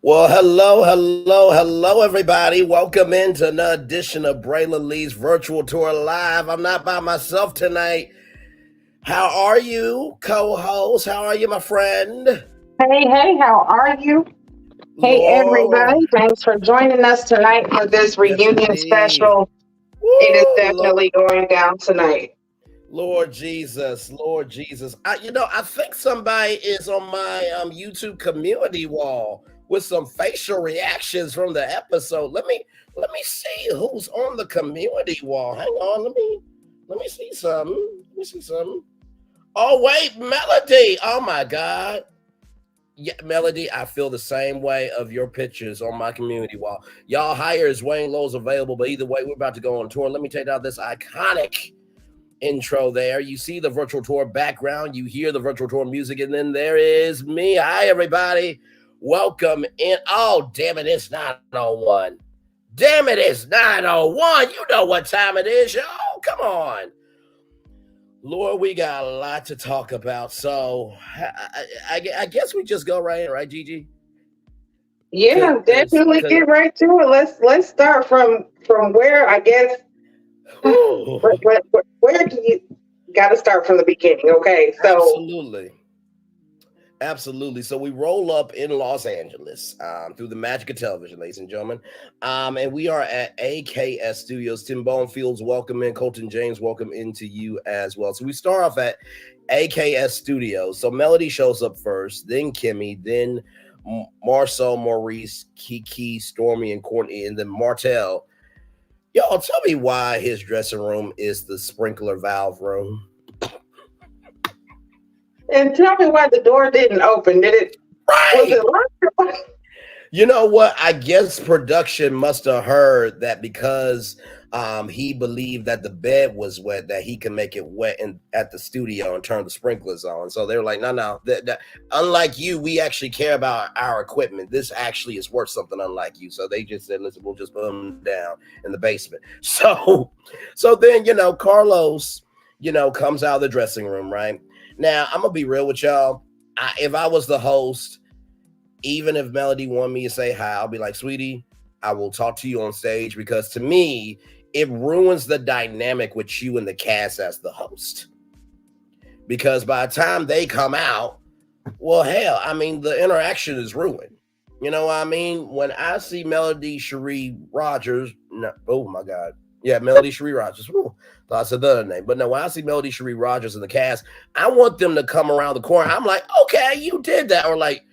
Well, hello, everybody. Welcome into another edition of Braylon Lee's Virtual Tour Live. I'm not by myself tonight. How are you, co-host? How are you, my friend? Hey, how are you? Hey, Lord, everybody. Thanks for joining us tonight for this yes, reunion indeed. special. It is Woo, definitely going down tonight. Lord Jesus, Lord Jesus. I think somebody is on my YouTube community wall with some facial reactions from the episode. Let me see who's on the community wall. Hang on, let me see something. Let me see something. Oh wait, Melody. Oh my God. Yeah, Melody, I feel the same way of your pictures on my community wall. Y'all hire is Wayne Lowe's available, but either way, we're about to go on tour. Let me take out this iconic intro there. You see the virtual tour background, you hear the virtual tour music, and then there is me. Hi, everybody. Welcome in. Oh, damn it, it's 9:01. Damn it, it's 9:01. You know what time it is, y'all. Come on. Lord, we got a lot to talk about. So I guess we just go right in, right, Gigi? Yeah, Cause, definitely cause, get right to it. Let's start from where I guess where do you got to start from the beginning? Okay, so absolutely. Absolutely. So we roll up in Los Angeles through the magic of television, ladies and gentlemen. And we are at AKS Studios. Tim Bonefields, welcome in. Colton James, welcome into you as well. So we start off at AKS Studios. So Melody shows up first, then Kimmie, then Marsau, Maurice, Kiki, Stormi, and Courtney, and then Martell. Y'all, tell me why his dressing room is the sprinkler valve room. and tell me why the door didn't open. Did it was Right. it locked? You know what? I guess production must have heard that because he believed that the bed was wet, that he can make it wet at the studio and turn the sprinklers on. So they were like, no. Unlike you, we actually care about our equipment. This actually is worth something unlike you. So they just said, listen, we'll just put them down in the basement. So then, Carlos, comes out of the dressing room, right? Now, I'm going to be real with y'all. If I was the host, even if Melody wanted me to say hi, I'll be like, sweetie, I will talk to you on stage, because to me, it ruins the dynamic with you and the cast as the host. Because by the time they come out, well, hell, I mean, the interaction is ruined. You know what I mean? When I see Melody Cherie Rogers, no, oh my God. Yeah, Melody Cherie Rogers. Ooh, thought I said the other name. But no, when I see Melody Cherie Rogers in the cast, I want them to come around the corner. I'm like, okay, you did that. Or like,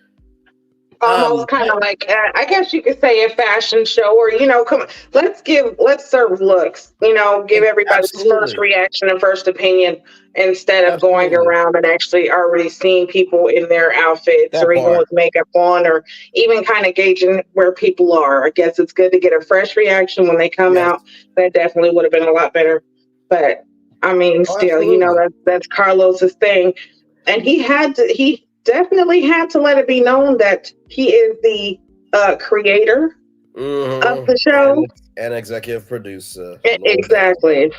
Almost kind of like I guess you could say a fashion show, or come on, let's serve looks, give everybody's first absolutely. reaction and first opinion instead of going Absolutely. around and actually already seeing people in their outfits, That or even part. with makeup on, or even kind of gauging where people are. I guess it's good to get a fresh reaction when they come Yes. out. That definitely would have been a lot better. But I mean, Oh, still, absolutely. that's Carlos's thing, and he definitely had to let it be known that he is the creator of Mm-hmm. the show. And executive producer. Lord help. Exactly.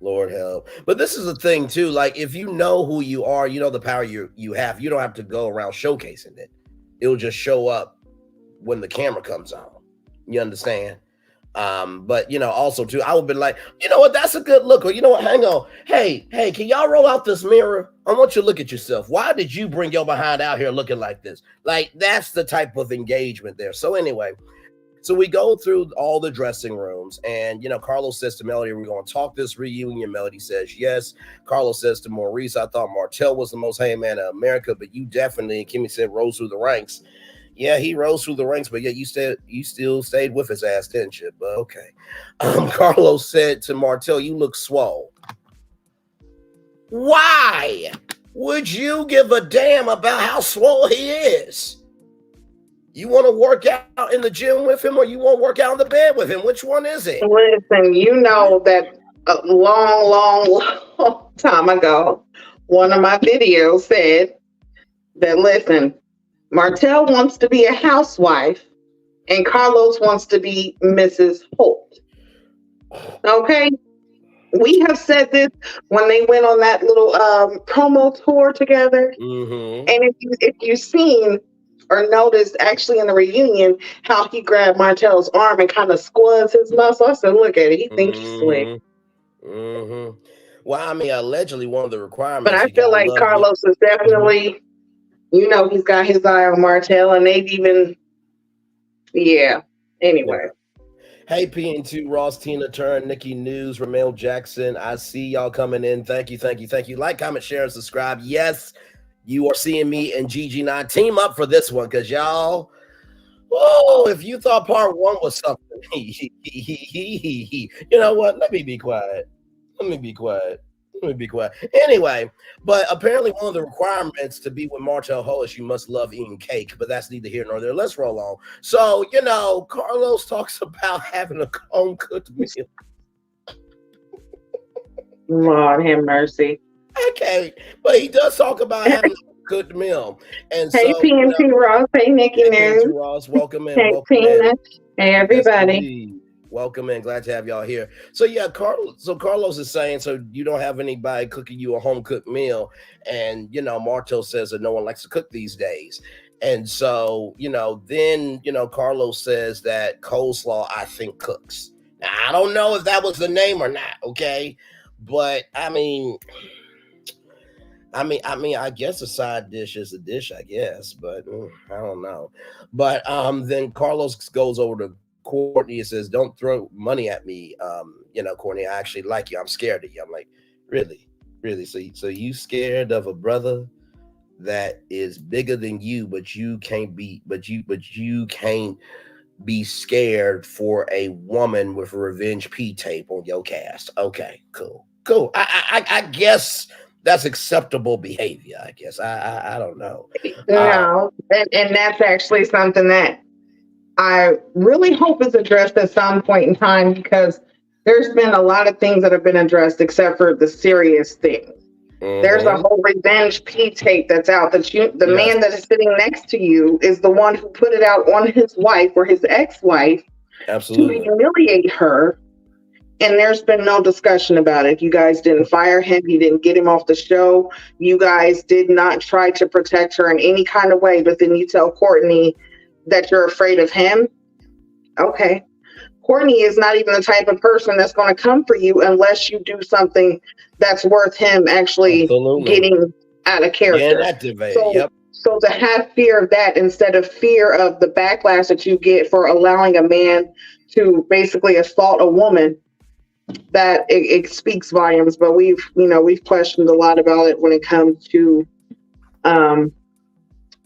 Lord help. But this is the thing too. Like, if you know who you are, you know the power you have. You don't have to go around showcasing it. It'll just show up when the camera comes on. You understand? But also too, I would be like, you know what, that's a good look. Or you know what, hang on. Hey, can y'all roll out this mirror? I want you to look at yourself. Why did you bring your behind out here looking like this? Like, that's the type of engagement there. So anyway, so we go through all the dressing rooms, and Carlos says to Melody, we're gonna talk this reunion. Melody says yes. Carlos says to Maurice, I thought Martell was the most hey man of America, but you definitely, and Kimmie said, rose through the ranks. Yeah, he rose through the ranks, but yeah, you still stayed with his ass, didn't you? But okay. Carlos said to Martell, you look swole. Why would you give a damn about how swole he is? You want to work out in the gym with him, or you want to work out in the bed with him? Which one is it? Listen, you know that a long time ago, one of my videos said that, listen, Martell wants to be a housewife and Carlos wants to be Mrs. Holt. Okay? We have said this when they went on that little promo tour together. Mm-hmm. And if you've seen or noticed actually in the reunion how he grabbed Martell's arm and kind of squads his muscle. I said, look at it. He thinks he's slick. Well, I mean, allegedly one of the But requirements I you feel gotta like love you. Carlos is definitely, he's got his eye on Martell, and they've even, Anyway. Hey, PN2, Ross, Tina Turn, Nikki News, Ramel Jackson. I see y'all coming in. Thank you. Like, comment, share, and subscribe. Yes, you are seeing me and GG9 team up for this one because y'all, if you thought part one was something, you know what? Let me be quiet. Anyway, but apparently one of the requirements to be with Martell Ho is you must love eating cake, but that's neither here nor there. Let's roll on. So, Carlos talks about having a home-cooked meal. Lord have mercy. Okay, but he does talk about having a cooked meal. And hey, so, PNT Ross. Hey, Nikki News. Ross, welcome in. Hey, Tina. Hey, everybody. Yes, welcome in. Glad to have y'all here. So Carlos is saying, so you don't have anybody cooking you a home cooked meal, and Martell says that no one likes to cook these days, and so then Carlos says that coleslaw I think cooks. Now I don't know if that was the name or not, okay, but I mean, I guess a side dish is a dish, I guess, but I don't know. But then Carlos goes over to Courtney and says, "Don't throw money at me, Courtney. I actually like you. I'm scared of you." I'm like, really? So you scared of a brother that is bigger than you, but you can't be scared for a woman with a Revenge P tape on your cast? Okay, cool. I guess that's acceptable behavior. I guess I don't know. No, and that's actually something that I really hope is addressed at some point in time, because there's been a lot of things that have been addressed except for the serious things. There's a whole Revenge P tape that's out that the man that is sitting next to you is the one who put it out on his wife or his ex-wife to humiliate her. And there's been no discussion about it. You guys didn't fire him. You didn't get him off the show. You guys did not try to protect her in any kind of way. But then you tell Courtney that you're afraid of him. Okay. Courtney is not even the type of person that's going to come for you unless you do something that's worth him actually getting out of character. So to have fear of that instead of fear of the backlash that you get for allowing a man to basically assault a woman, that it speaks volumes. But we've questioned a lot about it when it comes to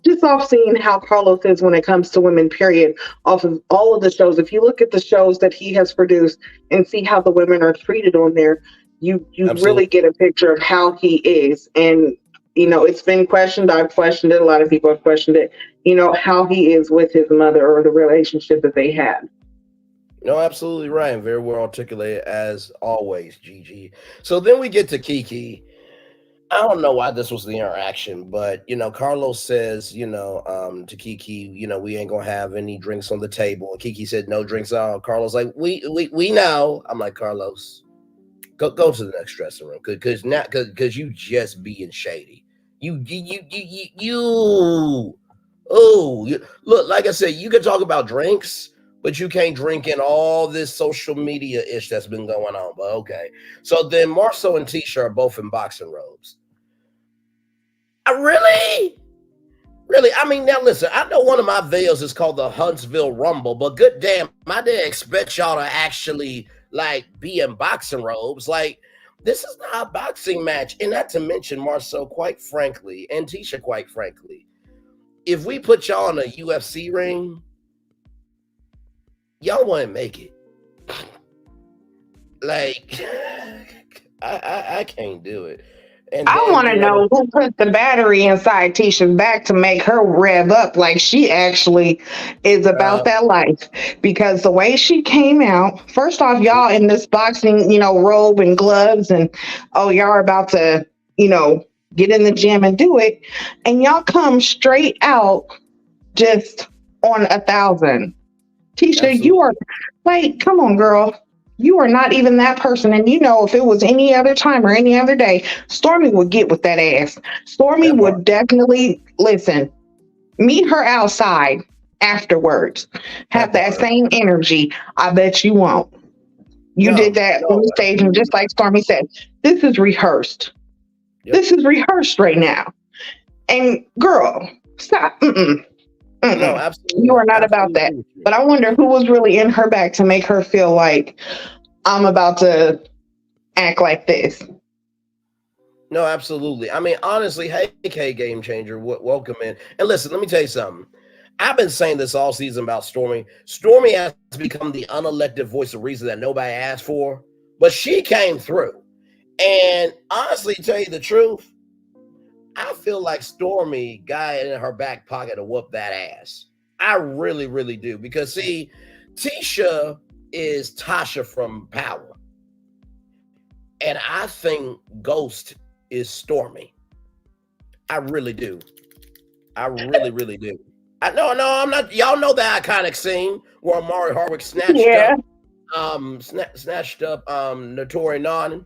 just off seeing how Carlos is when it comes to women, period, off of all of the shows. If you look at the shows that he has produced and see how the women are treated on there, you really get a picture of how he is. And it's been questioned. I've questioned it. A lot of people have questioned it, how he is with his mother or the relationship that they had. No, absolutely right. And very well articulated as always, Gigi. So then we get to Kiki. I don't know why this was the interaction, but Carlos says, to Kiki, we ain't gonna have any drinks on the table. And Kiki said, no drinks on. Carlos like, we know. I'm like, Carlos, go to the next dressing room, because you just being shady. Look, like I said, you can talk about drinks, but you can't drink in all this social media ish that's been going on. But okay. So then Marsau and Tisha are both in boxing robes. Really? I mean, now listen, I know one of my videos is called the Huntsville Rumble, but good damn, I didn't expect y'all to actually be in boxing robes. This is not a boxing match. And not to mention Marsau, quite frankly, and Tisha, quite frankly, if we put y'all in a UFC ring, y'all wouldn't make it. I can't do it. And I want to know who put the battery inside Tisha's back to make her rev up like she actually is about that life. Because the way she came out, first off, y'all in this boxing, robe and gloves, and y'all are about to, get in the gym and do it, and y'all come straight out just on 1,000. Tisha, absolutely. You are come on, girl. You are not even that person. And if it was any other time or any other day, Stormi would get with that ass. Stormi would definitely listen. Meet her outside afterwards. Have that same energy. I bet you won't. You did that on the stage, and just like Stormi said, this is rehearsed. Yep. This is rehearsed right now. And girl, stop. Mm-mm. Mm-mm. No, absolutely. You are not about that. But I wonder who was really in her back to make her feel like I'm about to act like this. No, absolutely. I mean, honestly, hey, Game Changer, welcome in. And listen, let me tell you something. I've been saying this all season about Stormi. Stormi has become the unelected voice of reason that nobody asked for, but she came through. And honestly, tell you the truth, I feel like Stormi got in her back pocket to whoop that ass. I really, really do. Because see, Tisha is Tasha from Power. And I think Ghost is Stormi. I really do. I really, really do. No, I'm not. Y'all know that iconic scene where Amari Hardwick snatched up Notori Nonn,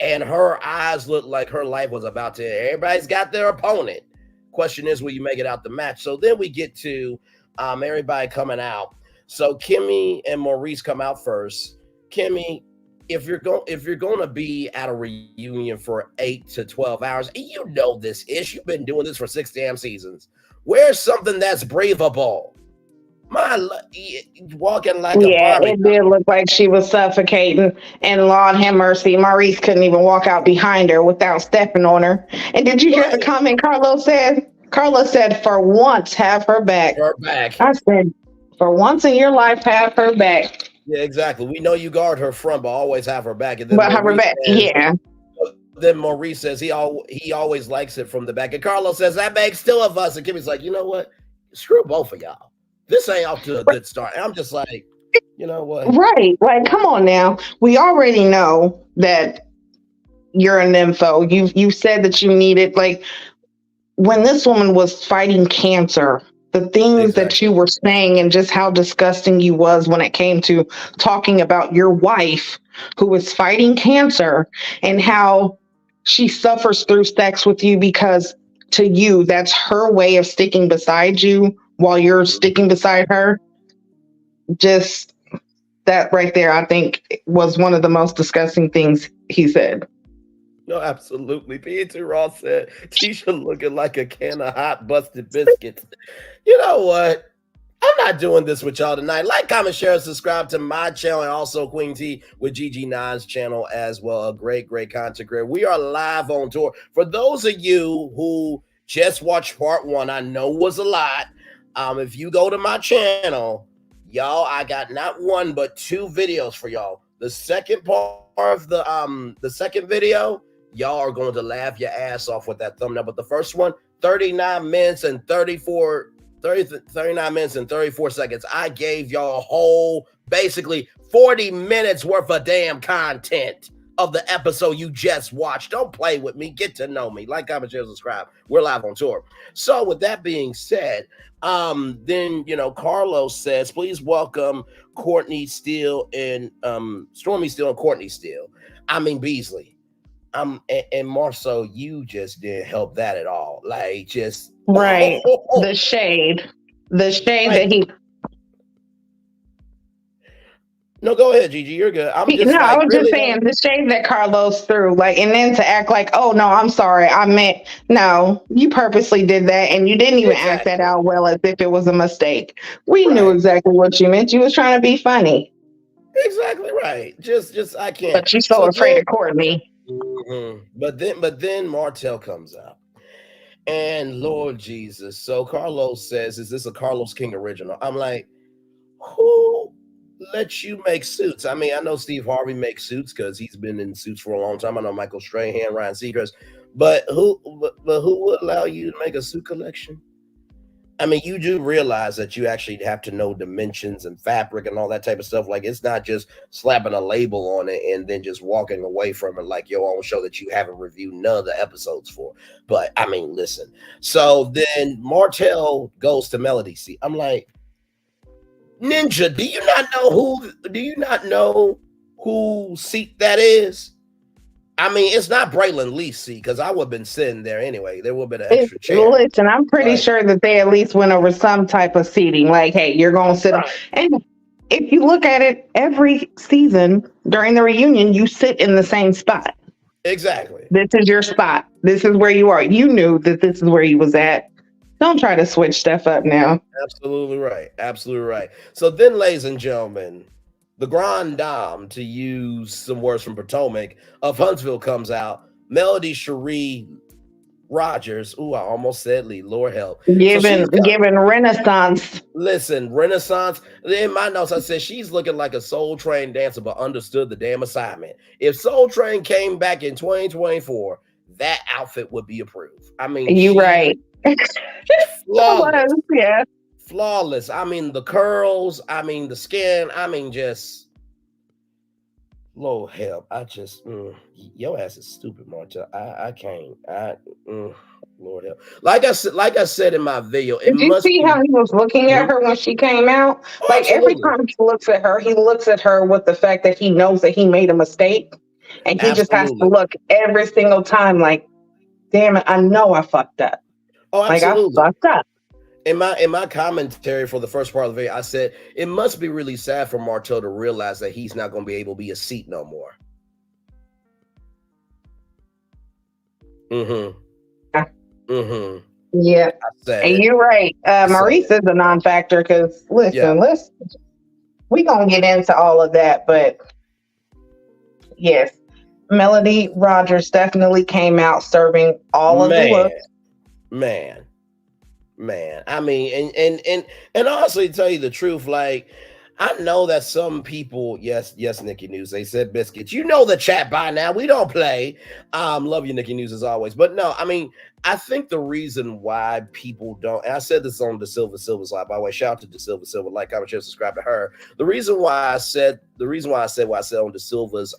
and her eyes looked like her life was about to end. Everybody's got their opponent. Question is, will you make it out the match? So then we get to everybody coming out. So Kimmie and Maurice come out first. Kimmie, if you're going to be at a reunion for 8 to 12 hours, and you know this ish, you've been doing this for 6 damn seasons. Where's something that's breathable? Walking like a Barbie. It did look like she was suffocating. And Lord have mercy, Maurice couldn't even walk out behind her without stepping on her. And did you hear the comment Carlos said? Carlos said, "For once, have her back." Her back. I said, "For once in your life, have her back." Yeah, exactly. We know you guard her front, but always have her back. And then have her back. Yeah. Then Maurice says he always likes it from the back. And Carlos says, that makes 2 of us. And Kimmie's like, you know what? Screw both of y'all. This ain't off to a good start. And I'm just like, you know what? Right. Like, come on now. We already know that you're an nympho. You said that you needed, like, when this woman was fighting cancer, the things that you were saying and just how disgusting you was when it came to talking about your wife who was fighting cancer and how she suffers through sex with you because to you, that's her way of sticking beside you while you're sticking beside her. Just that right there, I think was one of the most disgusting things he said. No, absolutely. P.T. Ross said, Tisha looking like a can of hot busted biscuits. You know what? I'm not doing this with y'all tonight. Like, comment, share, subscribe to my channel and also Queen T with GG9's channel as well. A great, great content creator. We are live on tour. For those of you who just watched part 1, I know was a lot. If you go to my channel, y'all, I got not 1 but 2 videos for y'all. The second part of the second video, y'all are going to laugh your ass off with that thumbnail. But the first one, 39 minutes and 34 seconds. I gave y'all a whole, basically 40 minutes worth of damn content of the episode you just watched. Don't play with me. Get to know me. Like, comment, share, subscribe. We're live on tour. So with that being said, then, you know, Carlos says, please welcome Courtney Steele and Stormi Steele and Courtney Steele. I mean, Beasley. And Marsau, you just didn't help that at all. Like, just right. The shade like, that he. No, go ahead, Gigi. You're good. I was just saying the shade that Carlos threw, like, and then to act like, oh no, I'm sorry, I meant no. You purposely did that, and you didn't even act that out well as if it was a mistake. We knew exactly what you meant. You was trying to be funny. Exactly right. Just I can't. But you're so afraid of Courtney. Mm-hmm. But then Martell comes out, and Lord Jesus. So Carlos says, "Is this a Carlos King original?" I'm like, who let you make suits? I mean, I know Steve Harvey makes suits because he's been in suits for a long time. I know Michael Strahan, Ryan Seacrest, but who would allow you to make a suit collection? I mean, you do realize that you actually have to know dimensions and fabric and all that type of stuff. Like, it's not just slapping a label on it and then just walking away from it like your own show that you haven't reviewed none of the episodes for. But I mean, listen. So then Martell goes to Melody C. I'm like, Ninja, do you not know who seat that is? I mean, it's not Braylon Lee seat because I would have been sitting there anyway. There would have been an extra chair. Listen, I'm pretty sure that they at least went over some type of seating. Like, hey, you're going to sit on. And if you look at it, every season during the reunion, you sit in the same spot. Exactly. This is your spot. This is where you are. You knew that this is where you was at. Don't try to switch stuff up now. Absolutely right. Absolutely right. So then, ladies and gentlemen, the Grand Dame, to use some words from Potomac, of Huntsville comes out. Melody Cherie Rogers. Ooh, I almost said Lee. Lord help. Giving Renaissance. Listen, Renaissance. In my notes, I said she's looking like a Soul Train dancer, but understood the damn assignment. If Soul Train came back in 2024, that outfit would be approved. I mean, you right. Flawless. Yeah. Flawless. I mean, the curls. I mean, the skin. I mean, just Lord help. I just your ass is stupid, Marta. I can't. Lord help. Like I said in my video, did you see how he was looking at her when she came out? Like every time he looks at her with the fact that he knows that he made a mistake, and he just has to look every single time like, damn it, I know I fucked up. Oh, absolutely. Like I fucked up. In my commentary for the first part of the video, I said it must be really sad for Marteau to realize that he's not going to be able to be a seat no more. Yeah, and you're right. Maurice is a non-factor because listen, we gonna get into all of that, but yes, Melody Rogers definitely came out serving all of the looks. Man, I mean, and honestly, to tell you the truth, like I know that some people, yes, Nikki News, they said biscuits. You know the chat by now. We don't play. Love you, Nikki News, as always. But no, I mean, I think the reason why people don't, and I said this on the Silver's Live, by the way, shout out to the Silver, like, comment, share, subscribe to her. The reason why I said what I said on the Silver's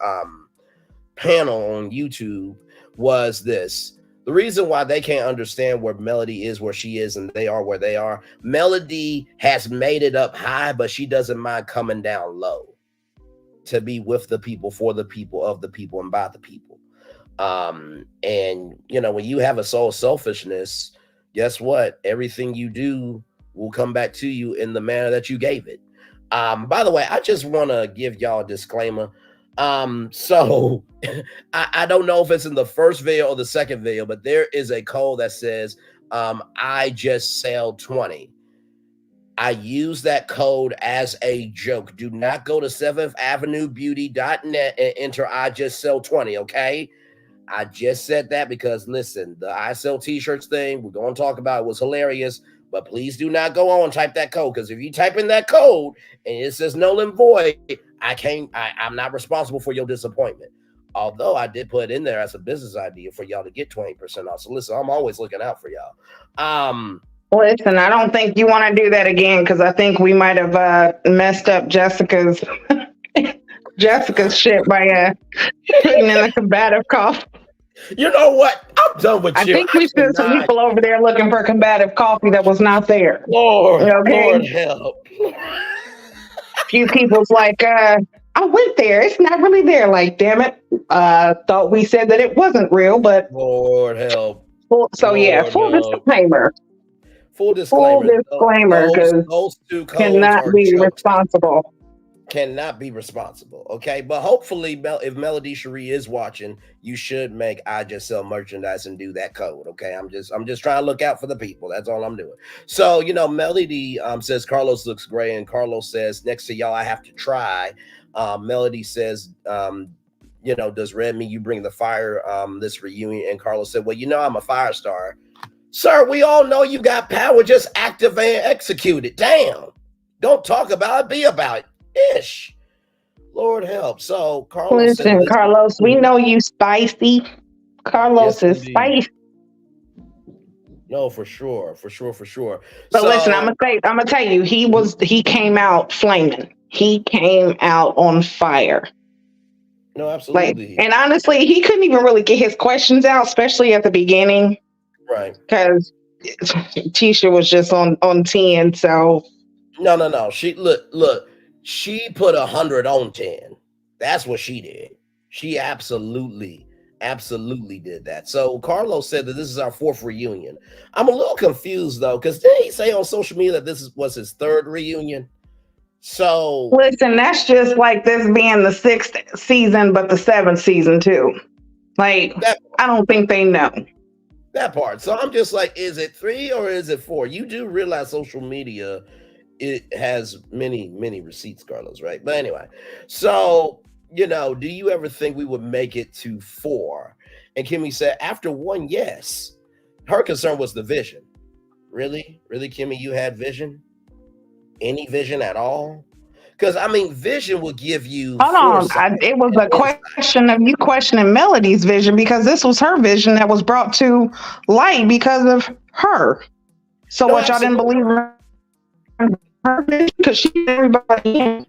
panel on YouTube was this. The reason why they can't understand where Melody is where she is and they are where they are, Melody has made it up high, but she doesn't mind coming down low to be with the people, for the people, of the people, and by the people. And you know, when you have a soul selfishness, guess what? Everything you do will come back to you in the manner that you gave it. By the way, I just want to give y'all a disclaimer. So I don't know if it's in the first video or the second video, but there is a code that says I just sell 20. I use that code as a joke. Do not go to 7thAvenueBeauty.net and enter I just sell 20, okay? I just said that because listen, the I sell t-shirts thing we're going to talk about it was hilarious, but please do not go on and type that code, because if you type in that code and it says null and void, I'm not responsible for your disappointment. Although I did put it in there as a business idea for y'all to get 20% off. So listen, I'm always looking out for y'all. Listen, I don't think you want to do that again, because I think we might have messed up Jessica's shit by putting in the combative cough. You know what? I'm done with you. I think we sent some people over there looking for combative coffee that was not there. Lord help. Few people's like, I went there. It's not really there. Like, damn it. Thought we said that it wasn't real, but Lord help. Full disclaimer. Full disclaimer, because those two codes cannot be responsible. Cannot be responsible. Okay, but hopefully, if Melody Cherie is watching, you should make I just sell merchandise and do that code. Okay, I'm just trying to look out for the people. That's all I'm doing. So Melody says Carlos looks great, and Carlos says next to y'all I have to try. Melody says does red mean you bring the fire this reunion? And Carlos said, well, I'm a fire star. Sir, we all know you got power. Just activate and execute it. Damn. Don't talk about it. Be about it. Ish. Lord help. So, Carlos. Listen, Carlos, we know you spicy. Carlos is spicy. No, for sure. But listen, I'm gonna tell you, he came out flaming. He came out on fire. No, absolutely. And honestly, he couldn't even really get his questions out, especially at the beginning. Right. Because Tisha was just on 10. So no. She look. She put 100 on 10. That's what she did. She absolutely absolutely did that. So Carlos said that this is our 4th reunion. I'm a little confused though, because didn't he say on social media that was his 3rd reunion? So Listen, that's just like this being the 6th season, but the 7th season too. Like, that I don't think they know. that part. So I'm just like, is it 3 or is it 4? You do realize social media, it has many receipts, Carlos, right? But anyway, so do you ever think we would make it to 4? And Kimmie said, after 1, yes. Her concern was the vision. Really, Kimmie, you had vision? Any vision at all? Because I mean, vision will give you Hold on. foresight. It was a question of you questioning Melody's vision, because this was her vision that was brought to light because of her. So No, what, y'all didn't absolutely. believe her vision? Because she everybody in.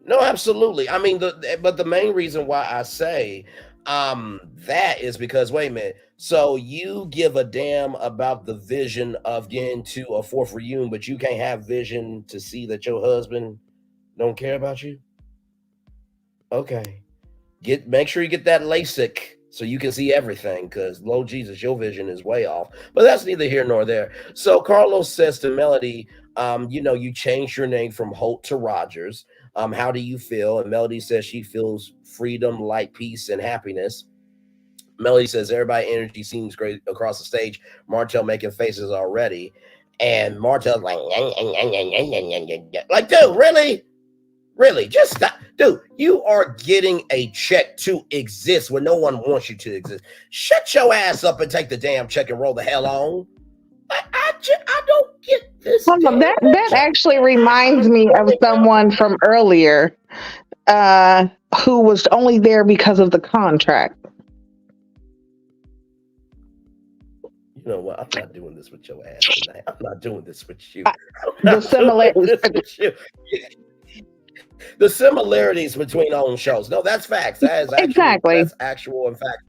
No, absolutely. I mean, but the main reason why I say that is because, wait a minute. So you give a damn about the vision of getting to a 4th reunion, but you can't have vision to see that your husband don't care about you? Okay. Make sure you get that LASIK so you can see everything, because Lord Jesus, your vision is way off. But that's neither here nor there. So Carlos says to Melody, you changed your name from Holt to Rogers. How do you feel? And Melody says she feels freedom, light, peace, and happiness. Melody says everybody energy seems great across the stage. Martell making faces already. And Martell's like, like, dude, really? Really, just stop. Dude, you are getting a check to exist when no one wants you to exist. Shut your ass up and take the damn check and roll the hell on. I don't get this. That actually reminds me of someone from earlier who was only there because of the contract. You know what? I'm not doing this with your ass tonight. I'm not doing this with you. The similarities. The similarities between own shows. No, that's facts. That is exactly. That's actual and fact.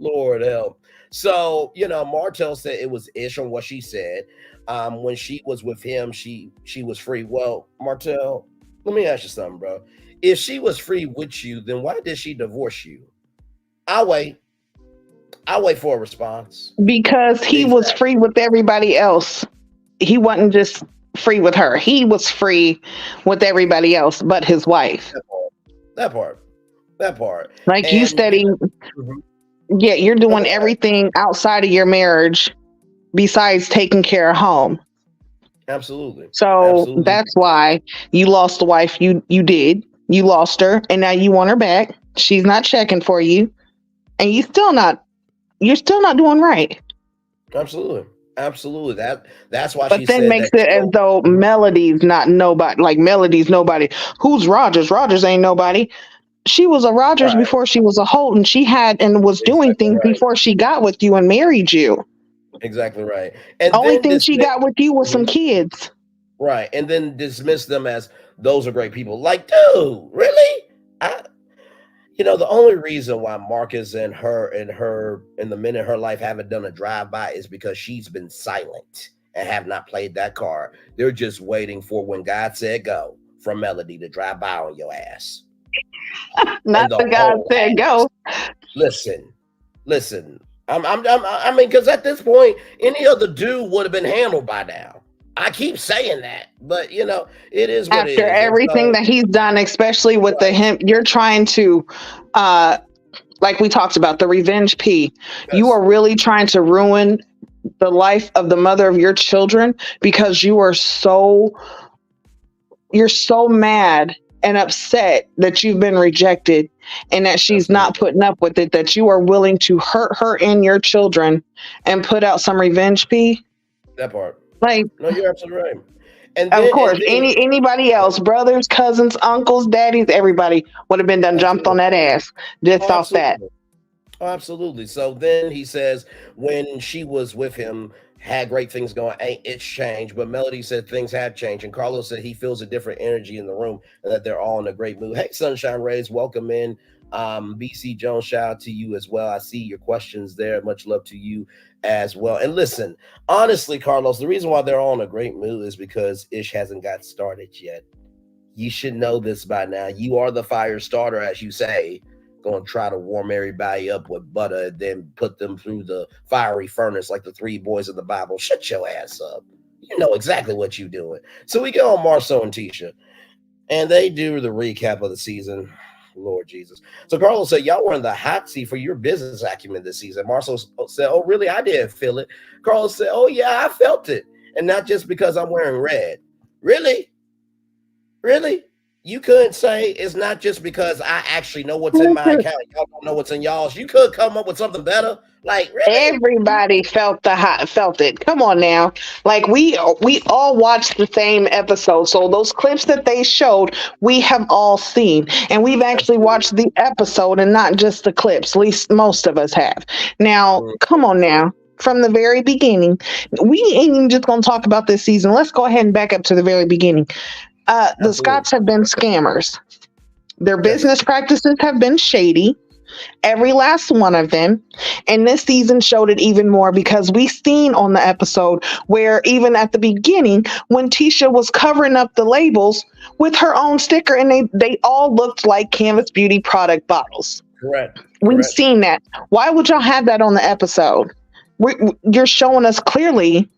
Lord help. So, Martell said it was ish on what she said. When she was with him, she was free. Well, Martell, let me ask you something, bro. If she was free with you, then why did she divorce you? I'll wait for a response. Because he was free with everybody else. He wasn't just free with her. He was free with everybody else but his wife. That part. Like, and you steady, yeah, you're doing everything outside of your marriage besides taking care of home. Absolutely. So that's why you lost the wife. You did. You lost her, and now you want her back. She's not checking for you, and you're still not doing right. Absolutely. That's why. But she then said makes it as though Melody's not nobody. Like, Melody's nobody. Who's Rogers? Rogers ain't nobody. She was a Rogers before she was a Holt, and she had and was doing things before she got with you and married you. Exactly right. And only thing she got with you was some kids. Right. And then dismiss them as those are great people. Like, dude, really? The only reason why Marcus and the men in her life haven't done a drive-by is because she's been silent and have not played that card. They're just waiting for when God said go from Melody to drive by on your ass. Not the God said go. Listen. I mean, because at this point, any other dude would have been handled by now. I keep saying that, but it is what after it is. Everything that he's done, especially with him, you're trying to, like we talked about, the revenge P. Yes. You are really trying to ruin the life of the mother of your children because you're so mad and upset that you've been rejected and that she's not putting up with it, that you are willing to hurt her and your children and put out some revenge P. That part. Like, no, you're absolutely right. And of course, anybody else, brothers, cousins, uncles, daddies, everybody would have been done jumped on that ass just off that. Oh, absolutely. So then he says when she was with him, had great things going. It's changed, but Melody said things have changed, and Carlos said he feels a different energy in the room and that they're all in a great mood. Hey, Sunshine Rays, welcome in. BC Jones, shout out to you as well. I see your questions there. Much love to you as well. And listen, honestly, Carlos, the reason why they're all in a great mood is because Ish hasn't got started yet. You should know this by now. You are the fire starter, as you say. gonna try to warm everybody up with butter and then put them through the fiery furnace like the three boys in the Bible. Shut your ass up. You know exactly what you're doing. So we go on Marsau and Tisha, and they do the recap of the season. Lord Jesus. So Carlos said, y'all were in the hot seat for your business acumen this season. Marsau said, oh, really? I didn't feel it. Carlos said, oh, yeah, I felt it. And not just because I'm wearing red. Really? Really? You couldn't say it's not just because I actually know what's in my account. Y'all don't know what's in y'all's. You could come up with something better. Like, really? Everybody felt it. Come on now. Like we all watched the same episode. So those clips that they showed, we have all seen. And we've actually watched the episode and not just the clips. At least most of us have. Now, come on now. From the very beginning, we ain't even just going to talk about this season. Let's go ahead and back up to the very beginning. The Scotts have been scammers. Their business practices have been shady. Every last one of them. And this season showed it even more because we seen on the episode where even at the beginning when Tisha was covering up the labels with her own sticker and they all looked like Canvas Beauty product bottles. Correct. We've seen that. Why would y'all have that on the episode? You're showing us clearly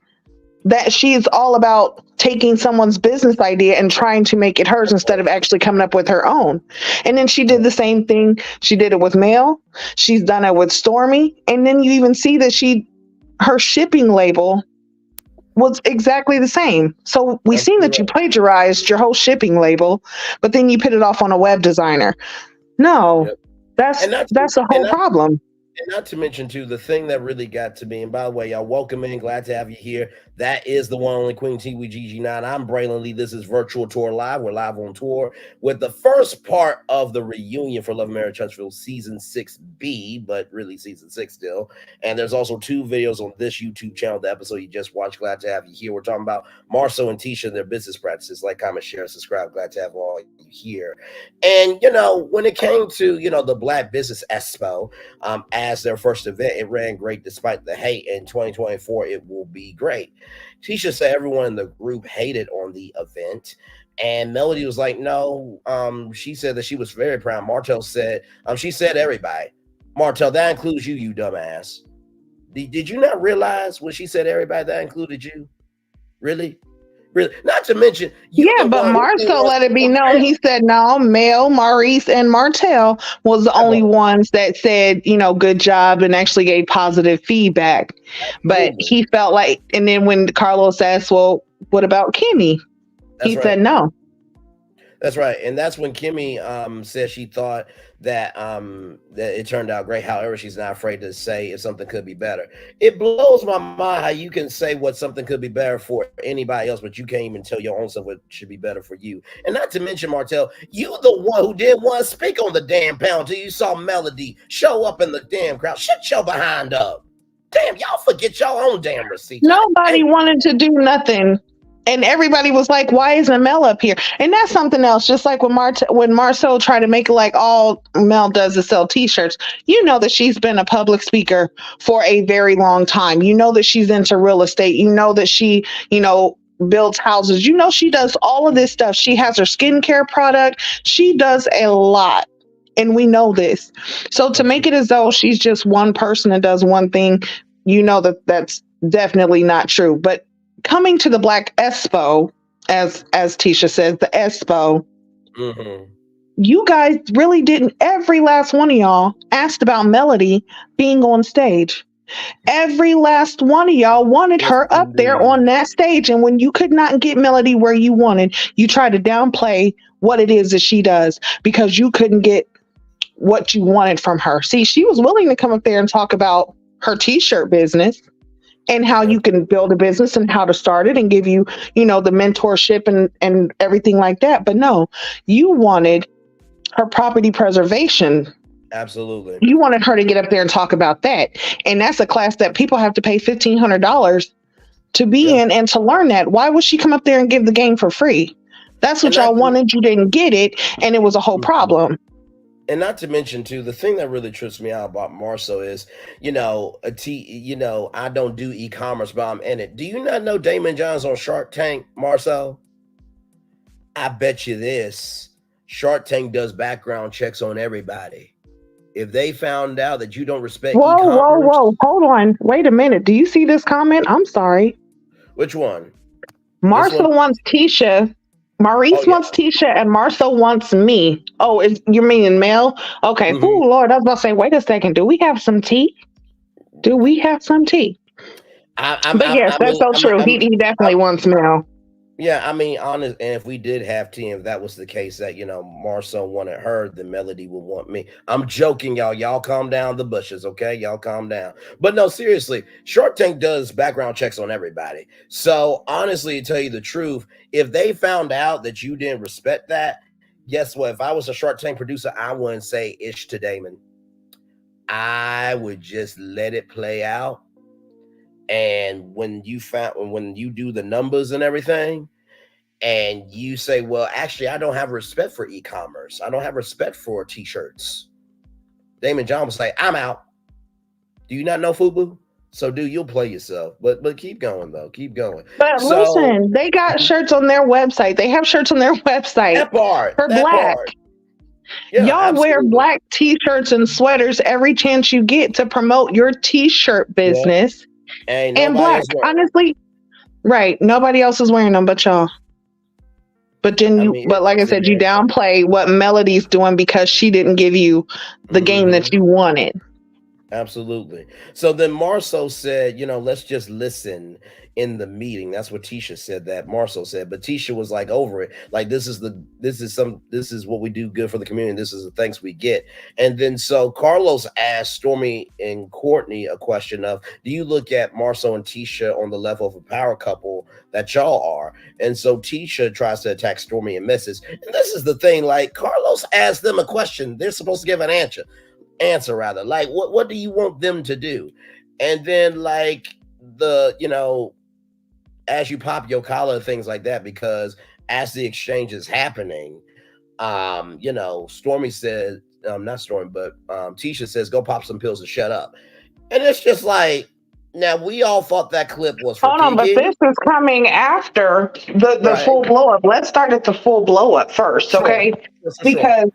that she's all about taking someone's business idea and trying to make it hers instead of actually coming up with her own. And then she did the same thing. She did it with Mail. She's done it with Stormi. And then you even see that her shipping label was exactly the same. So we seen that you plagiarized your whole shipping label, but then you put it off on a web designer. No, that's the whole problem. And not to mention, too, the thing that really got to me, and by the way, y'all, welcome in. Glad to have you here. That is the one only Queen TWGG9. I'm Braylon Lee. This is Virtual Tour Live. We're live on tour with the first part of the reunion for Love and Marriage Huntsville Season 6B, but really Season 6 still. And there's also 2 videos on this YouTube channel, the episode you just watched. Glad to have you here. We're talking about Marsau and Tisha and their business practices. Like, comment, share, subscribe. Glad to have all you here. And, when it came to, the Black Business Expo, as their first event, it ran great despite the hate. In 2024, it will be great. Tisha said everyone in the group hated on the event, and Melody was like, no. She said that she was very proud. Martell said, she said everybody. Martell, that includes you, you dumbass. Did you not realize when she said everybody, that included you? Really? Really? Not to mention, but Marsau let it be known. He said, no, Mel, Maurice, and Martell was the only ones that said, good job and actually gave positive feedback. But he felt like, and then when Carlos asked, well, what about Kimmie? He said no. That's right. And that's when Kimmie said she thought that that it turned out great. However, she's not afraid to say if something could be better. It blows my mind how you can say what something could be better for anybody else, but you can't even tell your own self what should be better for you. And not to mention, Martell, you the one who didn't want to speak on the damn panel until you saw Melody show up in the damn crowd. Shut your behind up. Damn, y'all forget your own damn receipts. Nobody wanted to do nothing. And everybody was like, why isn't Mel up here? And that's something else. Just like when Marsau tried to make it like all Mel does is sell T-shirts. You know that she's been a public speaker for a very long time. You know that she's into real estate. You know that she, builds houses. You know she does all of this stuff. She has her skincare product. She does a lot. And we know this. So to make it as though she's just one person that does one thing, that's definitely not true. But coming to the Black Expo, as Tisha says, the Expo, you guys really didn't. Every last one of y'all asked about Melody being on stage. Every last one of y'all wanted her up there on that stage. And when you could not get Melody where you wanted, you tried to downplay what it is that she does because you couldn't get what you wanted from her. See, she was willing to come up there and talk about her T-shirt business and how you can build a business and how to start it and give you, the mentorship and everything like that. But no, you wanted her property preservation. Absolutely. You wanted her to get up there and talk about that. And that's a class that people have to pay $1,500 to be in and to learn that. Why would she come up there and give the game for free? That's what y'all wanted. You didn't get it. And it was a whole problem. And not to mention, too, the thing that really trips me out about Marsau is, I don't do e-commerce, but I'm in it. Do you not know Damon John's on Shark Tank, Marsau? I bet you this. Shark Tank does background checks on everybody. if they found out that you don't respect Whoa, whoa, e-commerce, whoa. Hold on. Wait a minute. Do you see this comment? I'm sorry. which one? This one? Marsau wants Tisha. Oh Maurice yeah. wants Tisha and Marsau wants me. Oh, you mean male? Okay. Oh, Hmm. Lord. I was about to say, wait a second. Do we have some tea? Do we have some tea? But yes, I that's mean, so true. He I'm, definitely wants male. yeah, I mean, honest, and if we did have tea, if that was the case that Marcel wanted her, then Melody would want me. I'm joking, y'all. Y'all calm down the bushes, okay? Y'all calm down. But no, seriously, Shark Tank does background checks on everybody. So honestly, to tell you the truth, if they found out that you didn't respect that, guess what? If I was a Shark Tank producer, I wouldn't say ish to Damon. I would just let it play out. And when you do the numbers and everything, and you say, well, actually, I don't have respect for e-commerce. I don't have respect for t-shirts. Damon John was like, I'm out. Do you not know FUBU? So, dude, you'll play yourself. But keep going, though. Keep going. But So, listen, they got shirts on their website. They have shirts on their website for that black. part. Yeah, Y'all wear absolutely. black t-shirts and sweaters every chance you get to promote your t-shirt Yeah. business. Ain't And nobody black, else wearing them. honestly, right. Nobody else is wearing them but y'all. But then I mean, but like I it's said, you embarrassing. downplay what Melody's doing because she didn't give you the game that Mm-hmm. you wanted. Absolutely. So then Marceau said, let's just listen in the meeting. That's what Tisha said that Marceau said. But Tisha was like over it. Like this is what we do good for the community. This is the thanks we get. And then so Carlos asked Stormi and Courtney a question of, do you look at Marceau and Tisha on the level of a power couple that y'all are? And so Tisha tries to attack Stormi and misses. And this is the thing, like Carlos asked them a question. They're supposed to give an answer rather, like what do you want them to do? And then like as you pop your collar, things like that, because as the exchange is happening, Stormi said, not Stormi, but Tisha says, go pop some pills and shut up. And it's just like, now we all thought that clip was for Hold on, but Kiki. this is coming after the Right. full blow up. Let's start at the full blow up first, Sure. okay? Yes, sure. Because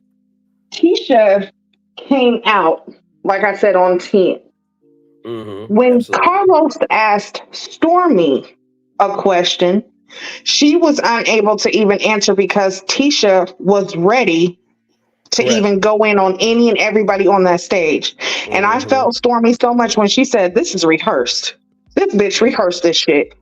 Tisha came out, like I said, on 10. When Absolutely. Carlos asked Stormi a question, she was unable to even answer because Tisha was ready to Correct. even go in on any and everybody on that stage. And I Mm-hmm. felt Stormi so much when she said, this is rehearsed. This bitch Yep. rehearsed this shit.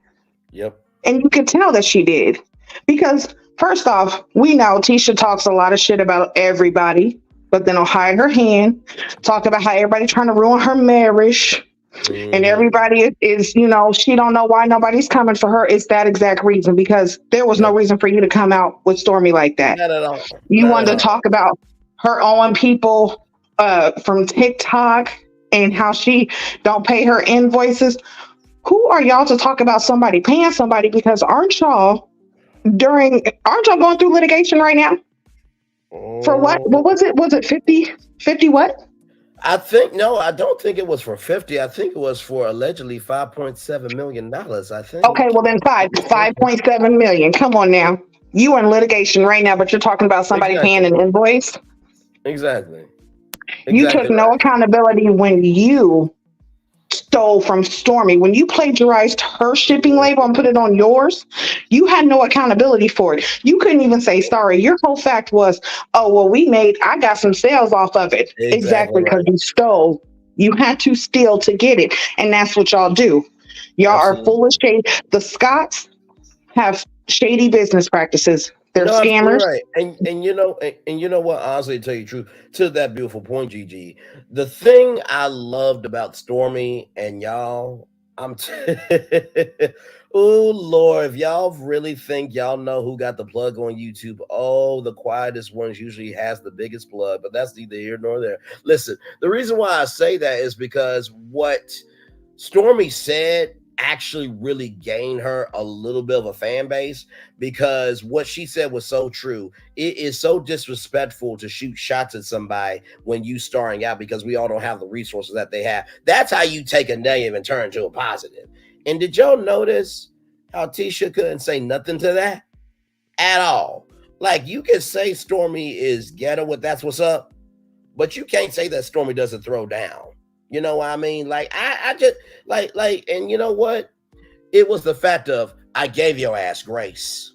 Yep. And you could tell that she did. Because, first off, we know Tisha talks a lot of shit about everybody, but then will hide her hand, talk about how everybody trying to ruin her marriage. And Mm-hmm. everybody is, she don't know why nobody's coming for her. It's that exact reason, because there was no Yep. reason for you to come out with Stormi like that. Not at all. You Not at wanted to all. talk about her owing people from TikTok and how she don't pay her invoices. Who are y'all to talk about somebody paying somebody? Because aren't y'all going through litigation right now? For what? What was it? Was it 50 what? No, I don't think it was for 50. I think it was for allegedly $5.7 million. I Okay, think. well then 5.7 million. Come on now. You in litigation right now, but you're talking about somebody paying Exactly. an invoice. Exactly. You took Exactly no right. accountability when you stole from Stormi. When you plagiarized her shipping label and put it on yours, you had no accountability for it. You couldn't even say sorry. Your whole fact was, oh, well, I got some sales off of it. Exactly Exactly, because right. you stole. You had to steal to get it. And that's what y'all do. Y'all are full of Absolutely. shade. The Scots have shady business practices. They're No, absolutely scammers. right. And you know what? Honestly, to tell you the truth, to that beautiful point, Gigi, the thing I loved about Stormy and y'all, oh Lord, if y'all really think y'all know who got the plug on YouTube, oh, the quietest ones usually has the biggest plug, but that's neither here nor there. Listen, the reason why I say that is because what Stormy said actually really gained her a little bit of a fan base, because what she said was so true. It is so disrespectful to shoot shots at somebody when you starting out, because we all don't have the resources that they have. That's how you take a negative and turn into a positive. And did y'all notice how Tisha couldn't say nothing to that at all? Like, you could say Stormy is ghetto with that's what's up, but you can't say that Stormi doesn't throw down. You know what I mean? Like I just like, and you know what? It was the fact of I gave your ass grace.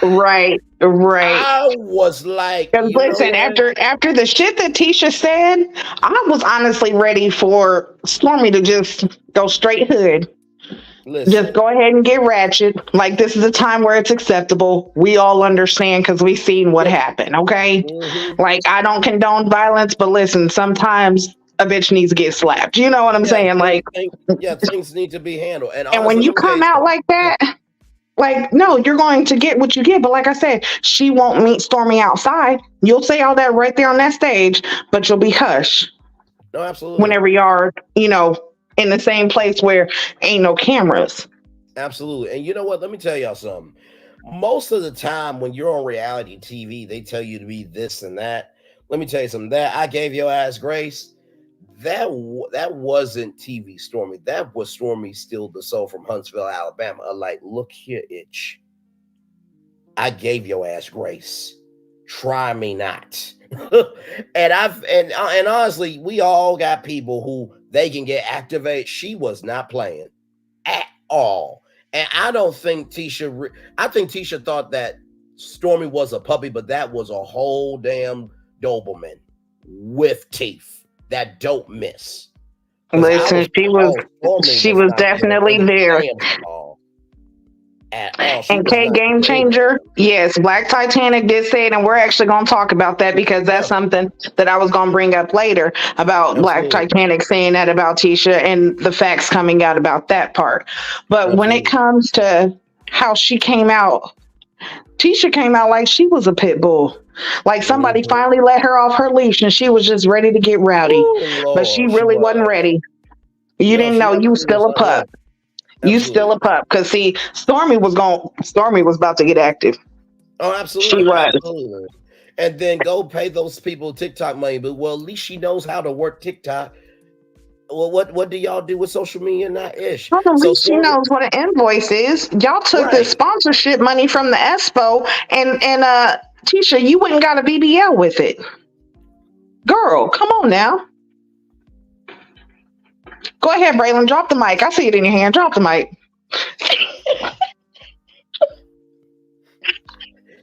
Right. I was like, Because you know listen, what? after the shit that Tisha said, I was honestly ready for Stormi to just go straight hood. Just Listen, go ahead and get ratchet. Like this is a time where it's acceptable. We all understand because we've seen what yeah, happened. Okay, hmm like I don't condone violence, but listen, sometimes a bitch needs to get slapped. You know what I'm yeah, saying? Like, things need to be handled. And and when honestly, you let me tell come you out something. like that, like, no, you're going to get what you get. But like I said, she won't meet Stormi outside. You'll say all that right there on that stage, but you'll be hush No, absolutely. whenever you are, in the same place where ain't no cameras. Absolutely. And you know what? Let me tell y'all something. Most of the time when you're on reality TV, they tell you to be this and that. Let me tell you something. That I gave your ass grace. That wasn't TV Stormi. That was Stormi Still the Soul from Huntsville, Alabama. Like, look here, itch. I gave your ass grace. Try me not. And honestly, we all got people who they can get activated. She was not playing at all. And I don't think I think Tisha thought that Stormi was a puppy, but that was a whole damn Doberman with teeth that don't miss. Because I was Listen, like, oh, Stormi she was was not giving her definitely the there. chance at all. She And was K not Game giving any Changer, damn. yes, Black Titanic did say it, and we're actually going to talk about that because that's Yeah, something that I was going to bring up later about Black absolutely. Titanic saying that about Tisha and the facts coming out about that part. But when it Absolutely. comes to how she came out, Tisha came out like she was a pit bull. Like somebody Mm-hmm. finally let her off her leash and she was just ready to get rowdy. Oh But she Lord, she really wasn't was. ready. You No, didn't she know you was absolutely was still a not ready. pup. You still Absolutely. a pup. Cause see, Stormi was about to get active. Oh, She absolutely, was. absolutely. And then go pay those people TikTok money. But well, at least she knows how to work TikTok. Well, what do y'all do with social media? Not ish. Well, at So least she Stormy, knows what an invoice is. Y'all took the right? sponsorship money from the Expo and Tisha, you went and got a BBL with it. Girl, come on now. Go ahead, Braylon. Drop the mic. I see it in your hand. Drop the mic.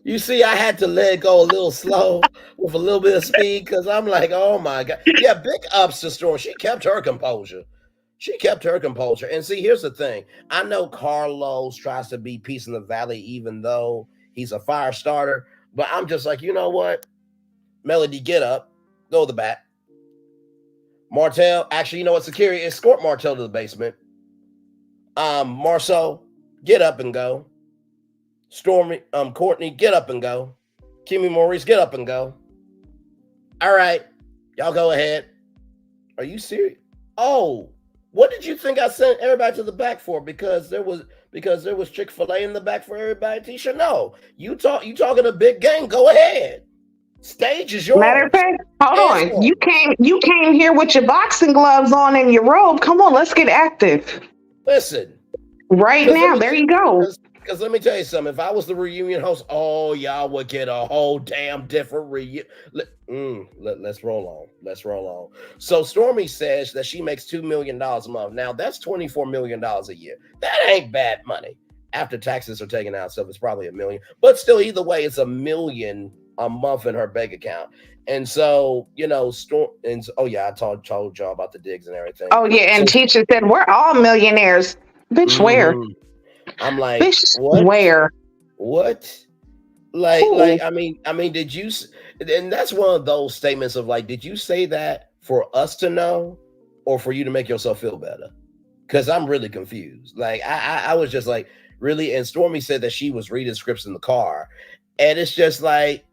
You see, I had to let it go a little slow with a little bit of speed because I'm like, oh my god, yeah. Big ups to Stormy. She kept her composure. She kept her composure. And see, here's the thing. I know Carlos tries to be peace in the valley, even though he's a fire starter. But I'm just like, you know what? Melody, get up, go to the bat. Martell, actually, you know what? Security, escort Martell to the basement. Marsau, get up and go. Stormi, Courtney, get up and go. Kimmie, Maurice, get up and go. All right, y'all go ahead. Are you serious? Oh, what did you think I sent everybody to the back for? Because there was Chick-fil-A in the back for everybody, Tisha? No. You talking a big game, go ahead. Stage is Matter of yours. fact, hold And on. You Stormi's. came here with your boxing gloves on and your robe. Come on, let's get active. Listen, Right because let now. me There you go. because let me tell you something. If I was the reunion host, oh y'all would get a whole damn different reunion. Let's roll on. Let's roll on. So Stormi says that she makes $2 million a month. Now that's $24 million a year. That ain't bad money. After taxes are taken out, so it's probably a million. But still, either way, it's $1 million a month in her bank account. And so, oh yeah, I told y'all about the digs and everything. Oh yeah, So and teacher said we're all millionaires. Bitch, where? mhm. I'm like, Bitch, what? where? What? Like, Who? I mean, did you? And that's one of those statements of like, did you say that for us to know, or for you to make yourself feel better? Because I'm really confused. Like, I was just like, really. And Stormi said that she was reading scripts in the car, and it's just like,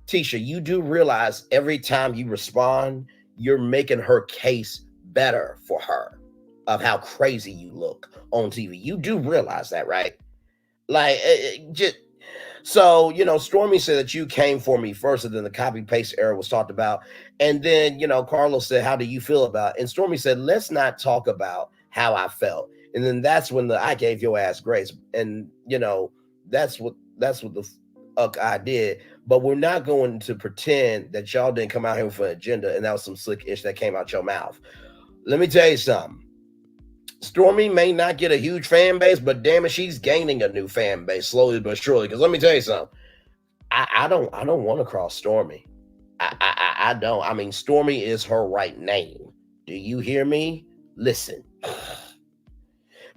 Tisha, you do realize every time you respond, you're making her case better for her of how crazy you look on TV. You do realize that, right? Like, just so, Stormi said that you came for me first, and then the copy paste error was talked about. And then, Carlos said, how do you feel about it? And Stormi said, let's not talk about how I felt. And then that's when I gave your ass grace. And, that's what the I did, but we're not going to pretend that y'all didn't come out here with an agenda and that was some slick ish that came out your mouth. Let me tell you something. Stormi may not get a huge fan base, but damn it, she's gaining a new fan base slowly but surely. Because let me tell you something. I don't want to cross Stormi. I don't. I mean, Stormi is her right name. Do you hear me? Listen.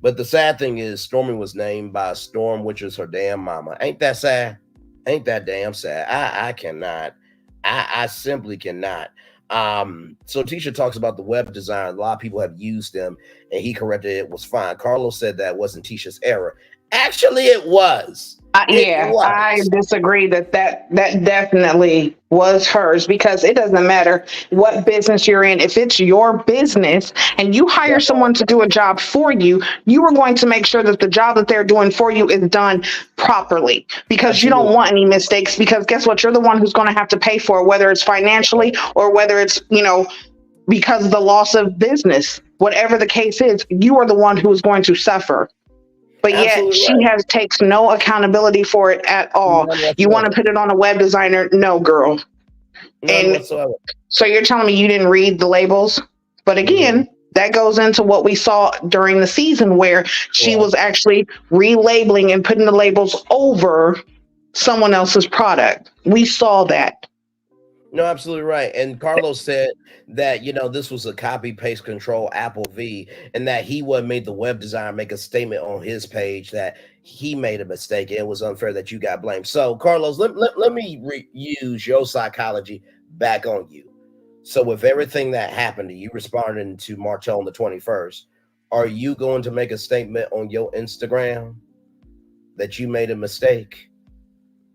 But the sad thing is, Stormi was named by a storm, which is her damn mama. Ain't that sad? Ain't that damn sad? I cannot. I simply cannot. So Tisha talks about the web design. A lot of people have used them, and he corrected it was fine. Carlos said that wasn't Tisha's error. Actually, it was. Yeah, I disagree that definitely was hers, because it doesn't matter what business you're in. If it's your business and you hire someone to do a job for you, you are going to make sure that the job that they're doing for you is done properly, because you don't want any mistakes, because guess what? You're the one who's going to have to pay for it, whether it's financially or whether it's, because of the loss of business. Whatever the case is, you are the one who is going to suffer. But yet she takes no accountability for it at all. You want to put it on a web designer? No, girl. And so you're telling me you didn't read the labels? But again, that goes into what we saw during the season, where she was actually relabeling and putting the labels over someone else's product. We saw that. No, absolutely right. And Carlos said that, this was a copy paste control Apple V, and that he would made the web designer make a statement on his page that he made a mistake and it was unfair that you got blamed. So Carlos, let me use your psychology back on you. So with everything that happened to you responding to Martell on the 21st, are you going to make a statement on your Instagram that you made a mistake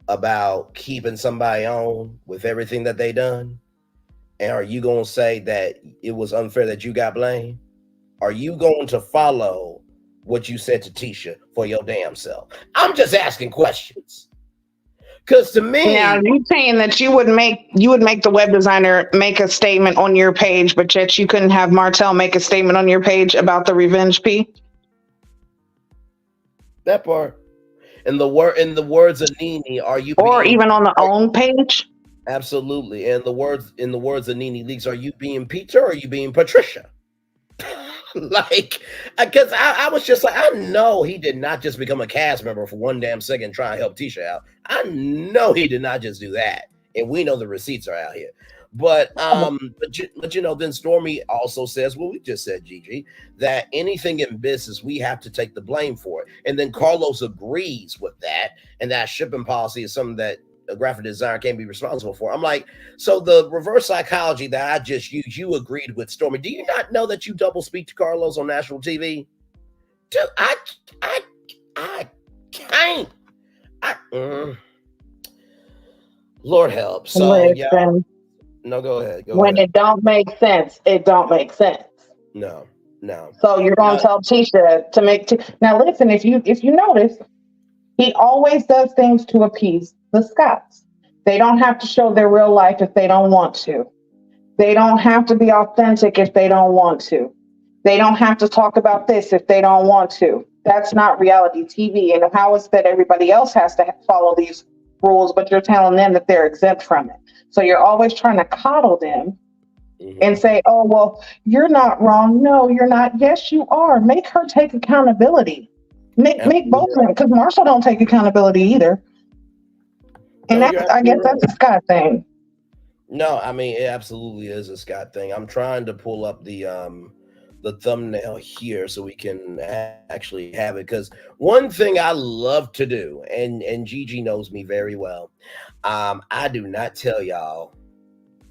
about keeping somebody on with everything that they done? And are you going to say that it was unfair that you got blamed? Are you going to follow what you said to Tisha for your damn self? I'm just asking questions. Because to me, now you saying that you would make the web designer make a statement on your page, but yet you couldn't have Martell make a statement on your page about the revenge P? That part. In the words of Nene, are you or even on the own page? Absolutely. And in the words of Nene Leaks, are you being Peter or are you being Patricia? Because I was just like, I know he did not just become a cast member for one damn second trying to help Tisha out. I know he did not just do that. And we know the receipts are out here. But then Stormi also says, well, we just said, Gigi, that anything in business, we have to take the blame for it. And then Carlos agrees with that. And that shipping policy is something that a graphic designer can't be responsible for. I'm like, so the reverse psychology that I just used, you agreed with Stormi. Do you not know that you double speak to Carlos on national TV? Dude, I can't. Lord help. So yeah. No, go ahead. When it don't make sense, it don't make sense. No. So you're going to tell Tisha to make. Now listen, if you notice, he always does things to appease the Scotts. They don't have to show their real life if they don't want to. They don't have to be authentic if they don't want to. They don't have to talk about this if they don't want to. That's not reality TV. And how is that everybody else has to follow these rules, but you're telling them that they're exempt from it? So you're always trying to coddle them and say, oh, well, you're not wrong. No, you're not. Yes, you are. Make her take accountability. Make both of them, because Marsau don't take accountability either. And I guess that's a Scott thing. No, I mean, it absolutely is a Scott thing. I'm trying to pull up the thumbnail here so we can actually have it. Because one thing I love to do, and Gigi knows me very well, I do not tell y'all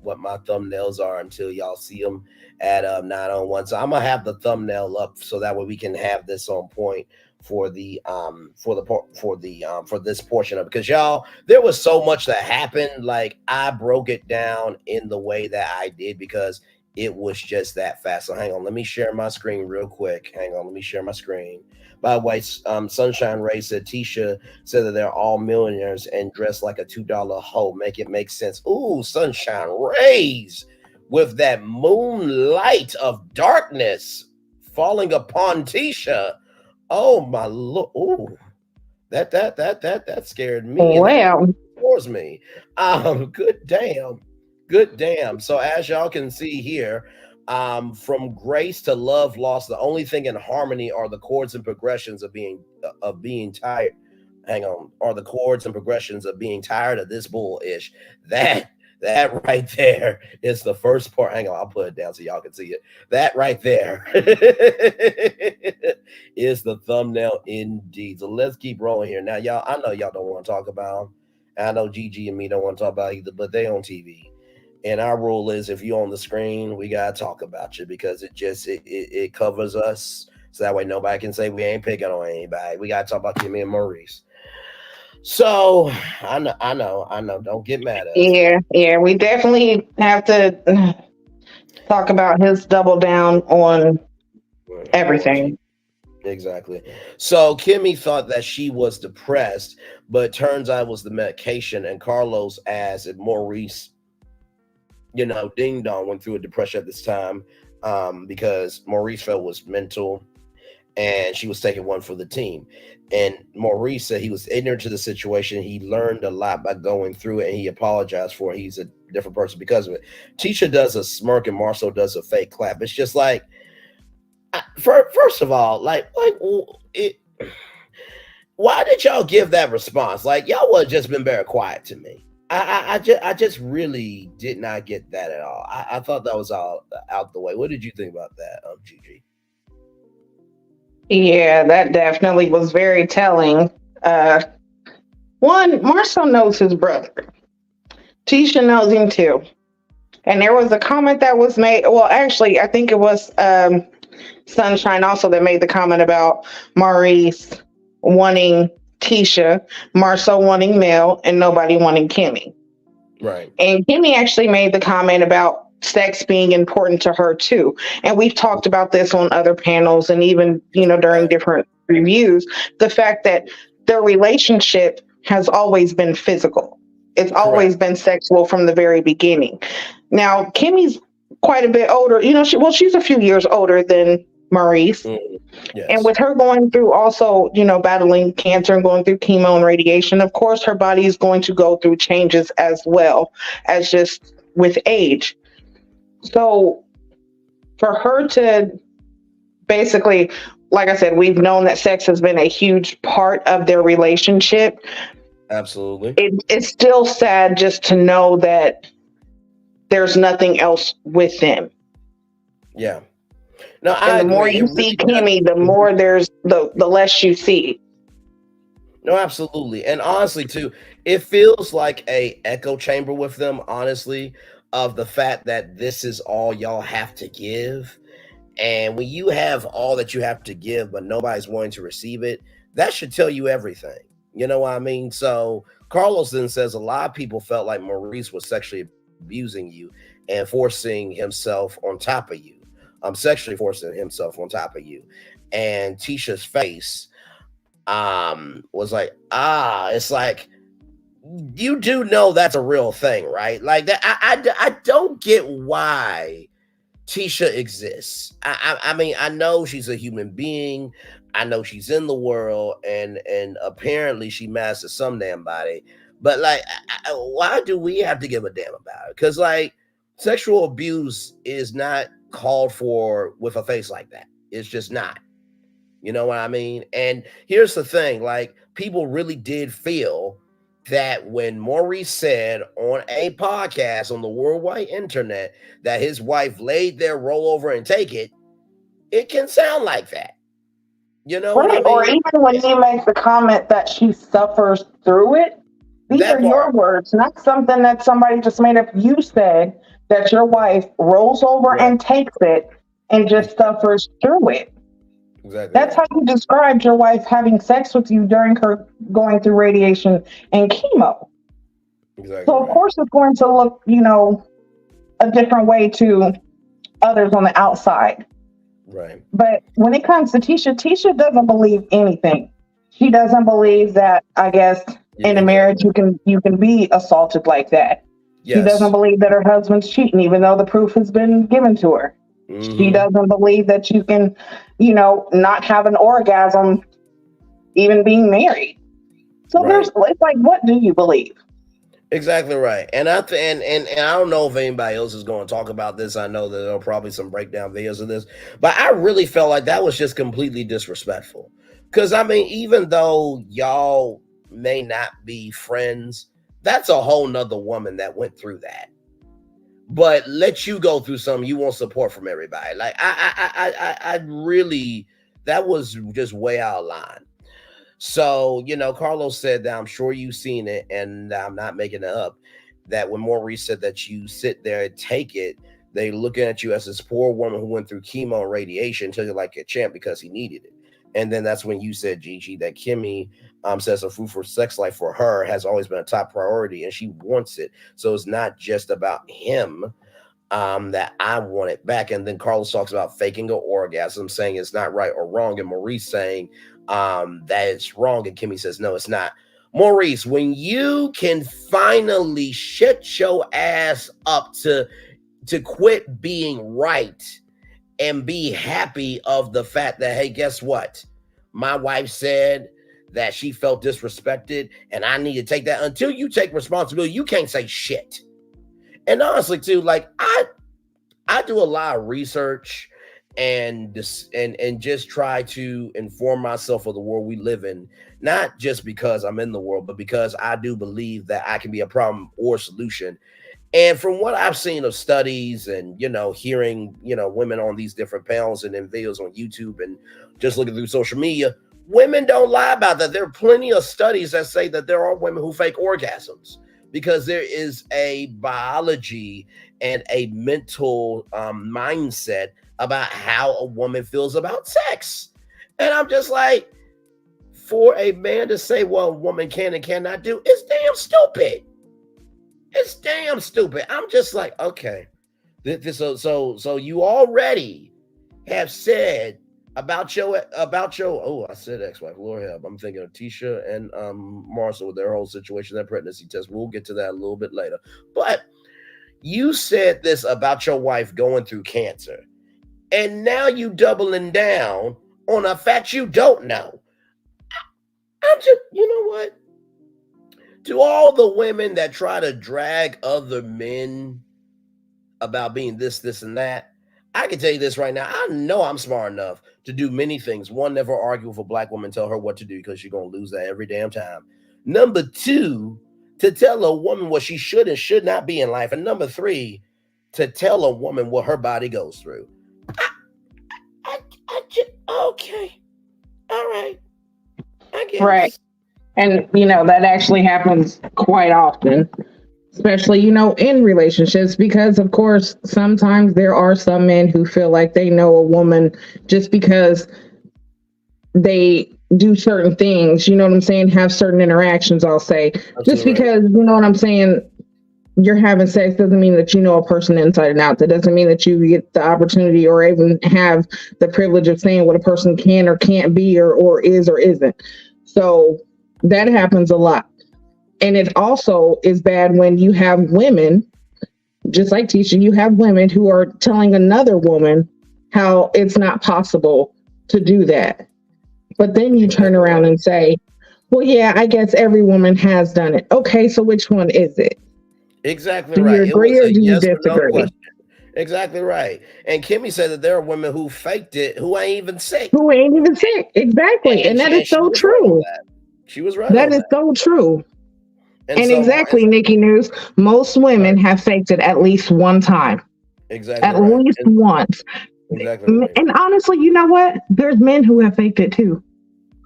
what my thumbnails are until y'all see them at 901. So I'm gonna have the thumbnail up so that way we can have this on point for this portion of it. Because y'all, there was so much that happened. Like, I broke it down in the way that I did because it was just that fast. So hang on, let me share my screen real quick. Let me share my screen. By the way, Sunshine Ray said Tisha said that they're all millionaires and dressed like a $2 hoe. Make it make sense. Ooh, Sunshine Rays with that moonlight of darkness falling upon Tisha. Oh my Lord. Ooh. That scared me, and that Well, floors me. Good damn. Good damn. So as y'all can see here, from grace to love lost, the only thing in harmony are the chords and progressions of being tired. Hang on, are the chords and progressions of being tired of this bullish. That that right there is the first part. Hang on, I'll put it down so y'all can see it. That right there is the thumbnail indeed. So let's keep rolling here. Now, y'all, I know y'all don't want to talk about 'em. I know Gigi and me don't want to talk about either, but they on TV. And our rule is if you're on the screen, we gotta talk about you because it covers us. So that way nobody can say we ain't picking on anybody. We gotta talk about Kimmie and Maurice. So I know. Don't get mad at us. yeah, we definitely have to talk about his double down on everything. Exactly. So Kimmie thought that she was depressed, but turns out it was the medication. And Carlos asked if Maurice, ding dong went through a depression at this time, because Maurice felt was mental, and she was taking one for the team. And Maurice said he was ignorant to the situation. He learned a lot by going through it, and he apologized for it. He's a different person because of it. Tisha does a smirk, and Marsau does a fake clap. It's just like, first of all, why did y'all give that response? Like, y'all would have just been very quiet to me. I just really did not get that at all. I thought that was all out the way. What did you think about that, Gigi? Yeah, that definitely was very telling. One, Marcel knows his brother. Tisha knows him too. And there was a comment that was made. Well, actually, I think it was Sunshine also that made the comment about Maurice wanting Tisha, Marcel wanting Mel, and nobody wanting Kimmie. Right. And Kimmie actually made the comment about sex being important to her too. And we've talked about this on other panels and even, during different reviews, the fact that their relationship has always been physical. It's always been sexual from the very beginning. Now, Kimmie's quite a bit older. She's a few years older than Maurice. Yes. And with her going through also, battling cancer and going through chemo and radiation, of course, her body is going to go through changes as well as just with age. So for her to basically, like I said, we've known that sex has been a huge part of their relationship. Absolutely. It's still sad just to know that there's nothing else with them. Yeah. No, and the more you see Kimmie, the more there's the less you see. No, absolutely. And honestly, too, it feels like a echo chamber with them, honestly, of the fact that this is all y'all have to give. And when you have all that you have to give, but nobody's willing to receive it, that should tell you everything. You know what I mean? So Carlos then says a lot of people felt like Maurice was sexually abusing you and forcing himself on top of you. Sexually forcing himself on top of you. And Tisha's face was like, it's like, you do know that's a real thing, right? Like that. I don't get why Tisha exists. I mean, I know she's a human being. I know she's in the world, and apparently she masters some damn body. But like, why do we have to give a damn about it? Because like, sexual abuse is not called for with a face like that. It's just not. You know what I mean? And here's the thing: like, people really did feel that when Maurice said on a podcast on the worldwide internet that his wife laid there, roll over and take it, it can sound like that. You know what I mean? Or even when he makes the comment that she suffers through it, these are your words, not something that somebody just made up. You said that your wife rolls over and takes it and just suffers through it. Exactly. That's how you described your wife having sex with you during her going through radiation and chemo. Exactly. So of course it's going to look, a different way to others on the outside. Right. But when it comes to Tisha doesn't believe anything. She doesn't believe that, I guess, in a marriage you can be assaulted like that. Yes. She doesn't believe that her husband's cheating, even though the proof has been given to her. Mm-hmm. She doesn't believe that you can, not have an orgasm even being married. So it's like, what do you believe? Exactly right. And I and I don't know if anybody else is going to talk about this. I know that there'll probably some breakdown videos of this, but I really felt like that was just completely disrespectful. Because I mean, even though y'all may not be friends, that's a whole nother woman that went through that. But let you go through something, you want support from everybody. Like I really, that was just way out of line. So, Carlos said that I'm sure you've seen it, and I'm not making it up, that when Maurice said that you sit there and take it, they looking at you as this poor woman who went through chemo and radiation, took it like a champ because he needed it. And then that's when you said, Gigi, that Kimmie says a fruitful sex life for her has always been a top priority, and she wants it. So it's not just about him. That I want it back. And then Carlos talks about faking an orgasm, saying it's not right or wrong, and Maurice saying that it's wrong, and Kimmie says no, it's not. Maurice, when you can finally shut your ass up to quit being right and be happy of the fact that, hey, guess what? My wife said that she felt disrespected, and I need to take that. Until you take responsibility, you can't say shit. And honestly, too, like I do a lot of research and just try to inform myself of the world we live in, not just because I'm in the world, but because I do believe that I can be a problem or solution. And from what I've seen of studies and, hearing, women on these different panels and in videos on YouTube and just looking through social media, women don't lie about that. There are plenty of studies that say that there are women who fake orgasms, because there is a biology and a mental mindset about how a woman feels about sex. And I'm just like, for a man to say what a woman can and cannot do, it's damn stupid. It's damn stupid. I'm just like, okay. So you already have said about your I said ex-wife, Lord help. I'm thinking of Tisha and Marsau with their whole situation, that pregnancy test. We'll get to that a little bit later. But you said this about your wife going through cancer, and now you doubling down on a fact you don't know. I'm just, you know what? To all the women that try to drag other men about being this, and that, I can tell you this right now. I know I'm smart enough to do many things. One, never argue with a black woman, tell her what to do, because you're going to lose that every damn time. Number two, to tell a woman what she should and should not be in life. And number three, to tell a woman what her body goes through. Okay. All right. I guess. Right. And, that actually happens quite often, especially, in relationships, because, of course, sometimes there are some men who feel like they know a woman just because they do certain things, you know what I'm saying, have certain interactions, I'll say. Absolutely. Just because, you know what I'm saying, you're having sex doesn't mean that you know a person inside and out. That doesn't mean that you get the opportunity or even have the privilege of saying what a person can or can't be or is or isn't. So that happens a lot. And it also is bad when you have women, just like Tisha, you have women who are telling another woman how it's not possible to do that. But then you turn around and say, well, yeah, I guess every woman has done it. Okay, so which one is it? Exactly right. Do you agree or do you disagree? Exactly right. And Kimmie said that there are women who faked it, who ain't even sick. Exactly. And that is so true. She was right. That is so true. And so exactly, Nikki News, most women have faked it at least one time. Exactly. At least once. Exactly. Right. And honestly, you know what? There's men who have faked it too.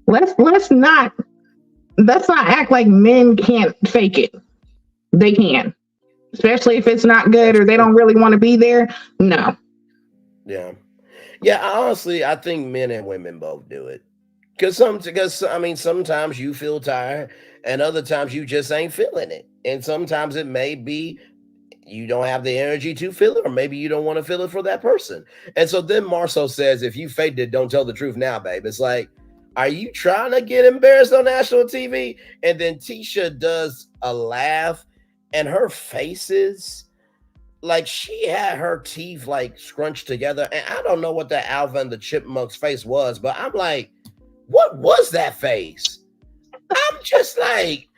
Let's not act like men can't fake it. They can. Especially if it's not good or they don't really want to be there. No. Yeah. Honestly, I think men and women both do it. Because sometimes you feel tired, and other times you just ain't feeling it. And sometimes it may be you don't have the energy to feel it, or maybe you don't want to feel it for that person. And so then Marsau says, if you faked it, don't tell the truth now, babe. It's like, are you trying to get embarrassed on national TV? And then Tisha does a laugh, and her faces, like she had her teeth like scrunched together. And I don't know what the Alvin and the Chipmunk's face was, but I'm like, what was that face? I'm just like,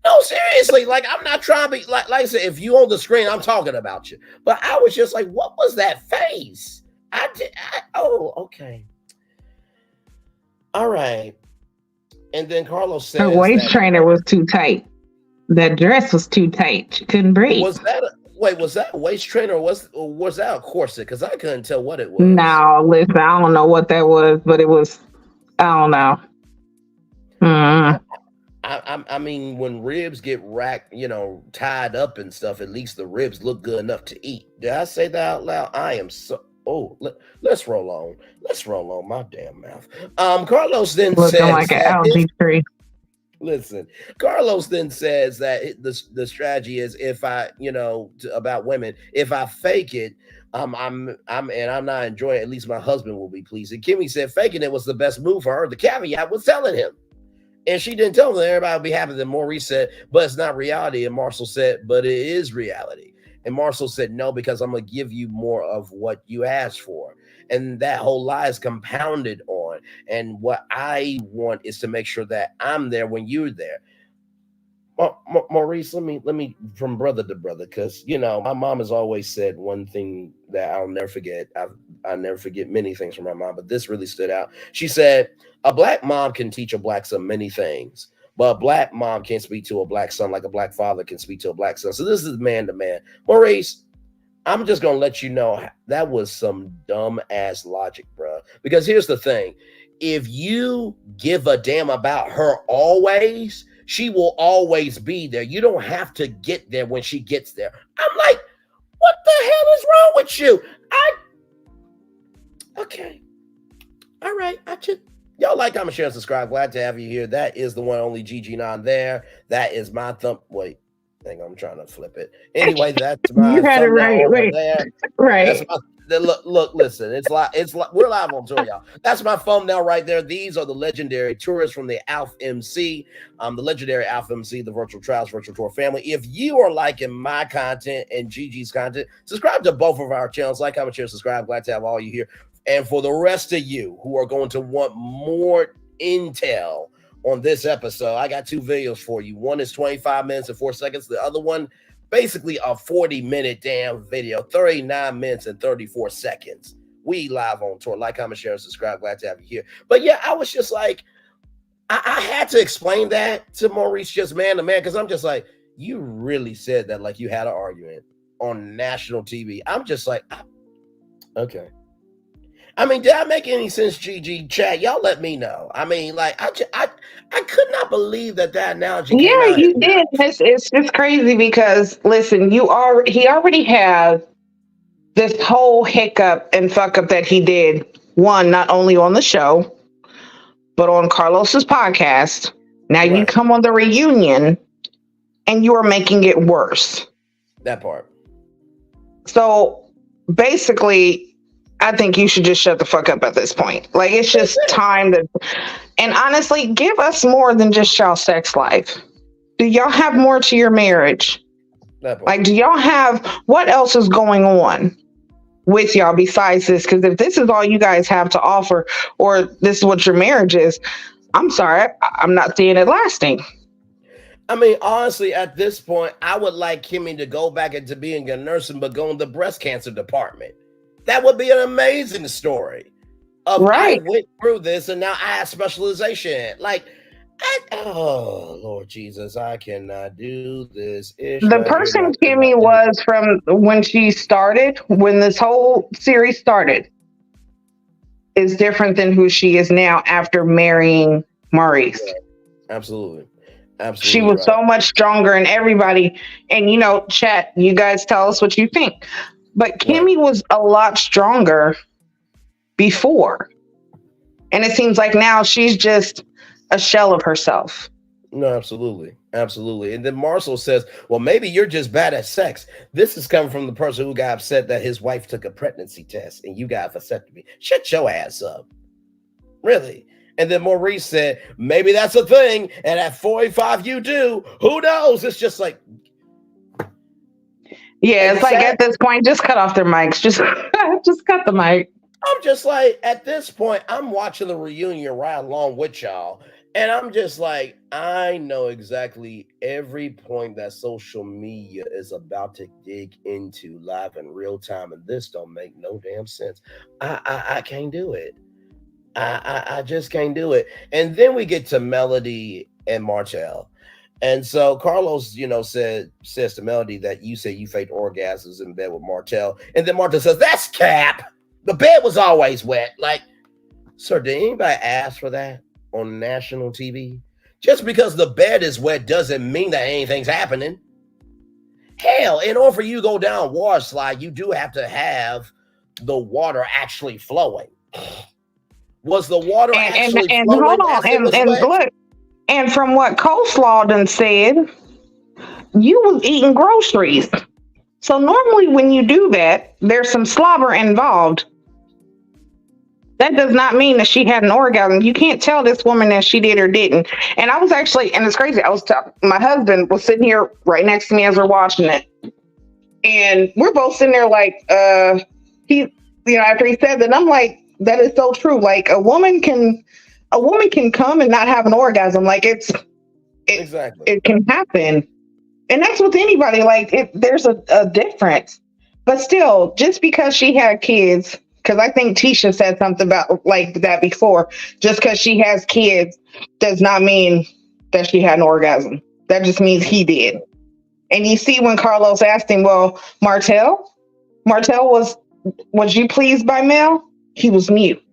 no, seriously. Like, I'm not trying to be like I said, if you on the screen, I'm talking about you. But I was just like, what was that face? Oh, okay. All right. And then Carlos Her says waist that trainer was too tight. That dress was too tight. She couldn't breathe. was that a waist trainer or was that a corset? Because I couldn't tell what it was. No, listen, I don't know what that was, but it was, I don't know. Mm. I mean, when ribs get racked, tied up and stuff, at least the ribs look good enough to eat. Did I say that out loud? I am so. Oh, let's roll on. Let's roll on my damn mouth. Carlos then Looking says like an that algae tree. listen, Carlos then says that the strategy is if I, about women, if I fake it, I'm not enjoying it, at least my husband will be pleased. And Kimmie said faking it was the best move for her. The caveat was telling him. And she didn't tell him that everybody would be happy. Then Maurice said, but it's not reality. And Marsau said, but it is reality. And Marsau said, no, because I'm going to give you more of what you asked for. And that whole lie is compounded on. And what I want is to make sure that I'm there when you're there. Maurice, let me from brother to brother, because my mom has always said one thing that I'll never forget. I never forget many things from my mom, but this really stood out. She said, a black mom can teach a black son many things, but a black mom can't speak to a black son like a black father can speak to a black son. So this is man to man. Maurice, I'm just gonna let you know that was some dumb ass logic, bro. Because here's the thing: if you give a damn about her always, she will always be there. You don't have to get there when she gets there. I'm like, what the hell is wrong with you? Okay. All right. Y'all like, comment, share, and subscribe. Glad to have you here. That is the one only GG9 there. That is my thumb. Wait. Hang on, I'm trying to flip it. Anyway, that's my You had it thumbnail right. over Wait. there. Right. Look, listen. It's we're live on tour, y'all. That's my thumbnail right there. These are the legendary tourists from the Alf MC, the legendary Alf MC, the Virtual Trials Virtual Tour family. If you are liking my content and Gigi's content, subscribe to both of our channels. Like, comment, share, subscribe. Glad to have all you here. And for the rest of you who are going to want more intel on this episode, I got two videos for you. One is 25 minutes and 4 seconds. The other one, basically a 40-minute damn video, 39 minutes and 34 seconds. We live on tour. Like, comment, share, and subscribe. Glad to have you here. But yeah, I was just like, I had to explain that to Maurice just man to man, because I'm just like, you really said that like you had an argument on national TV. I'm just like, okay. I mean, did I make any sense, GG chat? Y'all let me know. I mean, like, I could not believe that analogy came out. Yeah, you did. It's just crazy because listen, he already has this whole hiccup and fuck up that he did. One, not only on the show, but on Carlos's podcast. Now you come on the reunion, and you are making it worse. That part. So basically, I think you should just shut the fuck up at this point. Like, it's just time to, and honestly, give us more than just y'all sex life. Do y'all have more to your marriage? Like, do y'all have, what else is going on with y'all besides this? Because if this is all you guys have to offer, or this is what your marriage is, I'm sorry, I'm not seeing it lasting. I mean, honestly, at this point, I would like Kimmie to go back into being a nurse, but go in the breast cancer department. That would be an amazing story. I went through this and now I have specialization. Like, oh, Lord Jesus, I cannot do this. The person Kimmie was from when she started, when this whole series started, is different than who she is now after marrying Maurice. Absolutely. Absolutely. She was so much stronger, and everybody, and chat, you guys tell us what you think. But Kimmie was a lot stronger before. And it seems like now she's just a shell of herself. No, absolutely. Absolutely. And then Marsau says, well, maybe you're just bad at sex. This is coming from the person who got upset that his wife took a pregnancy test and you got a vasectomy. Shut your ass up. Really? And then Maurice said, maybe that's a thing. And at 45, you do. Who knows? It's just like, yeah, it's like at this point, just cut off their mics. Just cut the mic. I'm just like, at this point, I'm watching the reunion right along with y'all. And I'm just like, I know exactly every point that social media is about to dig into live in real time, and this don't make no damn sense. I can't do it. I just can't do it. And then we get to Melody and Martell. And so Carlos, says to Melody that you say you faked orgasms in bed with Martell. And then Martell says, that's cap. The bed was always wet. Like, sir, did anybody ask for that on national TV? Just because the bed is wet doesn't mean that anything's happening. Hell, in order for you to go down a water slide, you do have to have the water actually flowing. Was the water actually flowing hold on, as it was and wet? look, and from what Coleslaw done said, you was eating groceries. So normally when you do that, there's some slobber involved. That does not mean that she had an orgasm. You can't tell this woman that she did or didn't. And I was actually, and it's crazy. My husband was sitting here right next to me as we're watching it, and we're both sitting there like, after he said that, I'm like, that is so true. Like a woman can come and not have an orgasm. Like Exactly. it can happen, and that's with anybody. Like there's a difference, but still, just because she had kids. Because I think Tisha said something about like that before. Just because she has kids does not mean that she had an orgasm. That just means he did. And you see when Carlos asked him, well, Martell was you pleased by Mel? He was mute.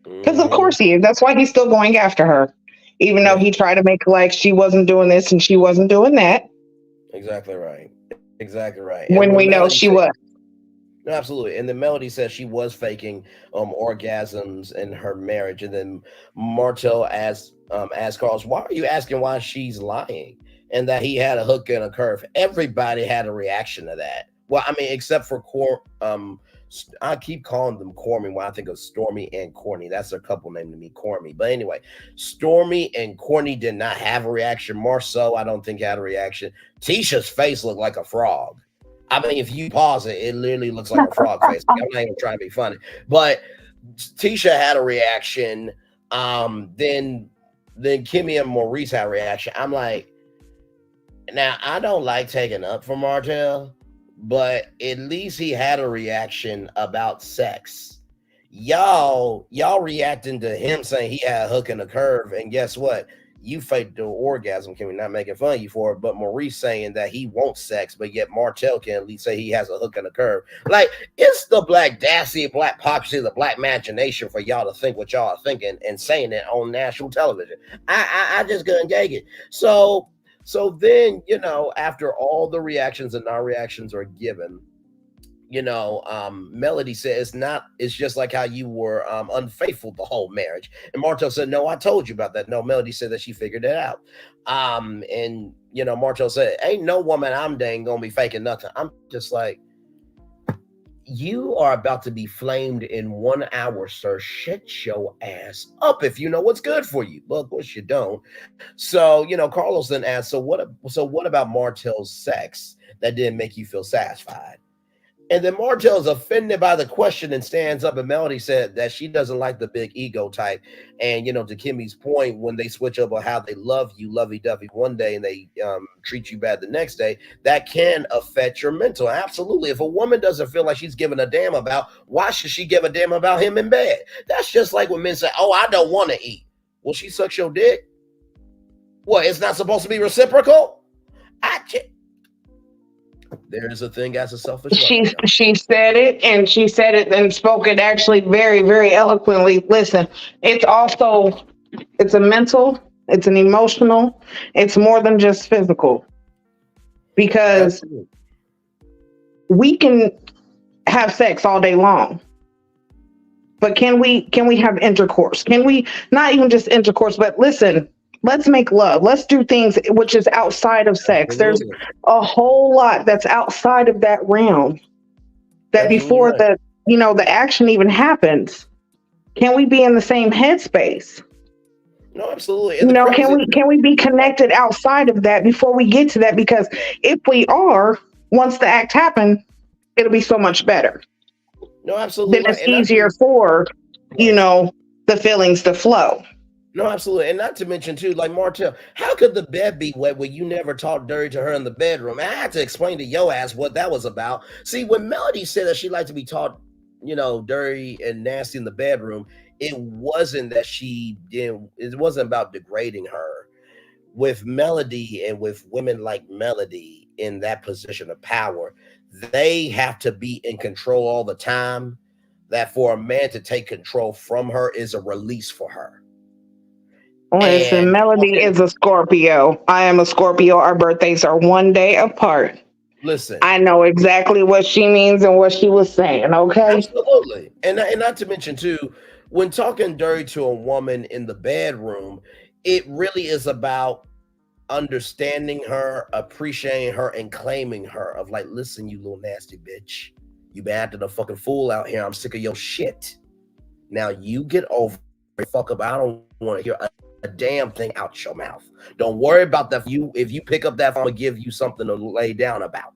Because of course he is. That's why he's still going after her. Even though he tried to make like she wasn't doing this and she wasn't doing that. Exactly right. Exactly right. When we know she was. No, absolutely. And then Melody says she was faking orgasms in her marriage. And then Martell asked Carlos, why are you asking why she's lying? And that he had a hook and a curve. Everybody had a reaction to that. Well, I mean, except for I keep calling them Cormy when I think of Stormi and Corny. That's their couple name to me, Cormy. But anyway, Stormi and Corny did not have a reaction. Marsau, I don't think, had a reaction. Tisha's face looked like a frog. I mean, if you pause it, it literally looks like a frog face. I'm not even trying to be funny. But Tisha had a reaction. Then Kimmie and Maurice had a reaction. I'm like, now I don't like taking up for Martell, but at least he had a reaction about sex. Y'all reacting to him saying he had a hook and a curve, and guess what? You faked the orgasm. Can we not making fun of you for it? But Maurice saying that he wants sex, but yet Martell can at least say he has a hook and a curve. Like, it's the black dassy, black hypocrisy, the black imagination for y'all to think what y'all are thinking and saying it on national television. I just couldn't take it. So then, after all the reactions and non-reactions are given, Melody said it's just like how you were unfaithful the whole marriage. And Martell said, no, I told you about that. No, Melody said that she figured it out. And Martell said, ain't no woman I'm dating gonna be faking nothing. I'm just like, you are about to be flamed in 1 hour, sir. Shut your ass up if you know what's good for you. Well, of course you don't. So, Carlos then asked, so what about Martell's sex that didn't make you feel satisfied? And then Martell is offended by the question and stands up. And Melody said that she doesn't like the big ego type. And, to Kimmie's point, when they switch up on how they love you, lovey-dovey one day, and they treat you bad the next day, that can affect your mental. Absolutely. If a woman doesn't feel like she's giving a damn about, why should she give a damn about him in bed? That's just like when men say, oh, I don't want to eat. Well, she sucks your dick? What, it's not supposed to be reciprocal? There's a thing as a selfish woman. She said it, and she said it and spoke it actually very, very eloquently. Listen, it's a mental, it's an emotional, it's more than just physical. Because we can have sex all day long. But can we have intercourse? Can we not even just intercourse, but listen, let's make love. Let's do things which is outside of sex. There's a whole lot that's outside of that realm that before the action even happens. Can we be in the same headspace? No, absolutely. Can we be connected outside of that before we get to that? Because if we are, once the act happens, it'll be so much better. No, absolutely. Then it's easier for, the feelings to flow. No, absolutely. And not to mention too, like Martell, how could the bed be wet when you never talked dirty to her in the bedroom? I had to explain to yo ass what that was about. See, when Melody said that she liked to be taught, dirty and nasty in the bedroom, it wasn't that she didn't, it wasn't about degrading her. With Melody and with women like Melody in that position of power, they have to be in control all the time. That for a man to take control from her is a release for her. Listen, And Melody is a Scorpio. I am a Scorpio. Our birthdays are one day apart. listen, I know exactly what she means and what she was saying, okay? absolutely. And not to mention too, when talking dirty to a woman in the bedroom, it really is about understanding her, appreciating her, and claiming her. Of like, listen, you little nasty bitch, you been acting a fucking fool out here. I'm sick of your shit. Now you get over it, fuck up. I don't want to hear a damn thing out your mouth. Don't worry about that. If you pick up that phone, I'm gonna give you something to lay down about.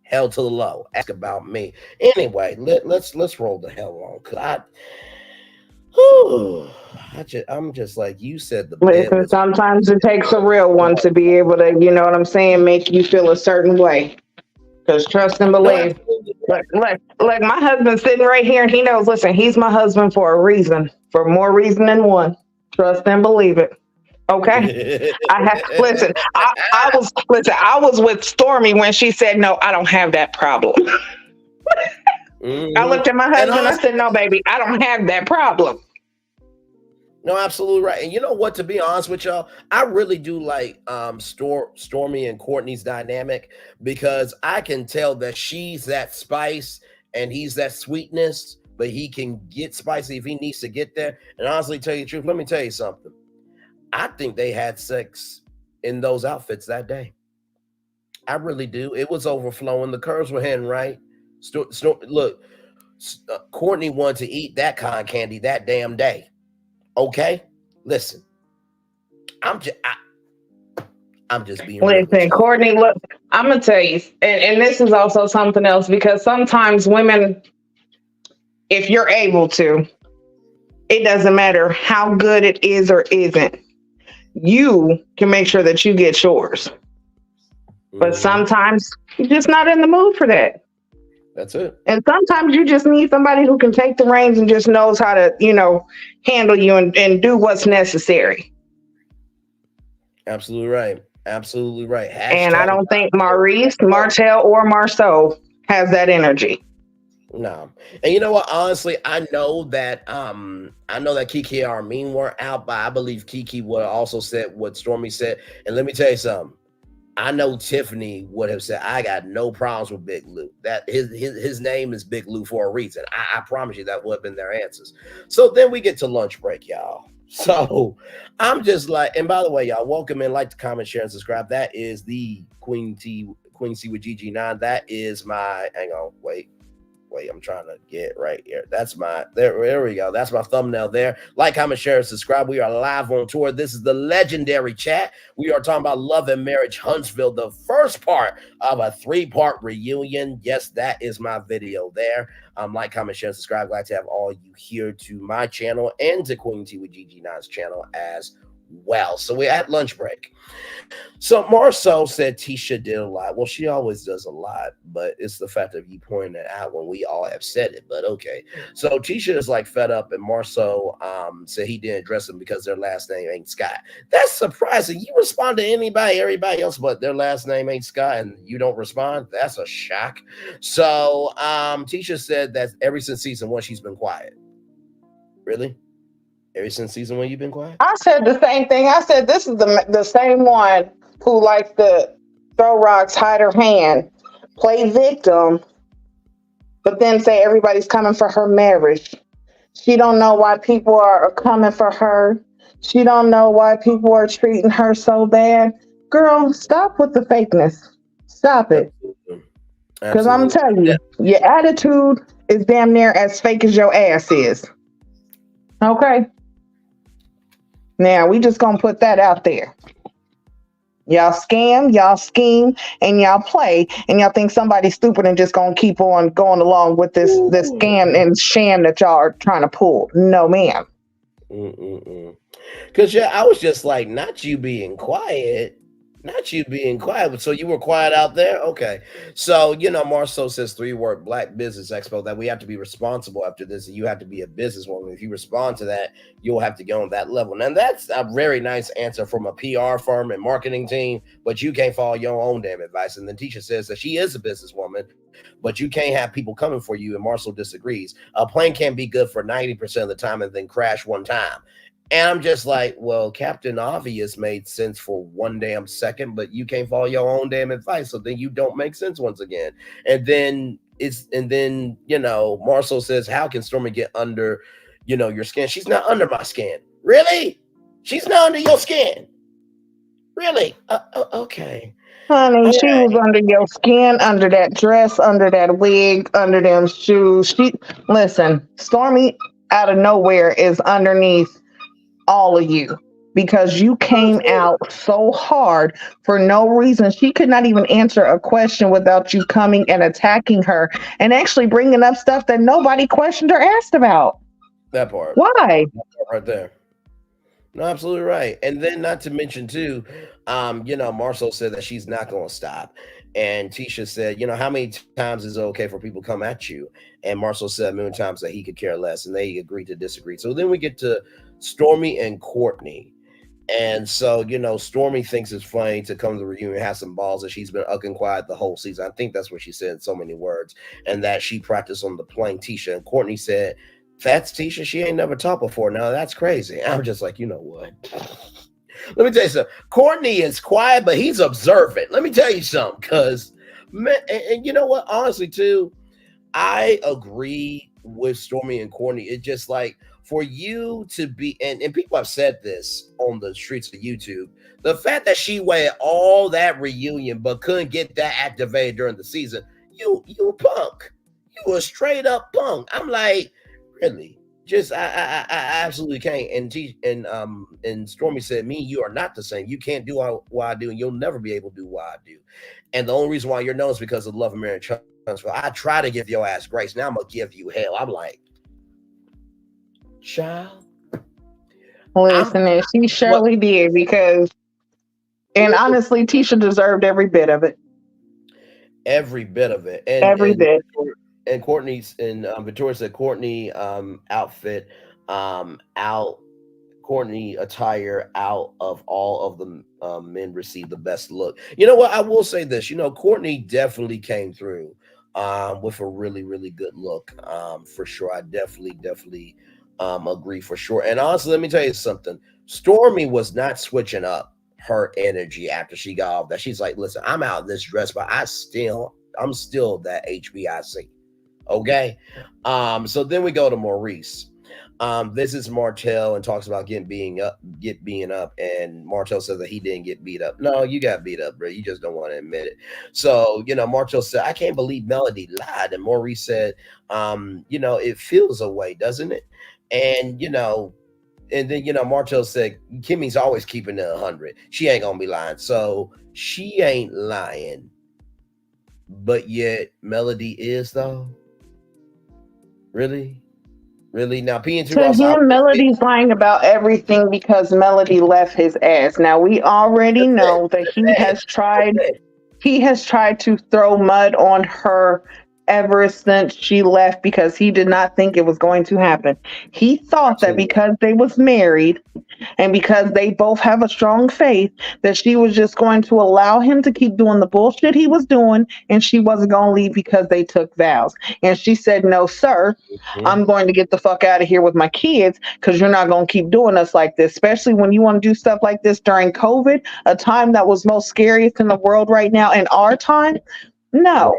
Hell to the low. Ask about me. Anyway, let's roll the hell on. Cause I'm just like you said. The bed Listen, was sometimes it takes a real one to be able to, you know what I'm saying, make you feel a certain way. Because trust and no, believe. absolutely. Like my husband's sitting right here and he knows, listen, he's my husband for a reason, for more reason than one. Trust and believe it. Okay. I have listen, I was with Stormy when she said, no, I don't have that problem. I looked at my And husband, I honestly, said, no, baby, I don't have that problem. no, absolutely right. And you know what? To be honest with y'all, I really do like Stormy and Courtney's dynamic because I can tell that she's that spice and he's that sweetness, but he can get spicy if he needs to get there. And honestly, tell you the truth, let me tell you something. I think they had sex in those outfits that day. I really do. It was overflowing. The curves were heading right. Look, Courtney wanted to eat that cotton candy that damn day. Okay, listen, I'm just I'm just being real with Listen, y'all. Courtney, look, I'm gonna tell you, and this is also something else because sometimes women, if you're able to, it doesn't matter how good it is or isn't, you can make sure that you get yours. But Mhm. sometimes you're just not in the mood for that. That's it. And sometimes you just need somebody who can take the reins and just knows how to, handle you and do what's necessary. Absolutely right. Absolutely right. And I Hashtag don't think Maurice, Martell, or Marsau has that energy. no. And you know what? Honestly, I know that Kiki and Armin weren't out, but I believe Kiki would have also said what Stormy said. And let me tell you something. I know Tiffany would have said, I got no problems with Big Lou. That his name is Big Lou for a reason. I promise you that would have been their answers. So then we get to lunch break, y'all. So I'm just like, and by the way, y'all, welcome in, like to comment, share, and subscribe. That is the Queen C with GG9. That is my hang on, wait, I'm trying to get right here. That's my there we go. That's my thumbnail there. Like, comment, share, and subscribe. We are live on tour. This is the legendary chat. We are talking about Love and Marriage Huntsville, the first part of a 3-part reunion. Yes, that is my video there. Like, comment, share, and subscribe. Glad to have all you here to my channel and to Queen T with GG9's channel as well. So we're at lunch break. So Marsau said Tisha did a lot. Well, she always does a lot, but it's the fact of you pointing it out when we all have said it. But okay. So Tisha is like fed up, and Marsau said he didn't address them because their last name ain't Scott. That's surprising. You respond to everybody else, but their last name ain't Scott, and you don't respond. That's a shock. So Tisha said that ever since season 1, she's been quiet. Really? Ever since season 1, you've been quiet? I said the same thing. I said this is the same one who likes to throw rocks, hide her hand, play victim, but then say everybody's coming for her marriage. She don't know why people are coming for her. She don't know why people are treating her so bad. Girl, stop with the fakeness. Stop it. Absolutely. Because I'm Absolutely. telling you, your attitude is damn near as fake as your ass is. Okay? Now, we just going to put that out there. Y'all scam, y'all scheme, and y'all play, and y'all think somebody's stupid and just gonna keep on going along with this scam and sham that y'all are trying to pull. No, ma'am. Because yeah, I was just like, not you being quiet. Not you being quiet. So you were quiet out there? Okay. So, Marceau says 3-word Black Business Expo that we have to be responsible after this. And you have to be a businesswoman. If you respond to that, you'll have to go on that level. Now, that's a very nice answer from a PR firm and marketing team, but you can't follow your own damn advice. And then Tisha says that she is a businesswoman, but you can't have people coming for you. And Marceau disagrees. A plane can be good for 90% of the time and then crash one time. And I'm just like, well, Captain Obvious made sense for one damn second, but you can't follow your own damn advice. So then you don't make sense once again. And then Marceau says, how can Stormi get under, your skin? She's not under my skin. Really? She's not under your skin. Really? Okay. Honey, she was under your skin, under that dress, under that wig, under them shoes. Listen, Stormi out of nowhere is underneath all of you because you came out so hard for no reason. She could not even answer a question without you coming and attacking her and actually bringing up stuff that nobody questioned or asked about. That part. Why? That part right there. No, absolutely right. And then not to mention too, Marceau said that she's not going to stop. And Tisha said, how many times is it okay for people to come at you? And Marceau said a million times that he could care less. And they agreed to disagree. So then we get to Stormi and Courtney. And so, Stormi thinks it's funny to come to the reunion and have some balls that she's been ucking quiet the whole season. I think that's what she said in so many words. And that she practiced on the plane, Tisha. And Courtney said, that's Tisha. She ain't never talked before. Now that's crazy. I'm just like, you know what? Let me tell you something. Courtney is quiet, but he's observant. Let me tell you something. Because, and you know what? Honestly, too, I agree with Stormi and Courtney. It's just like for you to be, and people have said this on the streets of YouTube, the fact that she waited all that reunion but couldn't get that activated during the season, you a punk. You a straight up punk. I'm like, really? Just I absolutely can't. And Stormi said, me, you are not the same. You can't do what I do, and you'll never be able to do what I do. And the only reason why you're known is because of Love and Marriage Huntsville. I try to give your ass grace. Now I'm gonna give you hell. I'm like, child. Listen, and she surely did because, and honestly, Tisha deserved every bit of it. Every bit of it. And every bit. And Courtney's and Victoria said Courtney outfit out. Courtney attire out of all of the men received the best look. You know what? I will say this. Courtney definitely came through with a really, really good look for sure. I definitely agree for sure. And honestly, let me tell you something. Stormi was not switching up her energy after she got off that. She's like, listen, I'm out in this dress, but I'm still that HBIC. Okay. So then we go to Maurice. This is Martell and talks about being up, and Martell says that he didn't get beat up. No, you got beat up, bro. You just don't want to admit it. So, Martell said, I can't believe Melody lied. And Maurice said, it feels a way, doesn't it? And, then, Martell said, Kimmie's always keeping it 100. She ain't going to be lying. So she ain't lying. But yet Melody is, though. Really? Now, P&T to Ross, him, Melody's lying about everything because Melody left his ass. Now we already know that he has tried to throw mud on her ever since she left because he did not think it was going to happen. He thought that because they was married and because they both have a strong faith that she was just going to allow him to keep doing the bullshit he was doing and she wasn't going to leave because they took vows. And she said, no, sir, I'm going to get the fuck out of here with my kids because you're not going to keep doing us like this, especially when you want to do stuff like this during COVID, a time that was most scariest in the world right now in our time. No.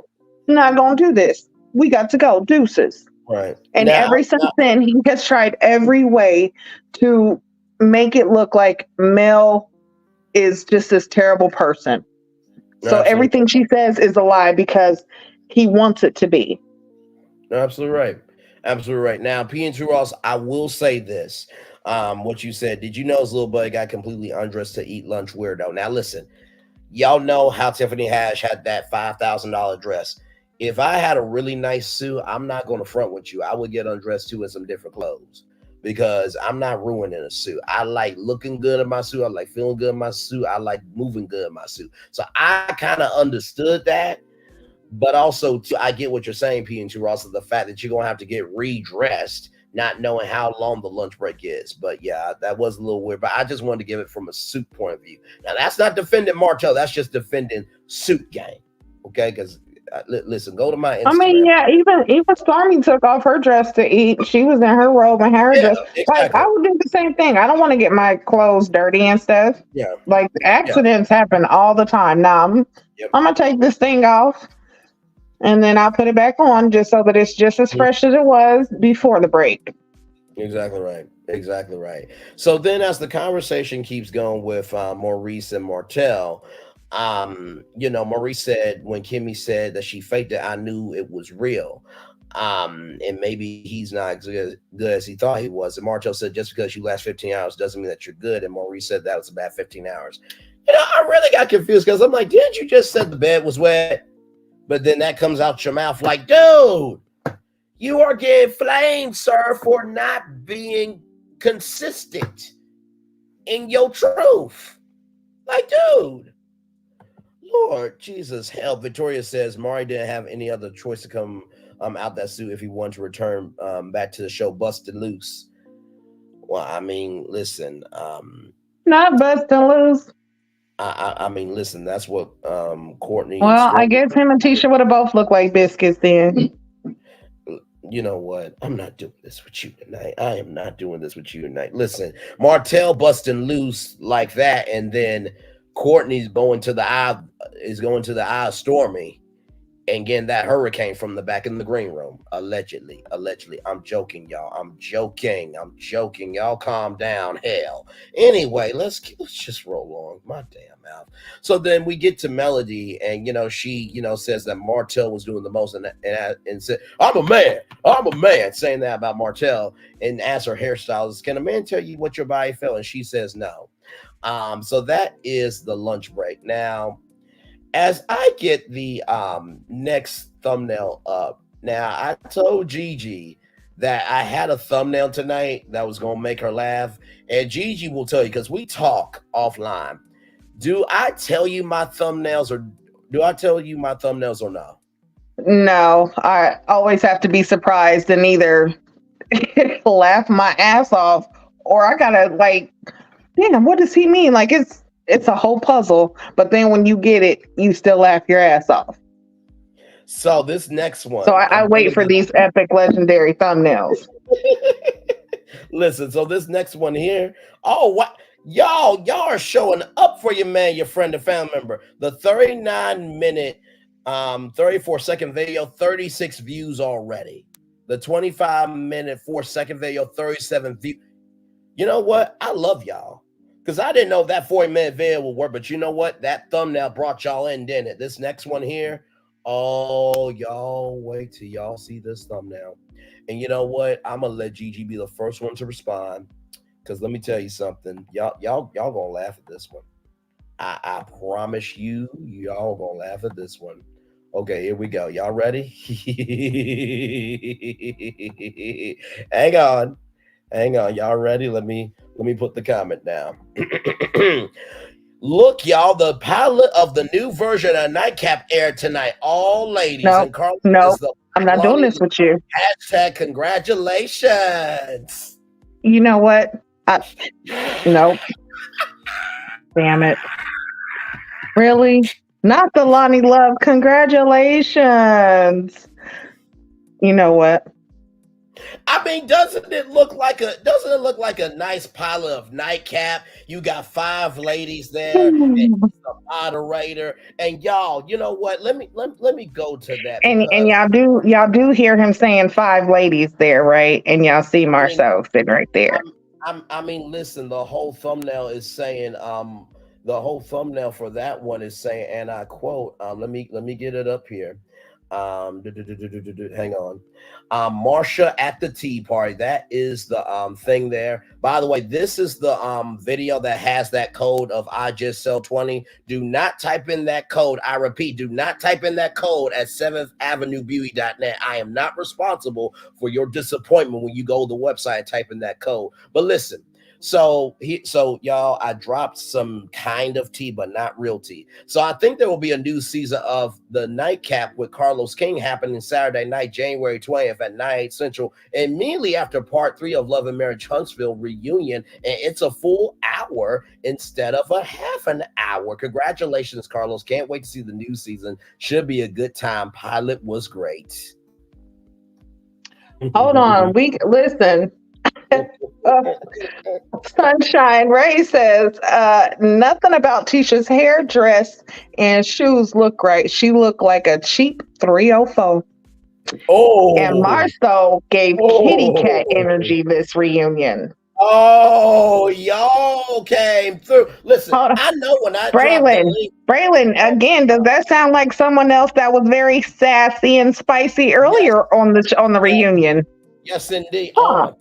Not gonna do this. We got to go. Deuces. Right. And ever since then, he has tried every way to make it look like Mel is just this terrible person. So everything she says is a lie because he wants it to be. Absolutely right. Absolutely right. Now, P&T Ross, I will say this. What you said, did you know his little buddy got completely undressed to eat lunch, weirdo? Now, listen, y'all know how Tiffany Haddish had that $5,000 dress. If I had a really nice suit, I'm not going to front with you. I would get undressed too in some different clothes. because I'm not ruining a suit. I like looking good in my suit. I like feeling good in my suit. I like moving good in my suit. So I kind of understood that. But also, too, I get what you're saying, P and Two Ross, the fact that you're going to have to get redressed, not knowing how long the lunch break is. But yeah, that was a little weird. But I just wanted to give it from a suit point of view. Now, that's not defending Martell. That's just defending suit game. Okay? Because listen, go to my Instagram. I mean, yeah, even Stormi took off her dress to eat. She was in her robe and her Yeah, dress. Like, exactly. I would do the same thing. I don't want to get my clothes dirty and stuff. Yeah. Like, Yeah. accidents happen all the time. Now, I'm gonna take this thing off and then I'll put it back on just so that it's just as fresh as it was before the break. Exactly right. Exactly right. So then, as the conversation keeps going with Maurice and Martell, Maurice said when Kimmie said that she faked it, I knew it was real. And maybe he's not as good as he thought he was. And Martell said, just because you last 15 hours doesn't mean that you're good. And Maurice said that was a bad 15 hours. I really got confused because I'm like, didn't you just said the bed was wet? But then that comes out your mouth like, dude, you are getting flamed, sir, for not being consistent in your truth. Like, dude, Lord Jesus, hell. Victoria says Maury didn't have any other choice to come out that suit if he wanted to return back to the show busted loose. Well, I mean, listen. Not busting loose. I mean, listen, that's what Courtney and Well, I Stormi. guess him and Tisha would have both looked like biscuits then. You know what? I'm not doing this with you tonight. I am not doing this with you tonight. Listen, Martell busting loose like that, and then Courtney's going to the eye of Stormi and getting that hurricane from the back in the green room. Allegedly. I'm joking, y'all. I'm joking. Y'all calm down. Hell. Anyway, let's just roll on. My damn mouth. So then we get to Melody, and she says that Martell was doing the most, and said, I'm a man, saying that about Martell, and asked her hairstylist, can a man tell you what your body felt? And she says no. So that is the lunch break. Now, as I get the next thumbnail up, now I told Gigi that I had a thumbnail tonight that was going to make her laugh. And Gigi will tell you, because we talk offline. Do I tell you my thumbnails or no? No, I always have to be surprised and either laugh my ass off or I gotta like, damn, what does he mean? Like it's a whole puzzle, but then when you get it, you still laugh your ass off. So this next one. So I wait for these epic legendary thumbnails. Listen, so this next one here. Oh, what? Y'all are showing up for your man, your friend, and family member. The 39-minute, 34-second video, 36 views already. The 25-minute, 4-second video, 37 views. You know what? I love y'all. Because I didn't know that 40-minute video would work. But you know what? That thumbnail brought y'all in, didn't it? This next one here. Oh, y'all wait till y'all see this thumbnail. And you know what? I'm going to let Gigi be the first one to respond. Because let me tell you something. Y'all gonna laugh at this one. I promise you, y'all gonna laugh at this one. Okay, here we go. Y'all ready? Hang on. Y'all ready? Let me put the comment down. Look, y'all, the pilot of the new version of Nightcap aired tonight. All ladies and Carlos is the I'm not doing this with you. Hashtag congratulations. You know what? Nope. Damn it. Really? Not the Lonnie Love. Congratulations. You know what? I mean, doesn't it look like a nice pilot of Nightcap? You got 5 ladies there, and he's the moderator. And y'all, you know what? Let me go to that. And y'all do hear him saying 5 ladies there, right? And y'all see Marsau sitting right there. I mean, listen, the whole thumbnail is saying, the whole thumbnail for that one is saying, and I quote, let me get it up here. Hang on. Marsha at the tea party. That is the thing there. By the way, this is the video that has that code of I just sell 20. Do not type in that code. I repeat, do not type in that code at 7th Avenue Beauty.net. I am not responsible for your disappointment when you go to the website and type in that code. But listen. So y'all, I dropped some kind of tea, but not real tea. So I think there will be a new season of the Nightcap with Carlos King happening Saturday night, January 20th at 9 Central, immediately after part 3 of Love and Marriage Huntsville reunion. And it's a full hour instead of a half an hour. Congratulations, Carlos. Can't wait to see the new season. Should be a good time. Pilot was great. Hold on. Listen. Sunshine Ray says nothing about Tisha's hair, dress, and shoes look right. She looked like a cheap 304. Oh, and Marsau gave kitty cat energy this reunion. Oh, y'all came through. Listen, I know when I Braylon, again, does that sound like someone else that was very sassy and spicy earlier on the reunion? Yes, indeed. Huh.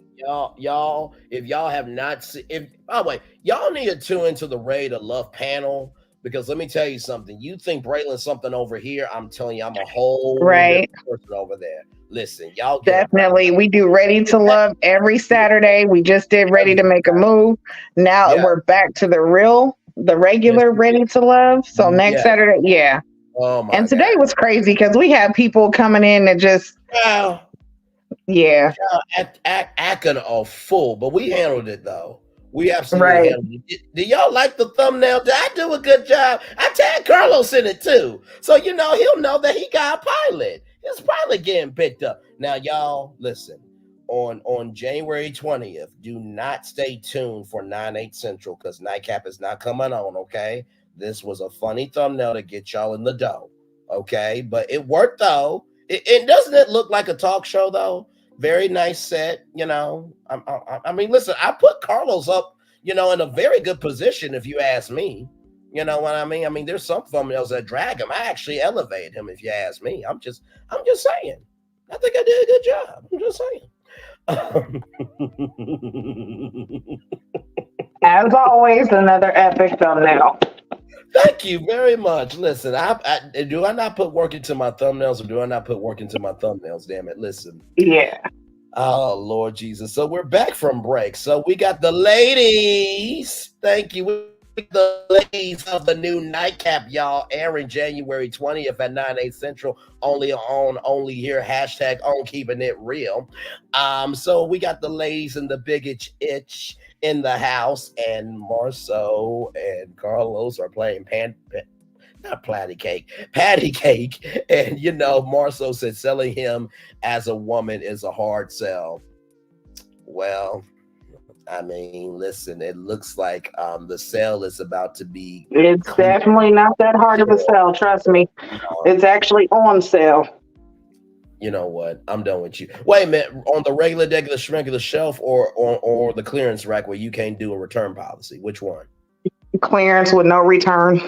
Y'all, if y'all have not seen, by the way, y'all need to tune into the Raid of Love panel, because let me tell you something. You think Braylon's something over here? I'm telling you, I'm a whole different person over there. Listen, y'all definitely. We do Ready to Love every Saturday. We just did Ready to Make a Move. Now we're back to the regular Ready to Love. So next Saturday, Oh my! And today was crazy because we had people coming in and just. Acting all full, but we handled it though. We absolutely handled it. Do y'all like the thumbnail? Did I do a good job? I tagged Carlos in it too, so he'll know that he got a pilot. His pilot getting picked up. Now, y'all, listen. On January 20th, do not stay tuned for 9/8 Central, because Nightcap is not coming on. Okay, this was a funny thumbnail to get y'all in the dough. Okay, but it worked though. It doesn't it look like a talk show though? Very nice set, I mean, listen, I put Carlos up, in a very good position, if you ask me. You know what I mean? I mean, there's some thumbnails that drag him. I actually elevated him, if you ask me. I'm just saying. I think I did a good job. I'm just saying. As always, another epic thumbnail. Thank you very much. Listen, do I not put work into my thumbnails, or do I not put work into my thumbnails? Damn it. Listen. Yeah. Oh, Lord Jesus. So we're back from break. So we got the ladies. Thank you. The ladies of the new Nightcap, y'all, airing January 20th at 9/8 Central, only here, hashtag on keeping it real. So we got the ladies and the big itch in the house, and Marsau and Carlos are playing patty cake. And Marsau said selling him as a woman is a hard sell. Well, I mean, listen, it looks like the sale is about to be. It's definitely not that hard of a sell. Trust me. It's actually on sale. You know what? I'm done with you. Wait a minute. On the regular shelf, or the clearance rack where you can't do a return policy? Which one? Clearance with no return.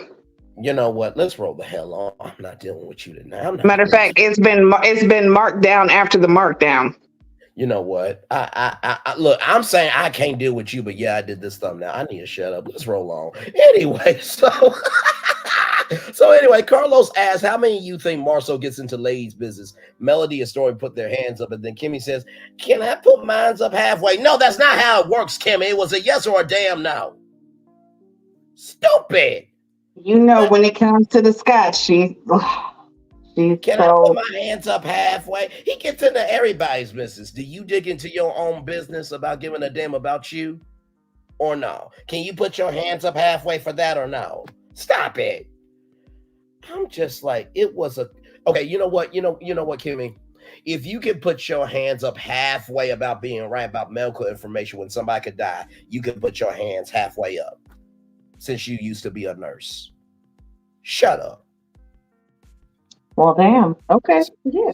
You know what? Let's roll the hell on. I'm not dealing with you tonight. Matter of fact, it's been marked down after the markdown. You know what? I look, I'm saying I can't deal with you, but I did this thumbnail. I need to shut up. Let's roll on. Anyway, so anyway, Carlos asked, how many of you think Marsau gets into ladies' business? Melody and Stormi put their hands up, and then Kimmie says, can I put mine up halfway? No, that's not how it works, Kimmie. It was a yes or a damn no. Stupid. When it comes to the Scotch, Can I put my hands up halfway? He gets into everybody's business. Do you dig into your own business about giving a damn about you, or no? Can you put your hands up halfway for that, or no? Stop it. I'm just like, it was okay. You know what, Kimmie? If you can put your hands up halfway about being right about medical information when somebody could die, you can put your hands halfway up, since you used to be a nurse. Shut up. Well, damn. Okay. Yeah.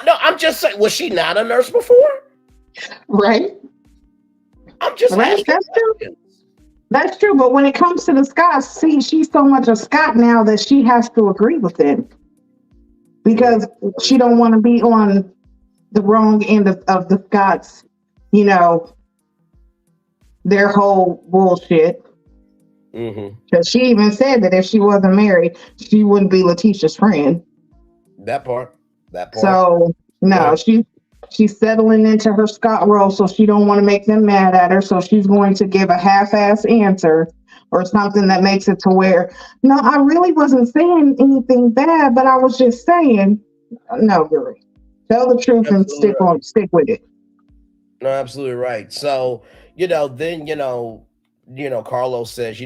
No, I'm just saying, was she not a nurse before? Right. I'm just asking. That's true. That's true. But when it comes to the Scott, she's so much a Scott now that she has to agree with it. because she don't want to be on the wrong end of the Scots, you know, their whole bullshit. Because she even said that if she wasn't married, she wouldn't be Letitia's friend. That part. So no, she's settling into her Scott role, so she don't want to make them mad at her. So she's going to give a half-ass answer or something that makes it to where, no, I really wasn't saying anything bad, but I was just saying, no, girl, tell the truth and stick with it. No, absolutely right. So, then Carlos says,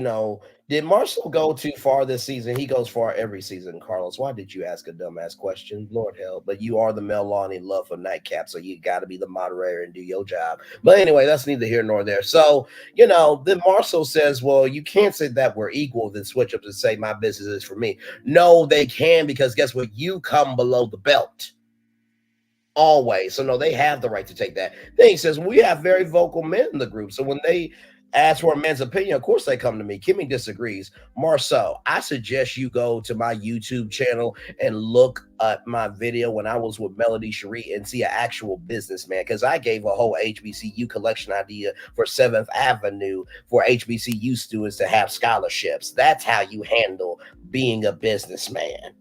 did Marshall go too far this season? He goes far every season, Carlos. Why did you ask a dumbass question? Lord help. But you are the male lawn in love for nightcap, so you got to be the moderator and do your job. But anyway, that's neither here nor there. So, then Marshall says, well, you can't say that we're equal, then switch up and say my business is for me. No, they can, because guess what? You come below the belt. Always. So, no, they have the right to take that. Then he says, we have very vocal men in the group. So when they ask for a man's opinion, of course they come to me. Kimmie disagrees. Marsau, I suggest you go to my YouTube channel and look at my video when I was with Melody Cherie and see an actual businessman, because I gave a whole HBCU collection idea for 7th Avenue for HBCU students to have scholarships. That's how you handle being a businessman.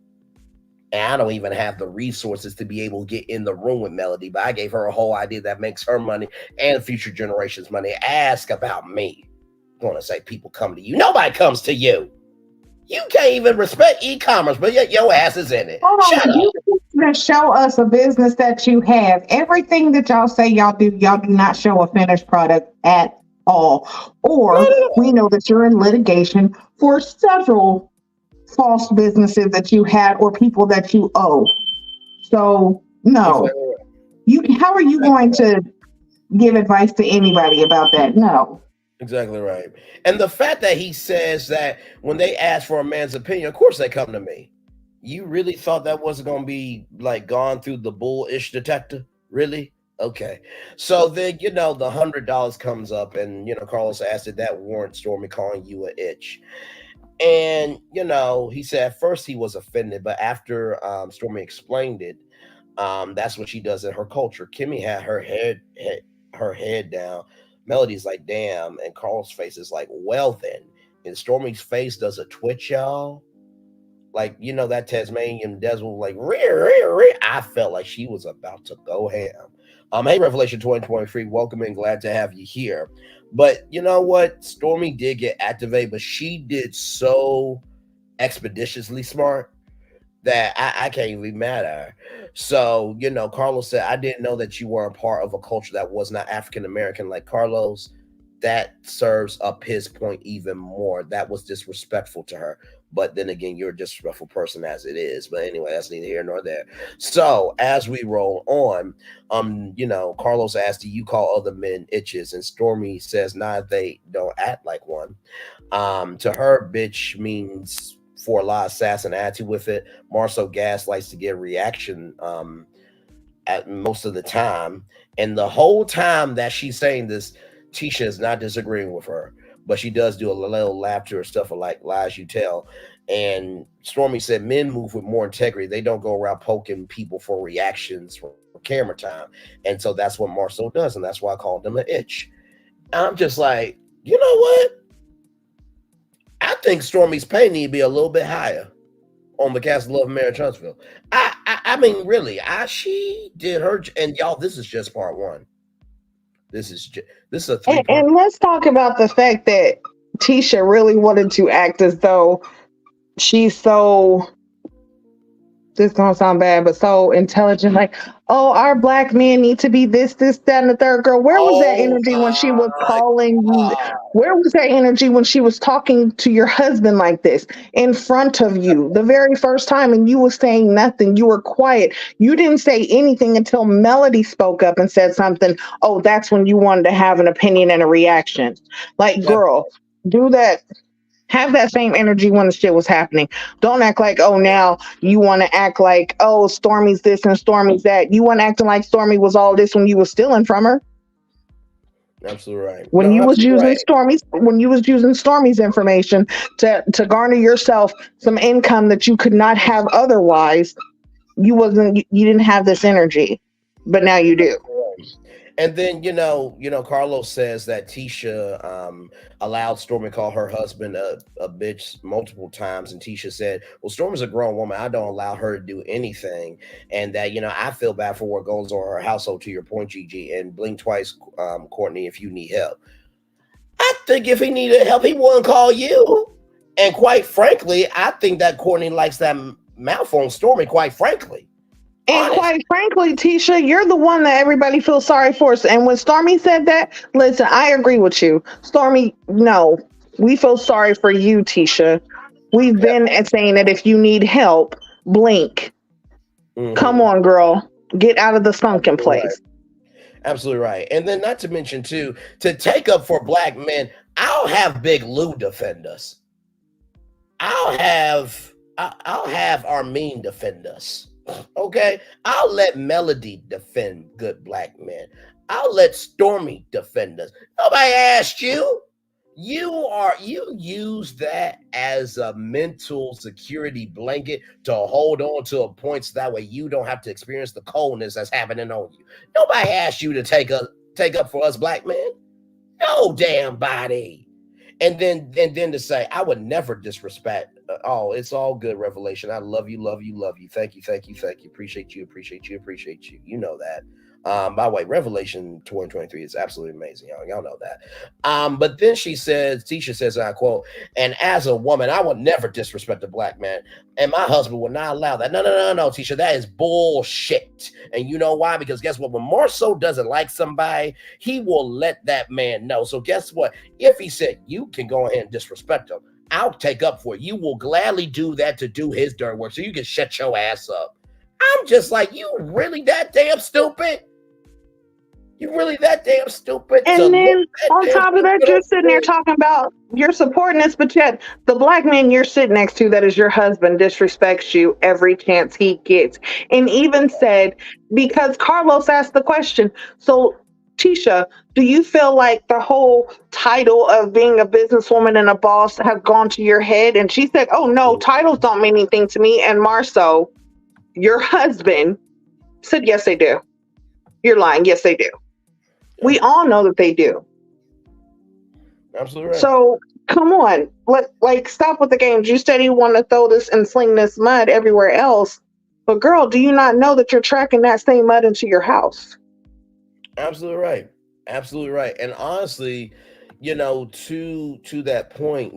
And I don't even have the resources to be able to get in the room with Melody, but I gave her a whole idea that makes her money and future generations money. Ask about me. I'm going to say people come to you. Nobody comes to you. You can't even respect e-commerce, but yet your ass is in it. Shut up. You show us a business that you have. Everything that y'all say y'all do not show a finished product at all. Or we know that you're in litigation for several false businesses that you had or people that you owe. So no, how are you going to give advice to anybody about that? No. Exactly right. And the fact that he says that when they ask for a man's opinion, of course they come to me. You really thought that wasn't going to be like gone through the bullish detector? Really? Okay. So then, the $100 comes up and, Carlos asked, did that warrant Stormi calling you an itch? And, he said at first he was offended, but after Stormi explained it, that's what she does in her culture. Kimmie had her head down. Melody's like, damn. And Carl's face is like, well then. And Stormi's face does a twitch, y'all. Like, that Tasmanian devil, like, I felt like she was about to go ham. Hey, Revelation 2023, welcome and glad to have you here. But you know what? Stormi did get activated, but she did so expeditiously smart that I can't even be mad at her. So, Carlos said, I didn't know that you were a part of a culture that was not African-American. Like, Carlos, that serves up his point even more. That was disrespectful to her. But then again, you're a disrespectful person as it is. But anyway, that's neither here nor there. So as we roll on, Carlos asked, do you call other men itches? And Stormi says, nah, they don't act like one. To her, bitch means for a lot of sass and attitude with it. Marsau Gas likes to get reaction at most of the time. And the whole time that she's saying this, Tisha is not disagreeing with her, but she does do a little laughter or stuff like lies you tell. And Stormi said men move with more integrity. They don't go around poking people for reactions for camera time. And so that's what Marsau does. And that's why I called them an itch. I'm just like, you know what? I think Stormi's pay need to be a little bit higher on the cast of Love and Marriage Huntsville. I mean, really, she did her. And y'all, this is just part one. This is a 3-part. And let's talk about the fact that Tisha really wanted to act as though she's so, this gonna sound bad, but so intelligent, like, oh, our black men need to be this, that, and the third. Girl, where was that energy when she was calling you? Where was that energy when she was talking to your husband like this in front of you the very first time and you were saying nothing? You were quiet. You didn't say anything until Melody spoke up and said something. Oh, that's when you wanted to have an opinion and a reaction. Like, girl, do that. Have that same energy when the shit was happening. Don't act like, oh, now you want to act like, oh, Stormi's this and Stormi's that. You weren't acting like Stormi was all this when you were stealing from her. Absolutely right. When you was using Stormi's information to garner yourself some income that you could not have otherwise, you didn't have this energy, but now you do. And then Carlos says that Tisha allowed Stormi to call her husband a bitch multiple times, and Tisha said, "Well, Stormi's a grown woman. I don't allow her to do anything, and that I feel bad for what goes on in her household." To your point, Gigi, and blink twice, Courtney, if you need help. I think if he needed help, he wouldn't call you. And quite frankly, I think that Courtney likes that mouth on Stormi. Quite frankly. And quite frankly, Tisha, you're the one that everybody feels sorry for. And when Stormi said that, listen, I agree with you. Stormi, no, we feel sorry for you, Tisha. We've been saying that if you need help, blink. Mm-hmm. Come on, girl. Get out of the sunken place. Right. Absolutely right. And then not to mention, too, to take up for black men, I'll have Big Lou defend us. I'll have Armin defend us. Okay, I'll let Melody defend good black men. I'll let Stormi defend us. Nobody asked you. You use that as a mental security blanket to hold on to a point so that way you don't have to experience the coldness that's happening on you. Nobody asked you to take up for us black men. No damn body. And then to say, I would never disrespect. Oh, it's all good, Revelation. I love you, love you, love you. Thank you, thank you, thank you. Appreciate you, appreciate you, appreciate you. You know that. By the way, Revelation 2023 is absolutely amazing. Y'all know that. But then Tisha says, I quote, "And as a woman, I would never disrespect a black man. And my husband would not allow that." No, Tisha, that is bullshit. And you know why? Because guess what? When Marsau doesn't like somebody, he will let that man know. So guess what? If he said, you can go ahead and disrespect him, I'll take up for it. You will gladly do that to do his dirty work so you can shut your ass up. I'm just like, you really that damn stupid? You really that damn stupid? And then on top of that, you're sitting there talking about you're supporting this, but yet the black man you're sitting next to, that is your husband, disrespects you every chance he gets. And even said, because Carlos asked the question, so Tisha, do you feel like the whole title of being a businesswoman and a boss has gone to your head? And she said, oh no, titles don't mean anything to me. And Marsau, your husband, said, yes, they do. You're lying. Yes, they do. We all know that they do. Absolutely right. So come on, stop with the games. You said you want to throw this and sling this mud everywhere else, but girl, do you not know that you're tracking that same mud into your house? Absolutely right. Absolutely right. And honestly, to that point,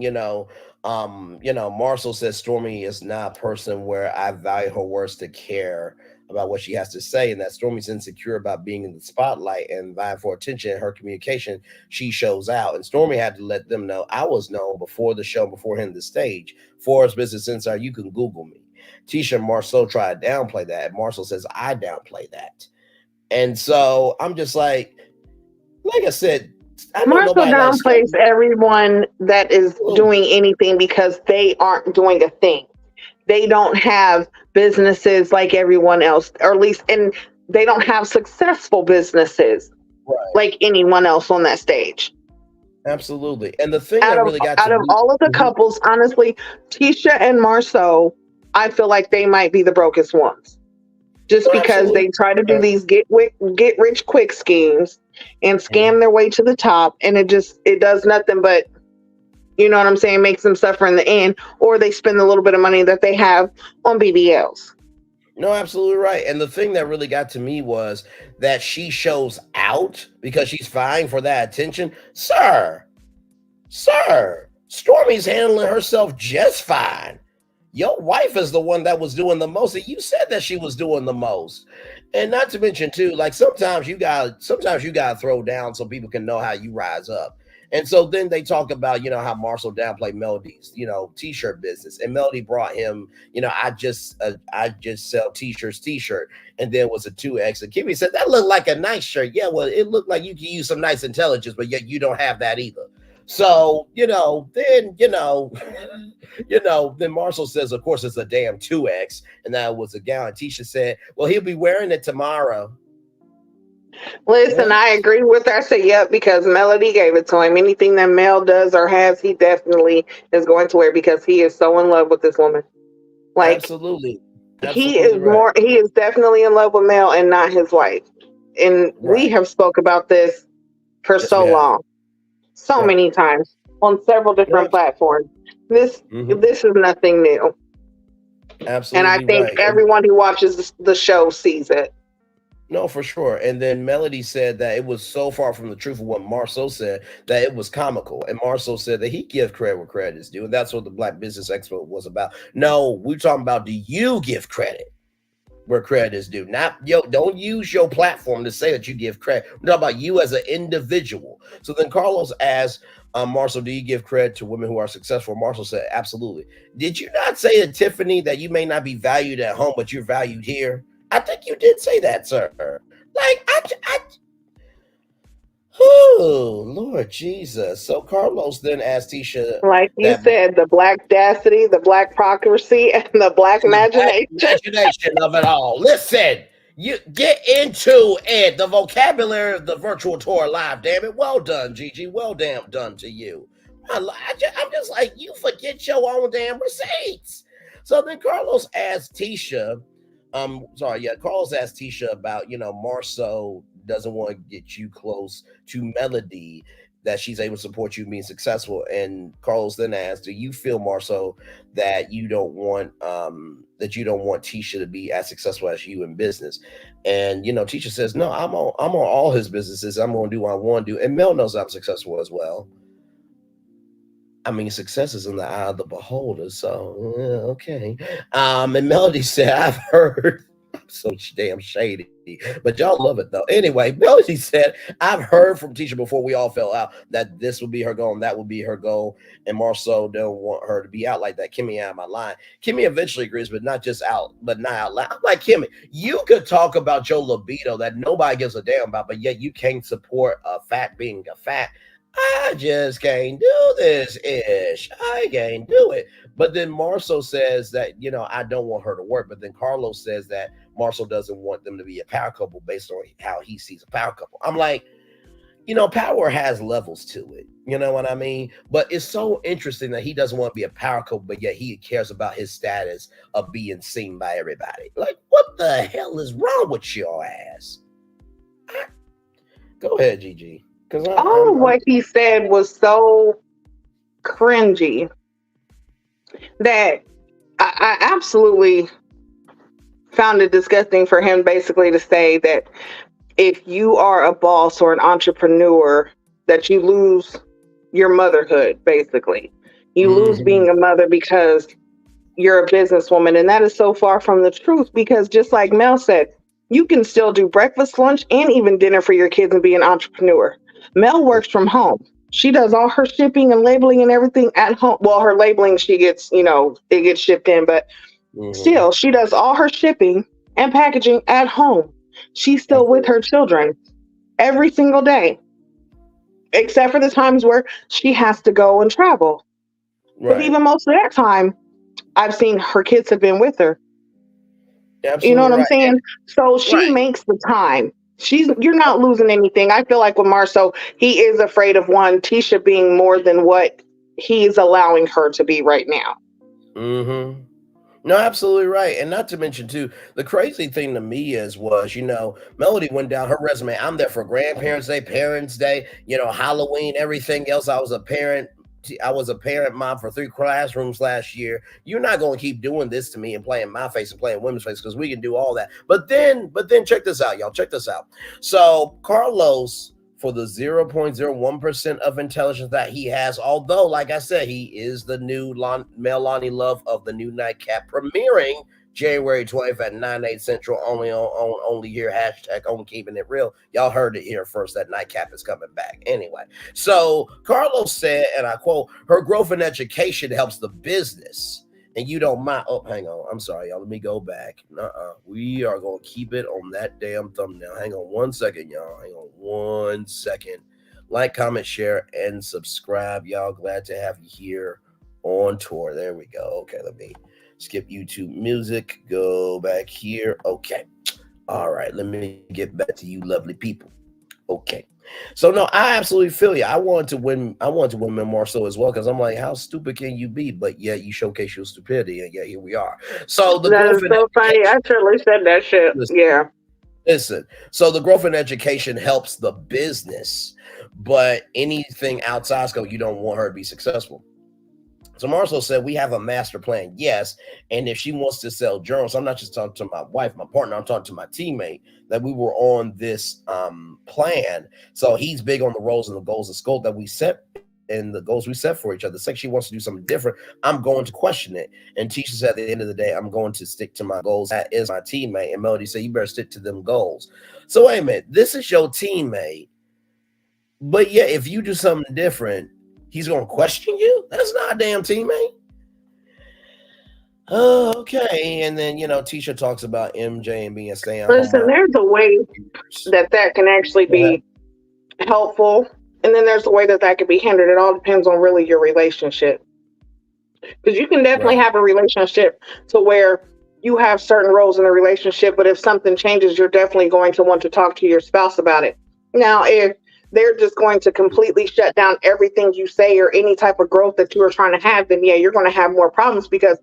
Marsau says Stormi is not a person where I value her words to care about what she has to say, and that Stormi's insecure about being in the spotlight and vying for attention in her communication. She shows out, and Stormi had to let them know, I was known before the show, before hitting the stage. Forbes Business Insider, you can Google me. Tisha and Marsau try to downplay that, and Marsau says, I downplay that. And so I'm just like I said, Marsau downplays everyone that is doing anything because they aren't doing a thing. They don't have businesses like everyone else, or at least, and they don't have successful businesses like anyone else on that stage. Absolutely. And the thing that really got out of all of the couples, honestly, Tisha and Marsau, I feel like they might be the brokest ones. Just because they try to do these get rich quick schemes and scam their way to the top, and it does nothing but, you know what I'm saying, makes them suffer in the end, or they spend a little bit of money that they have on BBLs. No, absolutely right. And the thing that really got to me was that she shows out because she's vying for that attention. Sir, Stormi's handling herself just fine. Your wife is the one that was doing the most. You said that she was doing the most. And not to mention too, like sometimes you gotta throw down so people can know how you rise up. And so then they talk about, how Marsau downplayed Melody's, t-shirt business. And Melody brought him, I just sell t-shirts, t-shirt. And then it was a 2X. And Kimmie said, that looked like a nice shirt. Yeah, well, it looked like you could use some nice intelligence, but yet you don't have that either. So, then Marsau says, of course, it's a damn 2X. And that was a gown. Tisha said, well, he'll be wearing it tomorrow. Listen, I agree with her. I say, yep, because Melody gave it to him. Anything that Mel does or has, he definitely is going to wear because he is so in love with this woman. Absolutely. he Absolutely is right. more. He is definitely in love with Mel and not his wife. And we Right. have spoke about this for Yes, we so have. long, so Yep. many times on several different Yep. platforms. This Hmm. this is nothing new, and I Absolutely think right. And everyone who watches the show sees it. no, for sure. And then Melody said that it was so far from the truth of what Marceau said that it was comical. And Marceau said that he give credit where credit is due. And that's what the Black Business Expo was about. No, we're talking about, do you give credit where credit is due? Not yo, don't use your platform to say that you give credit. We're talking about you as an individual. So then Carlos asked Marceau, do you give credit to women who are successful? Marceau said, absolutely. Did you not say to Tiffany that you may not be valued at home, but you're valued here? I think you did say that, sir. Like, oh, Lord Jesus. So Carlos then asked Tisha Like you that said, the black dacity, the black procracy, and the black and the black imagination. imagination of it all. Listen, you get into it. The vocabulary of the virtual tour live. Damn it. Well done, Gigi. Well damn done to you. I'm just like, you forget your own damn receipts. So then Carlos asked Tisha, Carlos asked Tisha about, Marceau doesn't want to get you close to Melody, that she's able to support you being successful. And Carlos then asked, do you feel, Marceau, that you don't want Tisha to be as successful as you in business? And Tisha says, no, I'm on all his businesses. I'm gonna do what I want to do. And Mel knows I'm successful as well. I mean, success is in the eye of the beholder. So okay. And Melody said, I've heard. I'm so damn shady, but y'all love it though. Anyway, Melody said, I've heard from Tisha before we all fell out that this would be her goal and that would be her goal. And Marceau don't want her to be out like that. Kimmie out of my line. Kimmie eventually agrees, but not out loud. I'm like, Kimmie, you could talk about your libido that nobody gives a damn about, but yet you can't support a fact being a fact. I just can't do this ish. I can't do it. But then Marceau says that, I don't want her to work. But then Carlos says that Marceau doesn't want them to be a power couple based on how he sees a power couple. I'm like, power has levels to it. You know what I mean? But it's so interesting that he doesn't want to be a power couple, but yet he cares about his status of being seen by everybody. Like, what the hell is wrong with your ass? Go ahead, Gigi. Because All of I'm what he said was so cringy that I absolutely found it disgusting for him basically to say that if you are a boss or an entrepreneur, that you lose your motherhood, basically. You lose being a mother because you're a businesswoman. And that is so far from the truth because just like Mel said, you can still do breakfast, lunch, and even dinner for your kids and be an entrepreneur. Mel works from home. She does all her shipping and labeling and everything at home. Well, her labeling, she gets, it gets shipped in, but still, she does all her shipping and packaging at home. She's still with her children every single day, except for the times where she has to go and travel. But right. even most of that time, I've seen her kids have been with her. You know Absolutely what I'm right. saying? So she Right. makes the time. You're not losing anything. I feel like with Marceau, he is afraid of Tisha being more than what he's allowing her to be right now. Mm-hmm. No, absolutely right. And not to mention too, the crazy thing to me was, Melody went down her resume. I'm there for Grandparents' Day, Parents' Day, Halloween, everything else. I was a parent. I was a parent mom for 3 classrooms last year. You're not going to keep doing this to me and playing my face and playing women's face because we can do all that. But then check this out, y'all. Check this out. So Carlos, for the 0.01% of intelligence that he has, although, like I said, he is the new Melanie Love of the new nightcap premiering January 20th at 9/8 Central, only here, hashtag only keeping it real. Y'all heard it here first, that nightcap is coming back. Anyway, so Carlos said, and I quote, her growth in education helps the business. And you don't mind. Oh, hang on. I'm sorry, y'all. Let me go back. We are going to keep it on that damn thumbnail. Hang on 1 second, y'all. Hang on 1 second. Like, comment, share, and subscribe. Y'all, glad to have you here on tour. There we go. Okay, let me skip YouTube music. Go back here. Okay. All right. Let me get back to you lovely people. Okay. So no, I absolutely feel you. I wanted to win Marsau as well, because I'm like, how stupid can you be? But yeah, you showcase your stupidity, and yeah, here we are. So the That growth is in so funny. I education. totally said that shit. Listen, Yeah. listen. So the growth in education helps the business, but anything outside scope, you don't want her to be successful. So Marsau said, we have a master plan, yes. And if she wants to sell journals, I'm not just talking to my wife, my partner, I'm talking to my teammate, that we were on this plan. So he's big on the roles and the goals and scope that we set and the goals we set for each other. The second she wants to do something different, I'm going to question it. And Tisha said, at the end of the day, I'm going to stick to my goals. That is my teammate. And Melody said, you better stick to them goals. So wait a minute, this is your teammate. But yeah, if you do something different, he's going to question you? That's not a damn teammate. Oh, okay. And then, Tisha talks about MJ and being a stay-at-home Listen, mom. there's a way that can actually be helpful. And then there's a way that can be hindered. It all depends on really your relationship. Because you can definitely have a relationship to where you have certain roles in a relationship, but if something changes, you're definitely going to want to talk to your spouse about it. Now, if they're just going to completely shut down everything you say or any type of growth that you are trying to have, then yeah, you're going to have more problems, because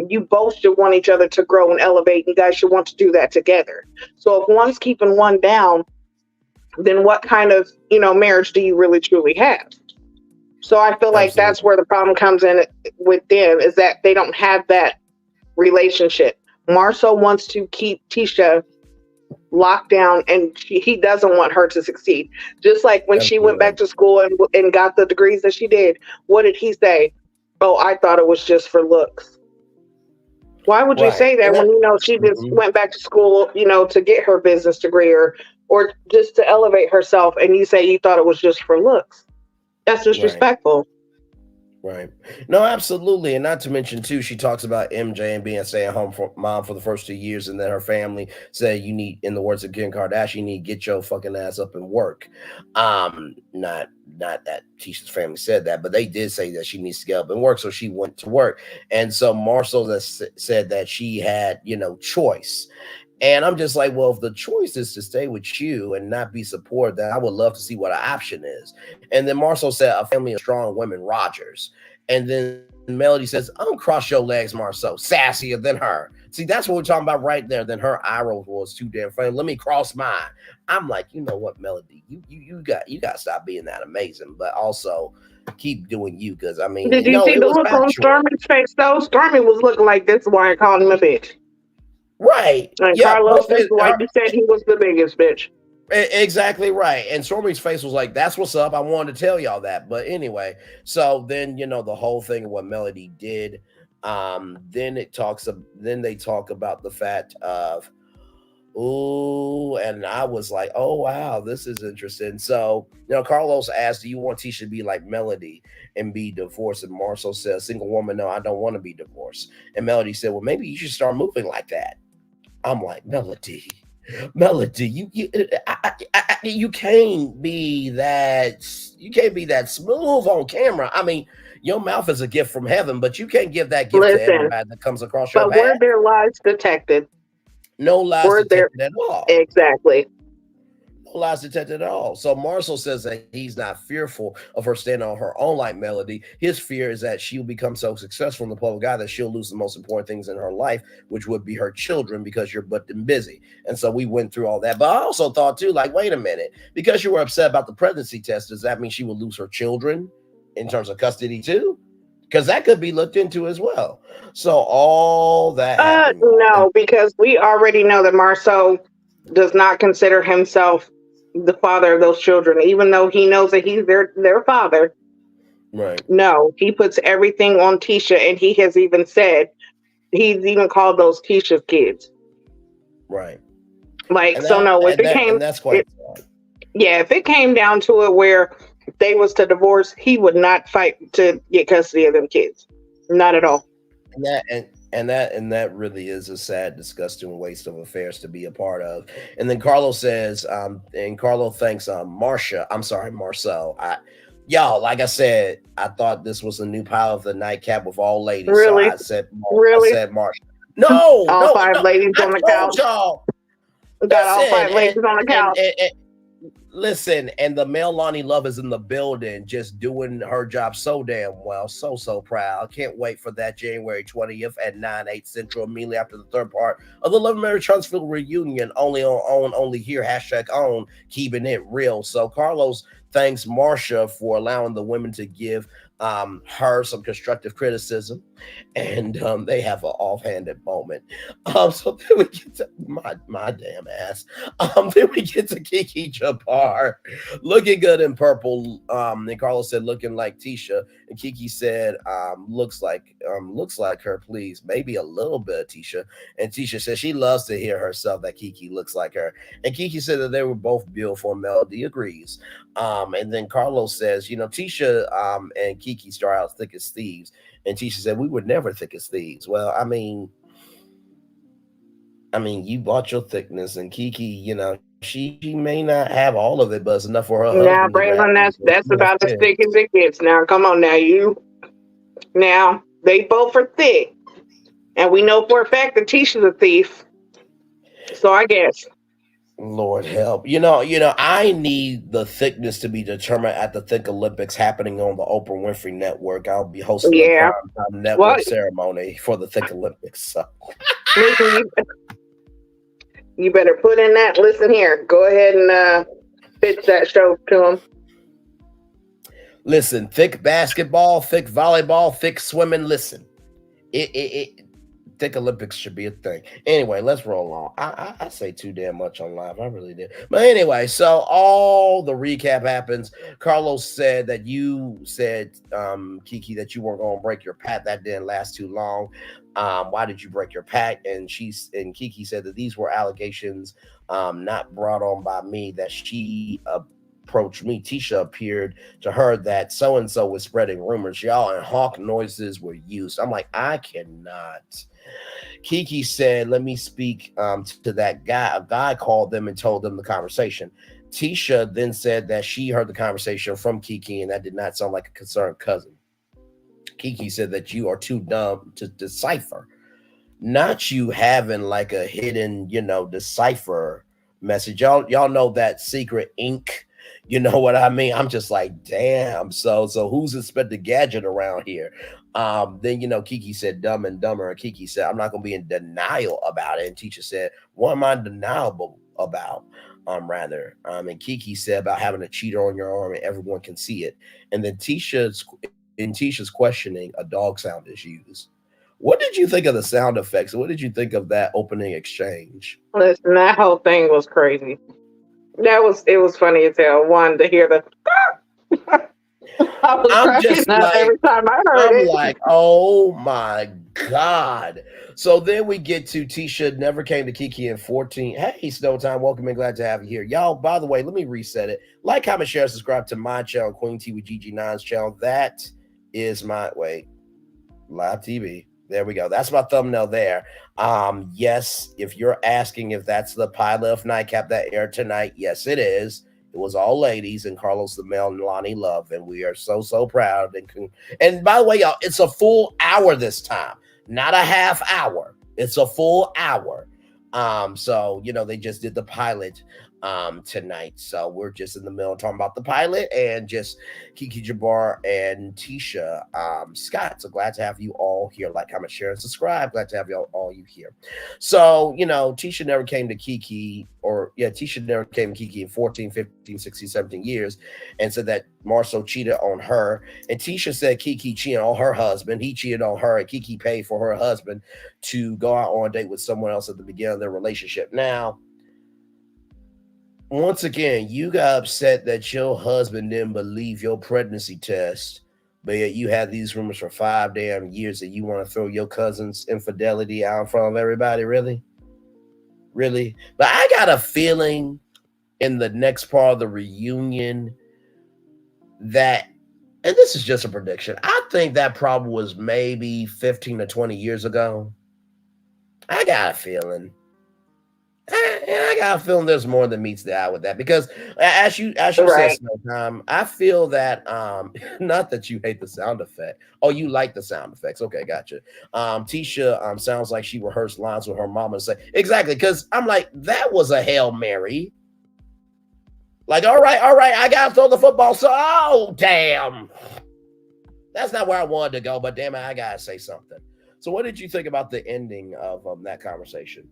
you both should want each other to grow and elevate. You guys should want to do that together. So if one's keeping one down, then what kind of, marriage do you really truly have? So I feel like that's where the problem comes in with them, is that they don't have that relationship. Marsau wants to keep Tisha locked down, and he doesn't want her to succeed. Just like when she went back to school and got the degrees that she did, what did he say? Oh, I thought it was just for looks. Why would you say that when she just went back to school, to get her business degree or just to elevate herself, and you say you thought it was just for looks? That's disrespectful. Right. No, absolutely. And not to mention, too, she talks about MJ and being a stay-at-home mom for the first 2 years, and then her family said, you need, in the words of Kim Kardashian, you need to get your fucking ass up and work. Not that Tisha's family said that, but they did say that she needs to get up and work, so she went to work. And so Marsau said that she had, choice. And I'm just like, well, if the choice is to stay with you and not be supported, then I would love to see what an option is. And then Marsau said, a family of strong women, Rogers. And then Melody says, uncross your legs, Marsau, sassier than her. See, that's what we're talking about right there. Then her eye roll was too damn funny. Let me cross mine. I'm like, you know what, Melody, you got to stop being that amazing, but also keep doing you, because I mean, did you see the look on Stormi's face though? Stormi was looking like this is why I called him a bitch. Right. And Carlos, this is why you said he was the biggest bitch. Exactly right. And Stormi's face was like, that's what's up. I wanted to tell y'all that. But anyway, so then, the whole thing of what Melody did. Then they talk about the fact of, and I was like, oh, wow, this is interesting. So, Carlos asked, do you want Tisha to be like Melody and be divorced? And Marsau said, single woman, no, I don't want to be divorced. And Melody said, well, maybe you should start moving like that. I'm like, Melody, you can't be that smooth on camera. I mean, your mouth is a gift from heaven, but you can't give that gift to everybody that comes across your path. But were there lies detected? No lies detected at all. Exactly. No lies detected at all. So Marsau says that he's not fearful of her standing on her own like Melody. His fear is that she'll become so successful in the public eye that she'll lose the most important things in her life, which would be her children, because you're but busy. And so we went through all that. But I also thought too, like, wait a minute, because you were upset about the pregnancy test, does that mean she will lose her children in terms of custody too? Because that could be looked into as well. So all that no, because we already know that Marsau does not consider himself the father of those children, even though he knows that he's their father. Right. No, he puts everything on Tisha, and he has even said, he's even called those Tisha's kids. Right. Like, so no, if it came, that's quite if it came down to it where they was to divorce, he would not fight to get custody of them kids. Not at all. And that really is a sad, disgusting waste of affairs to be a part of. And then Carlos says, and Carlo thanks Marsau. Y'all, like I said, I thought this was a new pile of the nightcap with all ladies. Really? So I said Marsha. All five ladies on the couch. Y'all. Got all five ladies on the couch. Listen, and the male Lonnie Love is in the building, just doing her job so damn well. So proud. Can't wait for that January 20th at 9/8 Central, immediately after the third part of the Love and Marriage Huntsville reunion. Only on only here, hashtag on, keeping it real. So Carlos thanks Marsha for allowing the women to give her some constructive criticism, and they have an offhanded moment. So then we get to my damn ass. Then we get to Kiki Jabbar looking good in purple. And Carlos said looking like Tisha, and Kiki said looks like her, please, maybe a little bit of Tisha. And Tisha said she loves to hear herself that Kiki looks like her. And Kiki said that they were both beautiful. Melody agrees. And then Carlos says, Tisha and Kiki start out thick as thieves. And Tisha said, we were never thick as thieves. Well, I mean, you bought your thickness, and Kiki, she may not have all of it, but it's enough for her husband. Now, Braylon, that's about as thick as it gets. Now, come on, now they both are thick, and we know for a fact that Tisha's a thief. So I guess. Lord help. I need the thickness to be determined at the Thick Olympics happening on the Oprah Winfrey Network. I'll be hosting a network ceremony for the Thick Olympics. So. Listen, you better put in that. Listen here. Go ahead and pitch that show to them. Listen, thick basketball, thick volleyball, thick swimming. Listen, Thick Olympics should be a thing. Anyway, let's roll on. I say too damn much on live. I really did. But anyway, so all the recap happens. Carlos said that you said, Kiki, that you weren't going to break your pact. That didn't last too long. Why did you break your pact? And Kiki said that these were allegations not brought on by me, that she approached me. Tisha appeared to her that so-and-so was spreading rumors. Y'all, and hawk noises were used. I'm like, I cannot. Kiki said, let me speak to that guy. A guy called them and told them the conversation. Tisha then said that she heard the conversation from Kiki, and that did not sound like a concerned cousin. Kiki said that you are too dumb to decipher. Not you having like a hidden, decipher message. Y'all know that secret ink. You know what I mean? I'm just like, damn. So who's Inspector Gadget around here? Then, Kiki said dumb and dumber. And Kiki said, I'm not going to be in denial about it. And Tisha said, what am I deniable about? And Kiki said about having a cheater on your arm and everyone can see it. And then Tisha's questioning, a dog sound is used. What did you think of the sound effects? What did you think of that opening exchange? Listen, that whole thing was crazy. It was funny as hell. One, to hear the I was cracking up every time I heard it. I'm like, oh my God. So then we get to Tisha never came to Kiki in 14. Hey, Snowtime, welcome and glad to have you here. Y'all, by the way, let me reset it. Like, comment, share, subscribe to my channel, Queen T with GG9's channel. That is my, live TV. There we go. That's my thumbnail there. Yes, if you're asking if that's the pilot of Nightcap that aired tonight, yes, it is. It was all ladies and Carlos the male and Lonnie Love, and we are so proud. And by the way, y'all, it's a full hour this time, not a half hour. It's a full hour. So they just did the pilot tonight. So we're just in the middle talking about the pilot and just Kiki Jabbar and Tisha Scott. So glad to have you all here. Like, comment, share, and subscribe. Glad to have you all you here. So, Tisha never came to Kiki in 14, 15, 16, 17 years and said that Marsau cheated on her. And Tisha said Kiki cheated on her husband. He cheated on her, and Kiki paid for her husband to go out on a date with someone else at the beginning of their relationship. Now, once again, you got upset that your husband didn't believe your pregnancy test, but yet you had these rumors for 5 damn years that you want to throw your cousin's infidelity out in front of everybody. Really? But I got a feeling in the next part of the reunion that, and this is just a prediction, I think that probably was maybe 15 to 20 years ago. I got a feeling. I got a feeling there's more than meets the eye with that, because as you said, Snowtime, I feel that not that you hate the sound effect. Oh, you like the sound effects. Okay, gotcha. Tisha sounds like she rehearsed lines with her mama and say exactly, because I'm like, that was a Hail Mary. Like, all right, I gotta throw the football. So, oh damn, that's not where I wanted to go. But damn it, I gotta say something. So, what did you think about the ending of that conversation?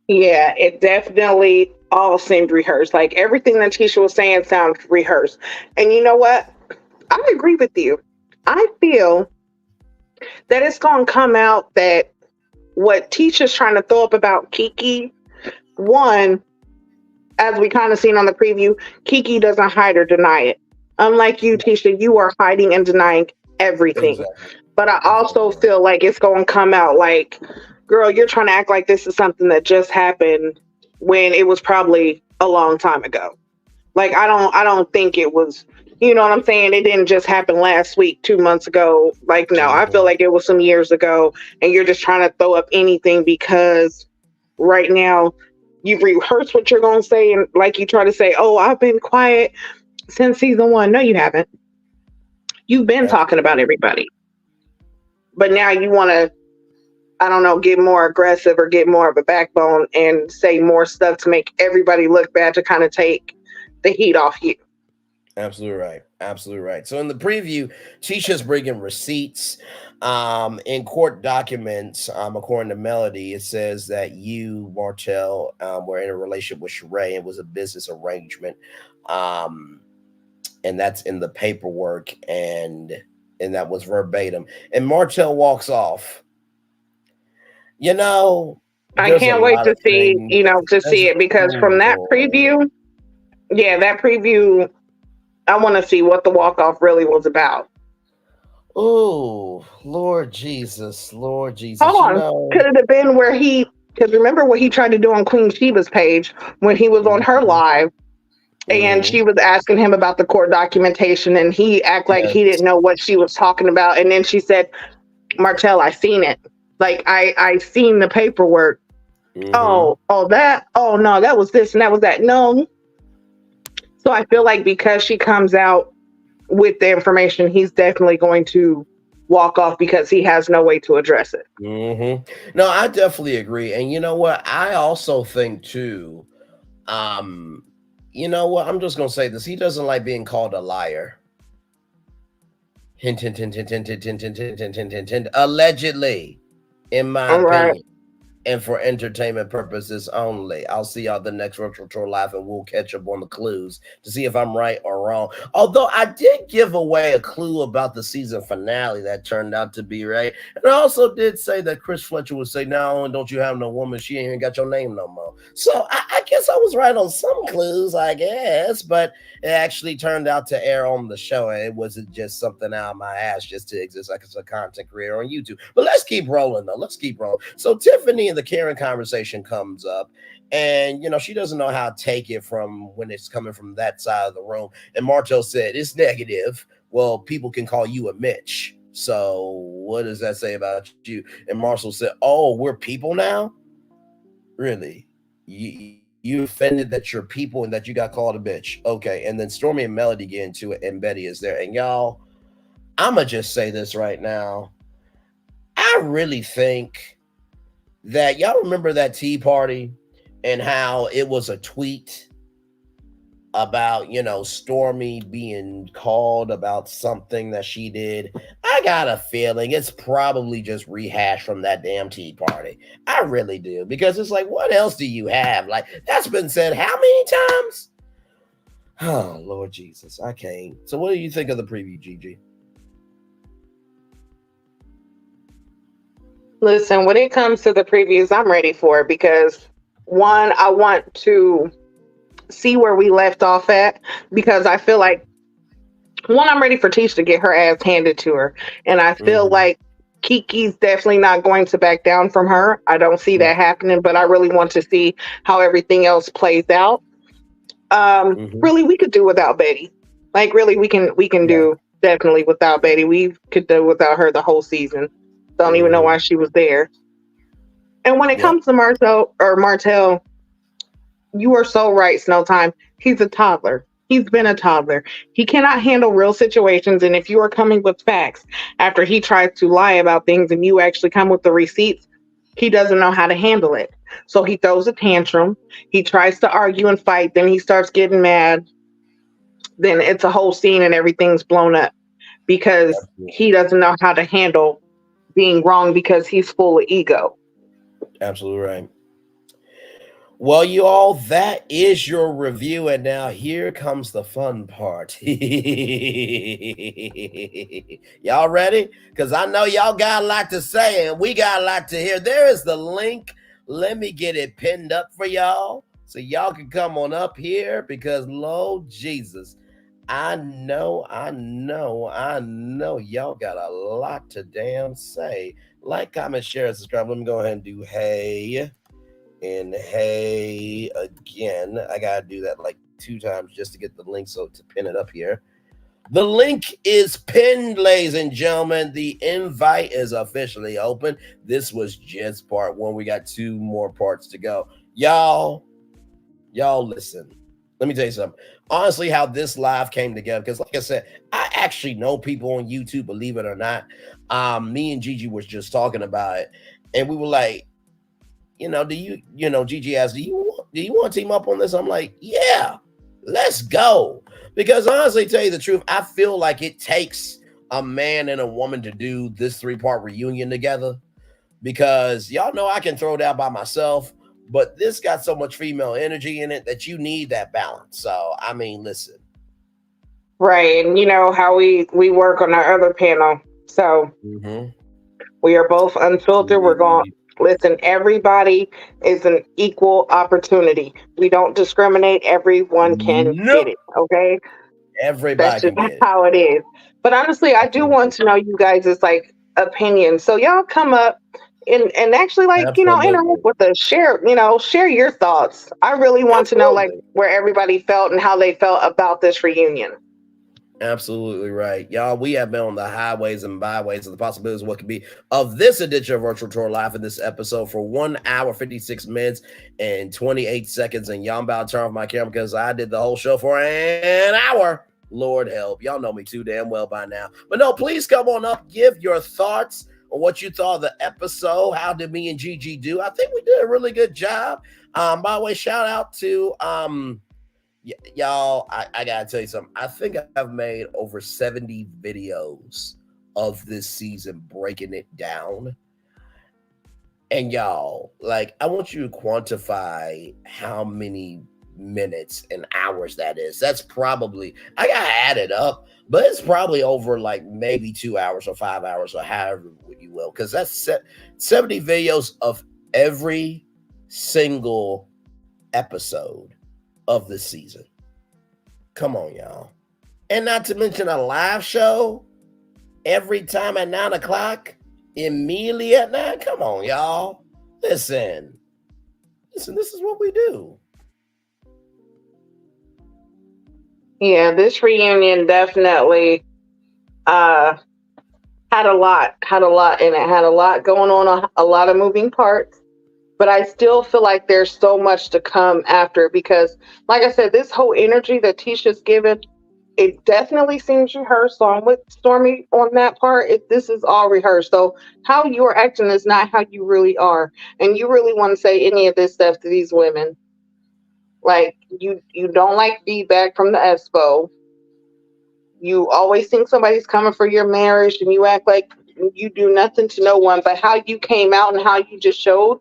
Yeah, it definitely all seemed rehearsed. Like everything that Tisha was saying sounds rehearsed. And you know what? I agree with you. I feel that it's going to come out that what Tisha's trying to throw up about Kiki, one, as we kind of seen on the preview, Kiki doesn't hide or deny it. Unlike you, Tisha, you are hiding and denying everything. Exactly. But I also feel like it's going to come out like, girl, you're trying to act like this is something that just happened when it was probably a long time ago. Like I don't think it was, you know what I'm saying? It didn't just happen last week, 2 months ago. Like, no, I feel like it was some years ago and you're just trying to throw up anything because right now you've rehearsed what you're going to say. And like you try to say, oh, I've been quiet since season 1. No, you haven't. You've been talking about everybody. But now you want to, I don't know, get more aggressive or get more of a backbone and say more stuff to make everybody look bad to kind of take the heat off you. Absolutely right. Absolutely right. So in the preview, Tisha's bringing receipts. In court documents, according to Melody, it says that you, Martell, were in a relationship with Sheree. It was a business arrangement. And that's in the paperwork, and that was verbatim. And Martell walks off. You know, I can't wait to see, see it, because from that preview, that preview, I want to see what the walk-off really was about. Oh, Lord Jesus. Hold on. Could it have been where because remember what he tried to do on Queen Sheba's page when he was on her live, and she was asking him about the court documentation, and he act like he didn't know what she was talking about. And then she said, Martell, I seen it. Like, I seen the paperwork. Oh, that? Oh, no, that was this and that was that. No. So I feel like because she comes out with the information, he's definitely going to walk off because he has no way to address it. No, I definitely agree. And you know what? I also think too, you know what? I'm just going to say this. He doesn't like being called a liar. Hint, hint, hint, hint, hint, hint, hint, hint, hint, hint, hint, hint, hint. Allegedly, in my opinion. And for entertainment purposes only. I'll see y'all the next Retro Tour Live, and we'll catch up on the clues to see if I'm right or wrong. Although I did give away a clue about the season finale that turned out to be right. And I also did say that Chris Fletcher would say, no, don't you have no woman? She ain't even got your name no more. So I guess I was right on some clues, I guess. But it actually turned out to air on the show. And it wasn't just something out of my ass just to exist like as a content creator on YouTube. But let's keep rolling, though. Let's keep rolling. So Tiffany and the Karen conversation comes up, and she doesn't know how to take it from when it's coming from that side of the room. And Martell said it's negative. Well, people can call you a Mitch. So what does that say about you? And Marshall said, oh, we're people now? Really? You offended that you're people and that you got called a bitch. Okay. And then Stormi and Melody get into it, and Betty is there. And y'all, I'ma just say this right now. I really think that y'all remember that tea party and how it was a tweet about, Stormi being called about something that she did. I got a feeling it's probably just rehashed from that damn tea party. I really do, because it's like, what else do you have? Like, that's been said how many times? Oh, Lord Jesus, I can't. So what do you think of the preview, Gigi? Listen, when it comes to the previews, I'm ready for it because, one, I want to see where we left off at, because I feel like, one, I'm ready for Tisha to get her ass handed to her. And I feel like Kiki's definitely not going to back down from her. I don't see that happening, but I really want to see how everything else plays out. Really, we could do without Betty. Like, really, we can do definitely without Betty. We could do without her the whole season. Don't even know why she was there. And when it comes to Martell, you are so right, Snowtime. He's a toddler. He's been a toddler. He cannot handle real situations. And if you are coming with facts after he tries to lie about things and you actually come with the receipts, he doesn't know how to handle it. So he throws a tantrum. He tries to argue and fight. Then he starts getting mad. Then it's a whole scene and everything's blown up because he doesn't know how to handle being wrong because he's full of ego. Absolutely right. Well, you all, that is your review, and now here comes the fun part. Y'all ready? Because I know y'all got a lot to say, and we got a lot to hear. There is the link. Let me get it pinned up for y'all, so y'all can come on up here, because, Lord Jesus, I know y'all got a lot to damn say. Like, comment, share, and subscribe. Let me go ahead and do hey. And hey again. I gotta do that like 2 times just to get the link, so to pin it up here. The link is pinned, ladies and gentlemen. The invite is officially open. This was just part 1. We got 2 more parts to go. Y'all listen. Let me tell you something. Honestly, how this live came together, because like I said, I actually know people on YouTube, believe it or not. Me and Gigi was just talking about it, and we were like, Gigi asked, do you want to team up on this? I'm like, yeah, let's go. Because honestly, tell you the truth, I feel like it takes a man and a woman to do this 3-part reunion together, because y'all know I can throw down by myself, but this got so much female energy in it that you need that balance. So, I mean, listen. Right. And you know how we work on our other panel. So we are both unfiltered. We're going, listen, everybody is an equal opportunity. We don't discriminate. Everyone can get it. Okay. Everybody That's just can get it. how it is. But honestly, I do want to know you guys' like opinions. So y'all come up and actually like, interact with us, share your thoughts. I really want to know like where everybody felt and how they felt about this reunion. Absolutely right. Y'all, we have been on the highways and byways of the possibilities of what could be of this edition of Virtual Tour Live in this episode for 1 hour, 56 minutes, and 28 seconds. And y'all, I'm about to turn off my camera because I did the whole show for an hour. Lord help. Y'all know me too damn well by now. But no, please come on up. Give your thoughts on what you thought of the episode. How did me and Gigi do? I think we did a really good job. By the way, shout out to y'all, I gotta tell you something. I think I've made over 70 videos of this season, breaking it down. And y'all, like, I want you to quantify how many minutes and hours that is. That's probably, I gotta add it up, but it's probably over like maybe 2 hours or 5 hours or however you will, because that's 70 videos of every single episode of the season. Come on, y'all. And not to mention a live show every time at 9 o'clock, immediately at 9. Come on, y'all. Listen, this is what we do. Yeah, this reunion definitely had a lot in it, had a lot going on, a lot of moving parts. But I still feel like there's so much to come after, because, like I said, this whole energy that Tisha's given, it definitely seems rehearsed. So I'm with Stormi on that part. This is all rehearsed. So how you're acting is not how you really are. And you really want to say any of this stuff to these women. Like, you don't like feedback from the expo. You always think somebody's coming for your marriage, and you act like you do nothing to no one. But how you came out and how you just showed,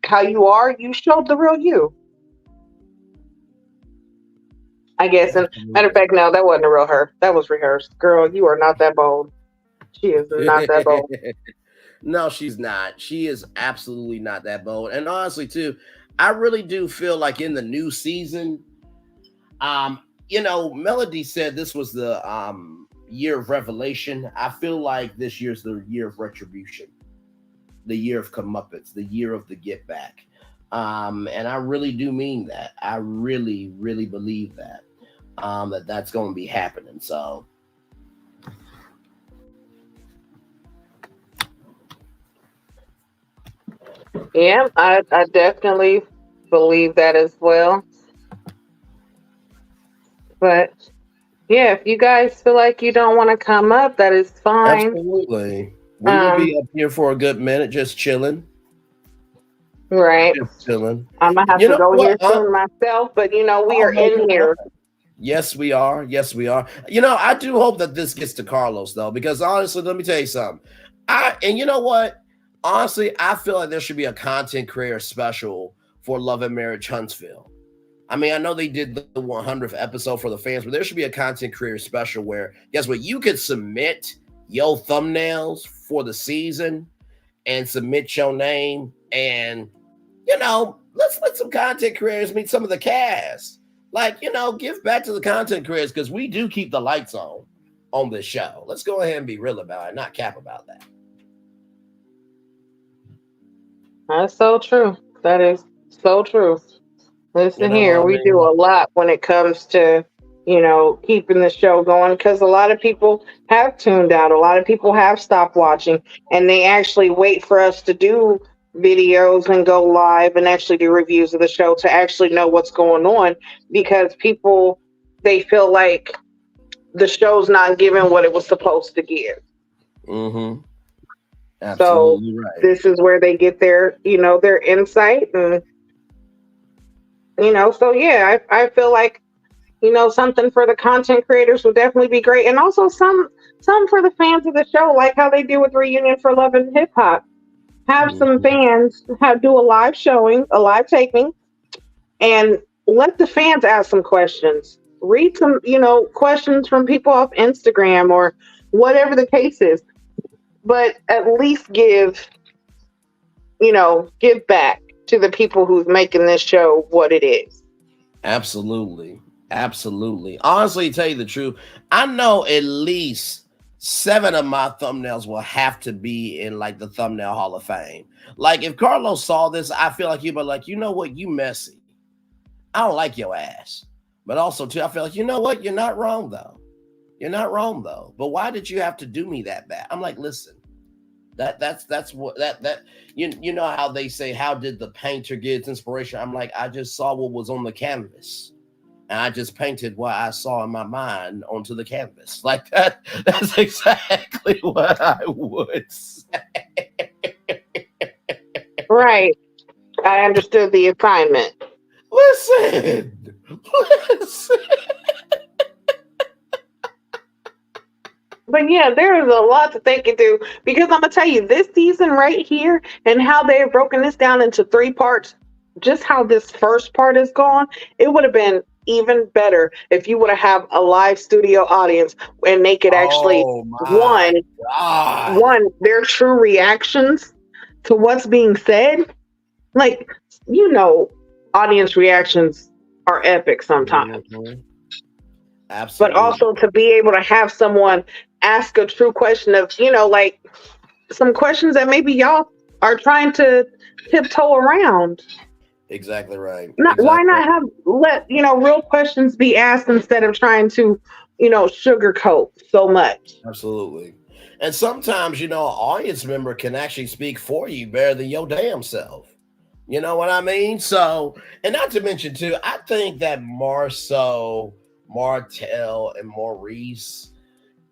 how you are, you showed the real you. I guess. And matter of fact, no, that wasn't a real her. That was rehearsed. Girl, you are not that bold. She is not that bold. No, she's not. She is absolutely not that bold. And honestly, too, I really do feel like in the new season, Melody said this was the year of revelation. I feel like this year's the year of retribution, the year of comeuppance, the year of the get back. And I really do mean that. I really, really believe that that's going to be happening. So yeah, I definitely believe that as well. But yeah, if you guys feel like you don't want to come up, that is fine. Absolutely. We will be up here for a good minute, just chilling. Right. Just chilling. I'm gonna have You to know go here what? soon myself, but we are No, in you're here. fine. Yes, we are. Yes, we are. I do hope that this gets to Carlos though, because honestly, let me tell you something. And you know what? Honestly, I feel like there should be a content creator special for Love and Marriage Huntsville. I mean, I know they did the 100th episode for the fans, but there should be a content creator special where, guess what? You could submit your thumbnails for the season and submit your name, and let's let some content creators meet some of the cast. Like, give back to the content creators, because we do keep the lights on this show. Let's go ahead and be real about it, not cap about that. That's so true. That is so true. Listen here, What I we do mean? a lot when it comes to, keeping the show going, because a lot of people have tuned out. A lot of people have stopped watching, and they actually wait for us to do videos and go live and actually do reviews of the show to actually know what's going on, because people, they feel like the show's not giving what it was supposed to give. Mm-hmm. So Absolutely right. this is where they get their, their insight, and so yeah, I feel like something for the content creators would definitely be great, and also some for the fans of the show, like how they do with Reunion for Love and Hip Hop. Have some Mhm. fans do a live showing, a live taping, and let the fans ask some questions. Read some, questions from people off Instagram or whatever the case is, but at least give back to the people who's making this show what it is. Absolutely. Absolutely. Honestly, to tell you the truth, I know at least 7 of my thumbnails will have to be in like the thumbnail Hall of Fame. Like if Carlos saw this, I feel like he'd be like, you know what, you messy. I don't like your ass. But also too, I feel like, you know what, you're not wrong though. You're not wrong though. But why did you have to do me that bad? I'm like, listen, that's what that you know how they say, how did the painter get its inspiration? I'm like, I just saw what was on the canvas. And I just painted what I saw in my mind onto the canvas. Like that. That's exactly what I would say. Right. I understood the assignment. Listen. But yeah, there is a lot that they can do, because I'm gonna tell you, this season right here and how they've broken this down into 3 parts, just how this first part is gone, it would have been even better if you would have a live studio audience and they could actually Oh my God. one their true reactions to what's being said. Like, audience reactions are epic sometimes. Mm-hmm. Absolutely. But also to be able to have someone ask a true question of, like some questions that maybe y'all are trying to tiptoe around. Exactly right. Why not let real questions be asked instead of trying to, sugarcoat so much? Absolutely. And sometimes, an audience member can actually speak for you better than your damn self. You know what I mean? So, and not to mention too, I think that Marsau, Martell, and Maurice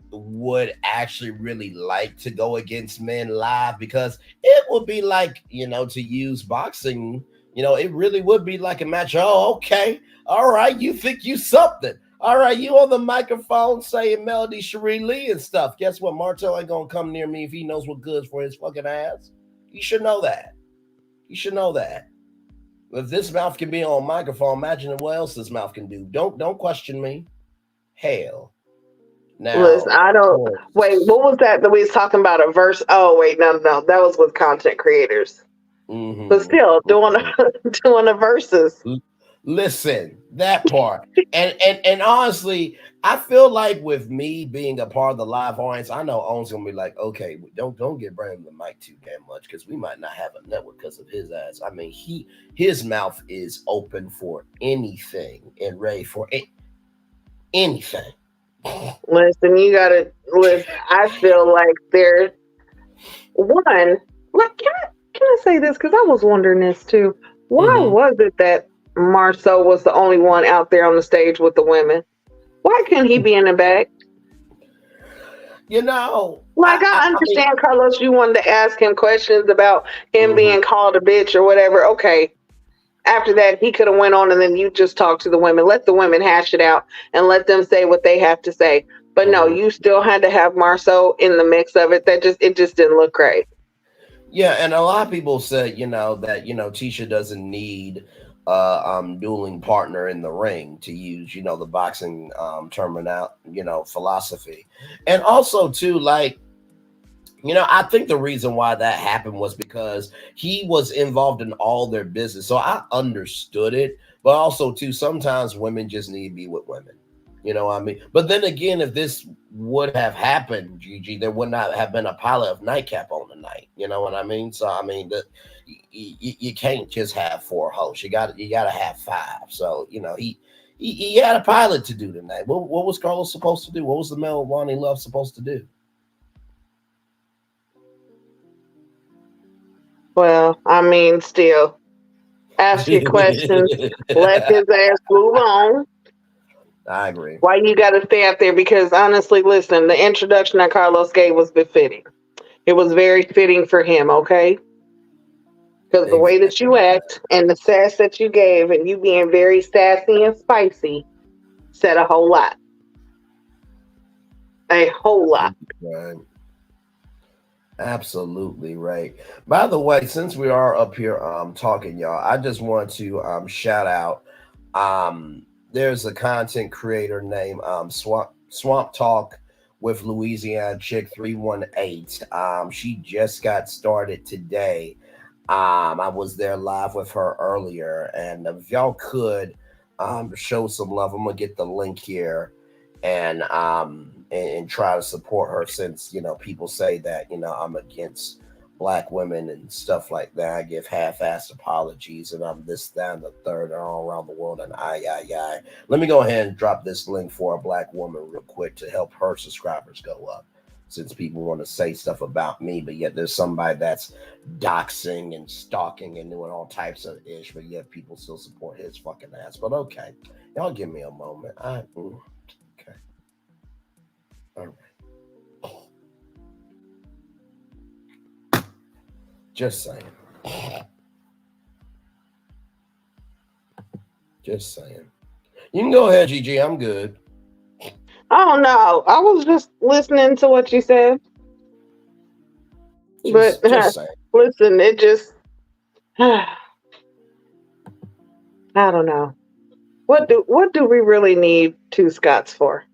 would actually really like to go against men live, because it would be like, to use boxing, it really would be like a match. Oh, okay. All right. You think you something. All right. You on the microphone saying Melody Cherie Lee and stuff. Guess what? Martell ain't going to come near me if he knows what good's for his fucking ass. You should know that. You should know that. If this mouth can be on microphone, imagine what else this mouth can do. Don't question me. Hell. Now, Listen, I don't wait. What was that we was talking about? A verse? Oh wait, no, that was with content creators. Mm-hmm. But still, doing the verses. Listen, that part, and honestly, I feel like with me being a part of the live audience, I know Owen's gonna be like, okay, don't get Brandon the mic too damn much, because we might not have a network because of his ass. I mean, his mouth is open for anything and ready for anything. Listen, you gotta listen. I feel like there's one. Like, can I say this? Because I was wondering this too. Why was it that Marsau was the only one out there on the stage with the women? Why couldn't he be in the back? Like, I mean, understand, Carlos, you wanted to ask him questions about him being called a bitch or whatever. Okay. After that, he could have went on and then you just talk to the women. Let the women hash it out and let them say what they have to say. But no, you still had to have Marsau in the mix of it. It just didn't look great. Yeah, and a lot of people said, that Tisha doesn't need dueling partner in the ring, to use, the boxing terminal, philosophy. And also too, like, I think the reason why that happened was because he was involved in all their business. So I understood it, but also too, sometimes women just need to be with women. You know what I mean? But then again, if this would have happened, Gigi, there would not have been a pilot of Nightcap on the night. You know what I mean? So I mean, you can't just have 4 hosts. You got to have 5. So he had a pilot to do tonight. What was Carlos supposed to do? What was the male Lonnie Love supposed to do? Well, I mean, still, ask your questions. Let his ass move on. I agree. Why you got to stay out there? Because honestly, listen, the introduction that Carlos gave was befitting. It was very fitting for him, okay? Because the way that you act and the sass that you gave and you being very sassy and spicy said a whole lot. A whole lot. Right. Absolutely right. By the way, since we are up here talking, y'all, I just want to shout out there's a content creator named Swamp Talk with Louisiana Chick 318. She just got started today. I was there live with her earlier, and if y'all could show some love, I'm gonna get the link here and try to support her, since people say that I'm against black women and stuff like that. I give half-assed apologies and I'm this, that, and the third, and all around the world, and I. Let me go ahead and drop this link for a black woman real quick to help her subscribers go up, since people want to say stuff about me, but yet there's somebody that's doxing and stalking and doing all types of ish, but yet people still support his fucking ass. But okay, y'all give me a moment. Okay. All right. Just saying. Just saying. You can go ahead, Gigi. I'm good. Oh no, I was just listening to what you said. Just saying. Listen, it just I don't know. What do we really need 2 Scots for?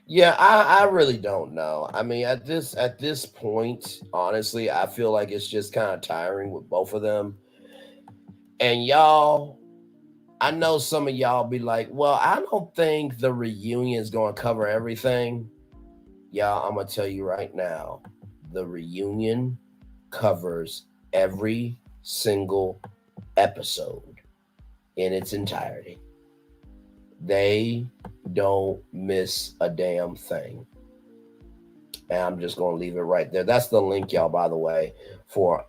Yeah, I really don't know. I mean, at this point, honestly, I feel like it's just kind of tiring with both of them. And y'all, I know some of y'all be like, well, I don't think the reunion is going to cover everything. Y'all, I'm going to tell you right now, the reunion covers every single episode in its entirety. They don't miss a damn thing. And I'm just going to leave it right there. That's the link, y'all, by the way, for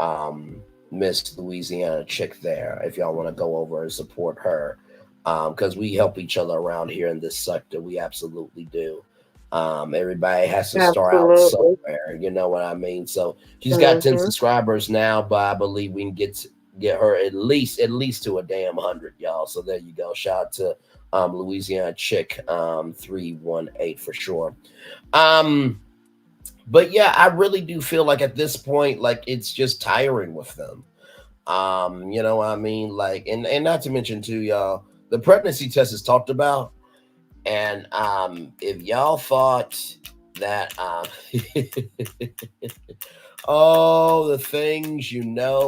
Miss Louisiana Chick there, if y'all want to go over and support her, because we help each other around here in this sector. We absolutely do. Everybody has to start out somewhere, you know what I mean? So she's got 10 subscribers now, but I believe we can get her at least to a damn 100, y'all. So there you go. Shout out to Louisiana Chick 318 for sure. But yeah, I really do feel like at this point, like it's just tiring with them. You know what I mean? Like, and not to mention too, y'all, the pregnancy test is talked about. And if y'all thought that oh, the things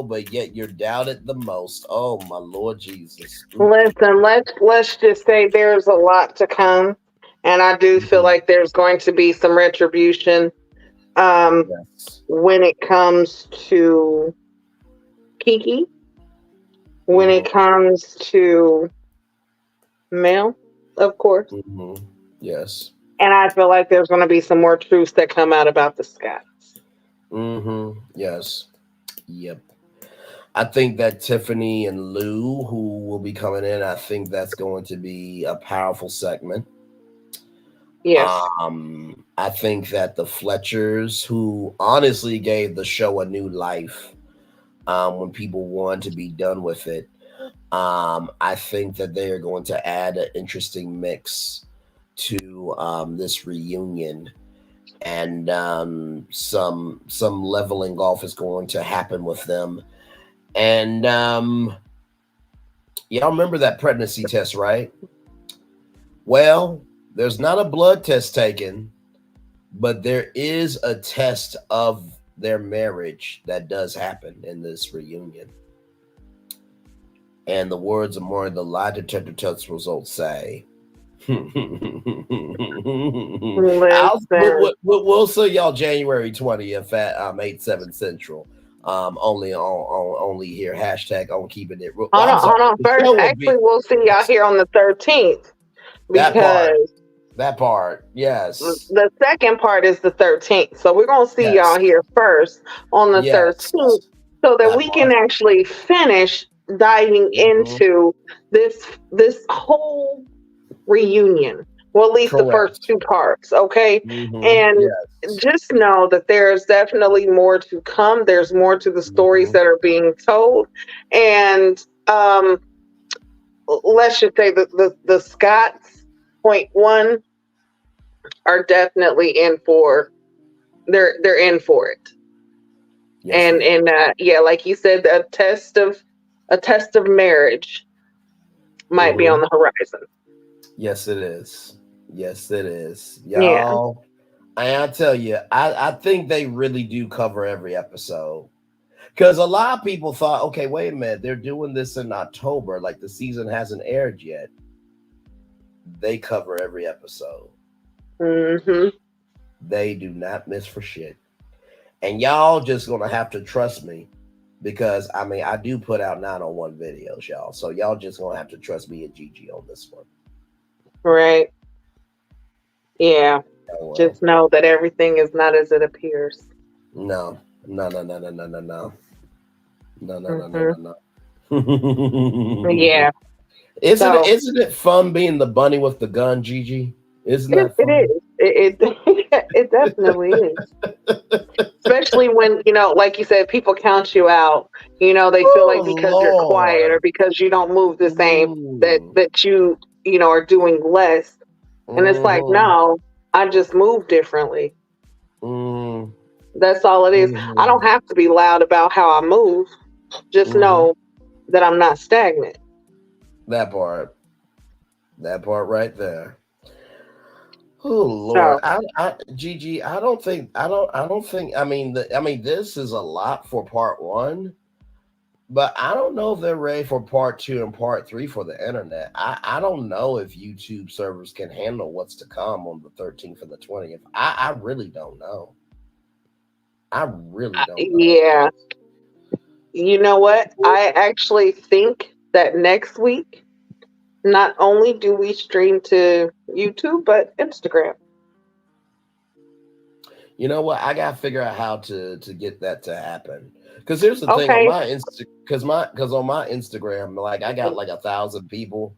but yet you're doubted the most. Oh my Lord Jesus. Listen, let's just say there's a lot to come. And I do feel like there's going to be some retribution when it comes to Kiki, when it comes to Mel, of course. Yes. And I feel like there's going to be some more truths that come out about the Scots. Yes. Yep. I think that Tiffany and Lou, who will be coming in, I think that's going to be a powerful segment. Yes. I think that the Fletchers, who honestly gave the show a new life, when people wanted to be done with it, I think that they are going to add an interesting mix to this reunion, and some leveling off is going to happen with them. And y'all remember that pregnancy test, right? Well, there's not a blood test taken, but there is a test of their marriage that does happen in this reunion. And the words of more the lie detector test results say, we'll see y'all January 20th at 8/7 Central. Only here hashtag on keeping it real. Hold on. First, actually, we'll see y'all here on the 13th. Because that part, yes. The second part is the 13th. So we're gonna see y'all here first on the 13th, so that we can actually finish diving into this whole reunion. Well, at least the first two parts, okay? And just know that there's definitely more to come. There's more to the stories that are being told. And let's just say the Scots .1 are definitely in for they're in for it. Yes, and yeah, like you said, a test of marriage might be on the horizon. Yes, it is. Yes, it is. Y'all, I tell you, I think they really do cover every episode. Because a lot of people thought, okay, wait a minute, they're doing this in October, like the season hasn't aired yet. They cover every episode. They do not miss for shit. And y'all just gonna have to trust me, because I mean I do put out 901 videos, y'all. So y'all just gonna have to trust me and Gigi on this one. Right. Yeah. Oh, well. Just know that everything is not as it appears. No. Yeah. Isn't it fun being the bunny with the gun, Gigi? Isn't that fun? It is. It definitely is. Especially when, like you said, people count you out. They feel like because you're quiet or because you don't move the same that you are doing less. And it's like, no, I just move differently. That's all it is. I don't have to be loud about how I move. Just know that I'm not stagnant. That part right there. Oh Lord, Gigi, I don't think. I mean, this is a lot for part 1, but I don't know if they're ready for part 2 and part 3 for the internet. I don't know if YouTube servers can handle what's to come on the 13th and the 20th. I really don't know. I really don't know. Yeah. You know what? I actually think that next week, not only do we stream to YouTube, but Instagram. You know what? I gotta figure out how to get that to happen. Because here's the thing on my because on my Instagram, like I got like 1,000 people,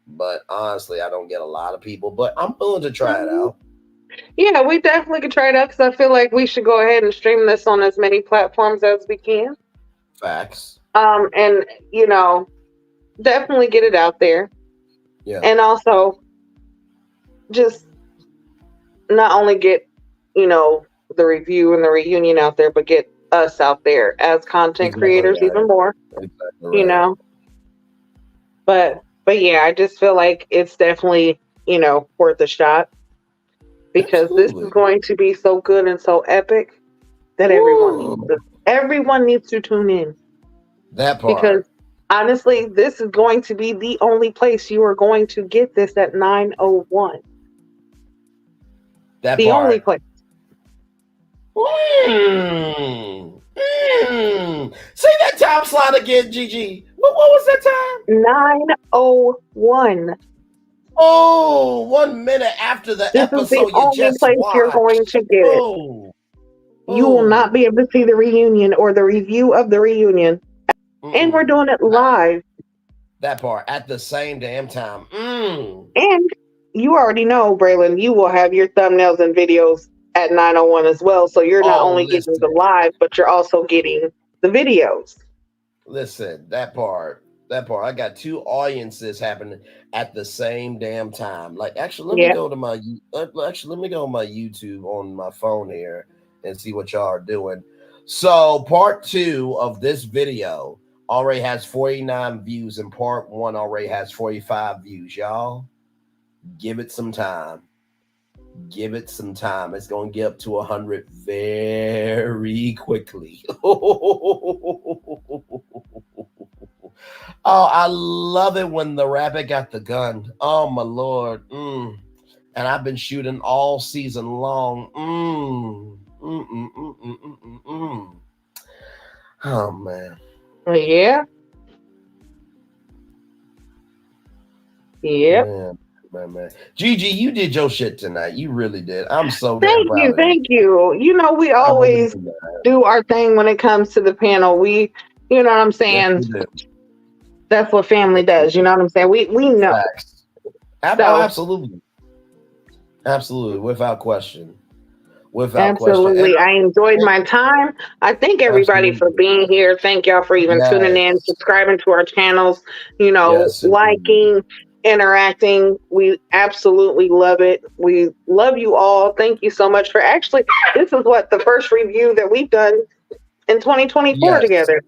but honestly, I don't get a lot of people. But I'm willing to try it out. Yeah, we definitely could try it out, because I feel like we should go ahead and stream this on as many platforms as we can. Facts. And definitely get it out there. Yeah. And also just not only get, the review and the reunion out there, but get us out there as content creators even more. Exactly right. But yeah, I just feel like it's definitely, worth a shot, because this is going to be so good and so epic that everyone needs to tune in. That part. Because honestly, this is going to be the only place you are going to get this at 901. The only place. Say that time slot again, Gigi. What was that time? 901. Oh, 1 minute after the episode. This is the only place you're going to get it. You will not be able to see the reunion or the review of the reunion. And we're doing it live. That part at the same damn time. And you already know, Braylon, you will have your thumbnails and videos at 901 as well. So you're not Oh, only getting the live, but you're also getting the videos. listen, that part. I got two audiences happening at the same damn time. Like, actually, let me Yeah. go to my actually let me go to my YouTube on my phone here and see what y'all are doing. So, part 2 of this video already has 49 views, and part 1 already has 45 views. Y'all, give it some time. Give it some time. It's gonna get up to 100 very quickly. Oh, I love it when the rabbit got the gun. Oh my lord. And I've been shooting all season long. Oh man. Yeah. Yep. Man. Gigi, you did your shit tonight. You really did. I'm so damn Thank you. proud of you. Thank you. You know, we I really always do. do our thing when it comes to the panel. We, you know what I'm Yes, saying? we do. That's what family Yes, we does. You do. know what I'm saying? We know. Facts. Oh, So absolutely. Absolutely. Without question. Without question. And absolutely. I enjoyed my time. I thank everybody for absolutely. being here. Thank y'all for even tuning in, Yes. subscribing to our channels, you know, Yes, indeed. liking, interacting. We absolutely love it. We love you all. Thank you so much for actually, this is what the first review that we've done in 2024 Yes. together.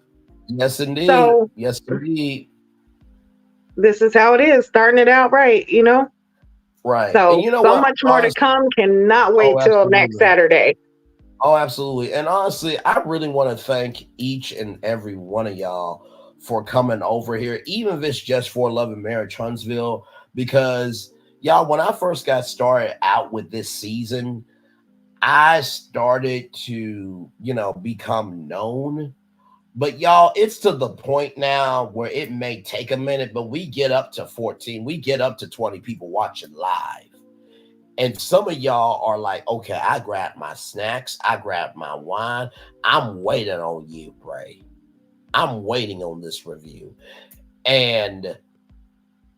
Yes, indeed. So Yes, indeed. this is how it is, starting it out right, you know? Right. And So, you know so what? much more to come. Cannot Oh, wait till next absolutely. Saturday. Oh, absolutely. And honestly, I really want to thank each and every one of y'all for coming over here, even if it's just for Love and Marriage Huntsville, because y'all, when I first got started out with this season, I started to, become known. But y'all, it's to the point now where it may take a minute, but we get up to 14, we get up to 20 people watching live. And some of y'all are like, okay, I grabbed my snacks, I grabbed my wine. I'm waiting on you, Bray. I'm waiting on this review. And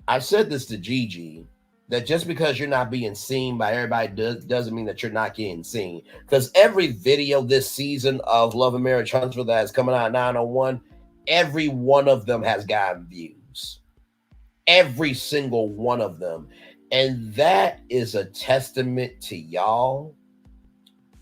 I said this to Gigi, that just because you're not being seen by everybody doesn't mean that you're not getting seen. Because every video this season of Love and Marriage Huntsville that is coming out at 901, every one of them has gotten views. Every single one of them. And that is a testament to y'all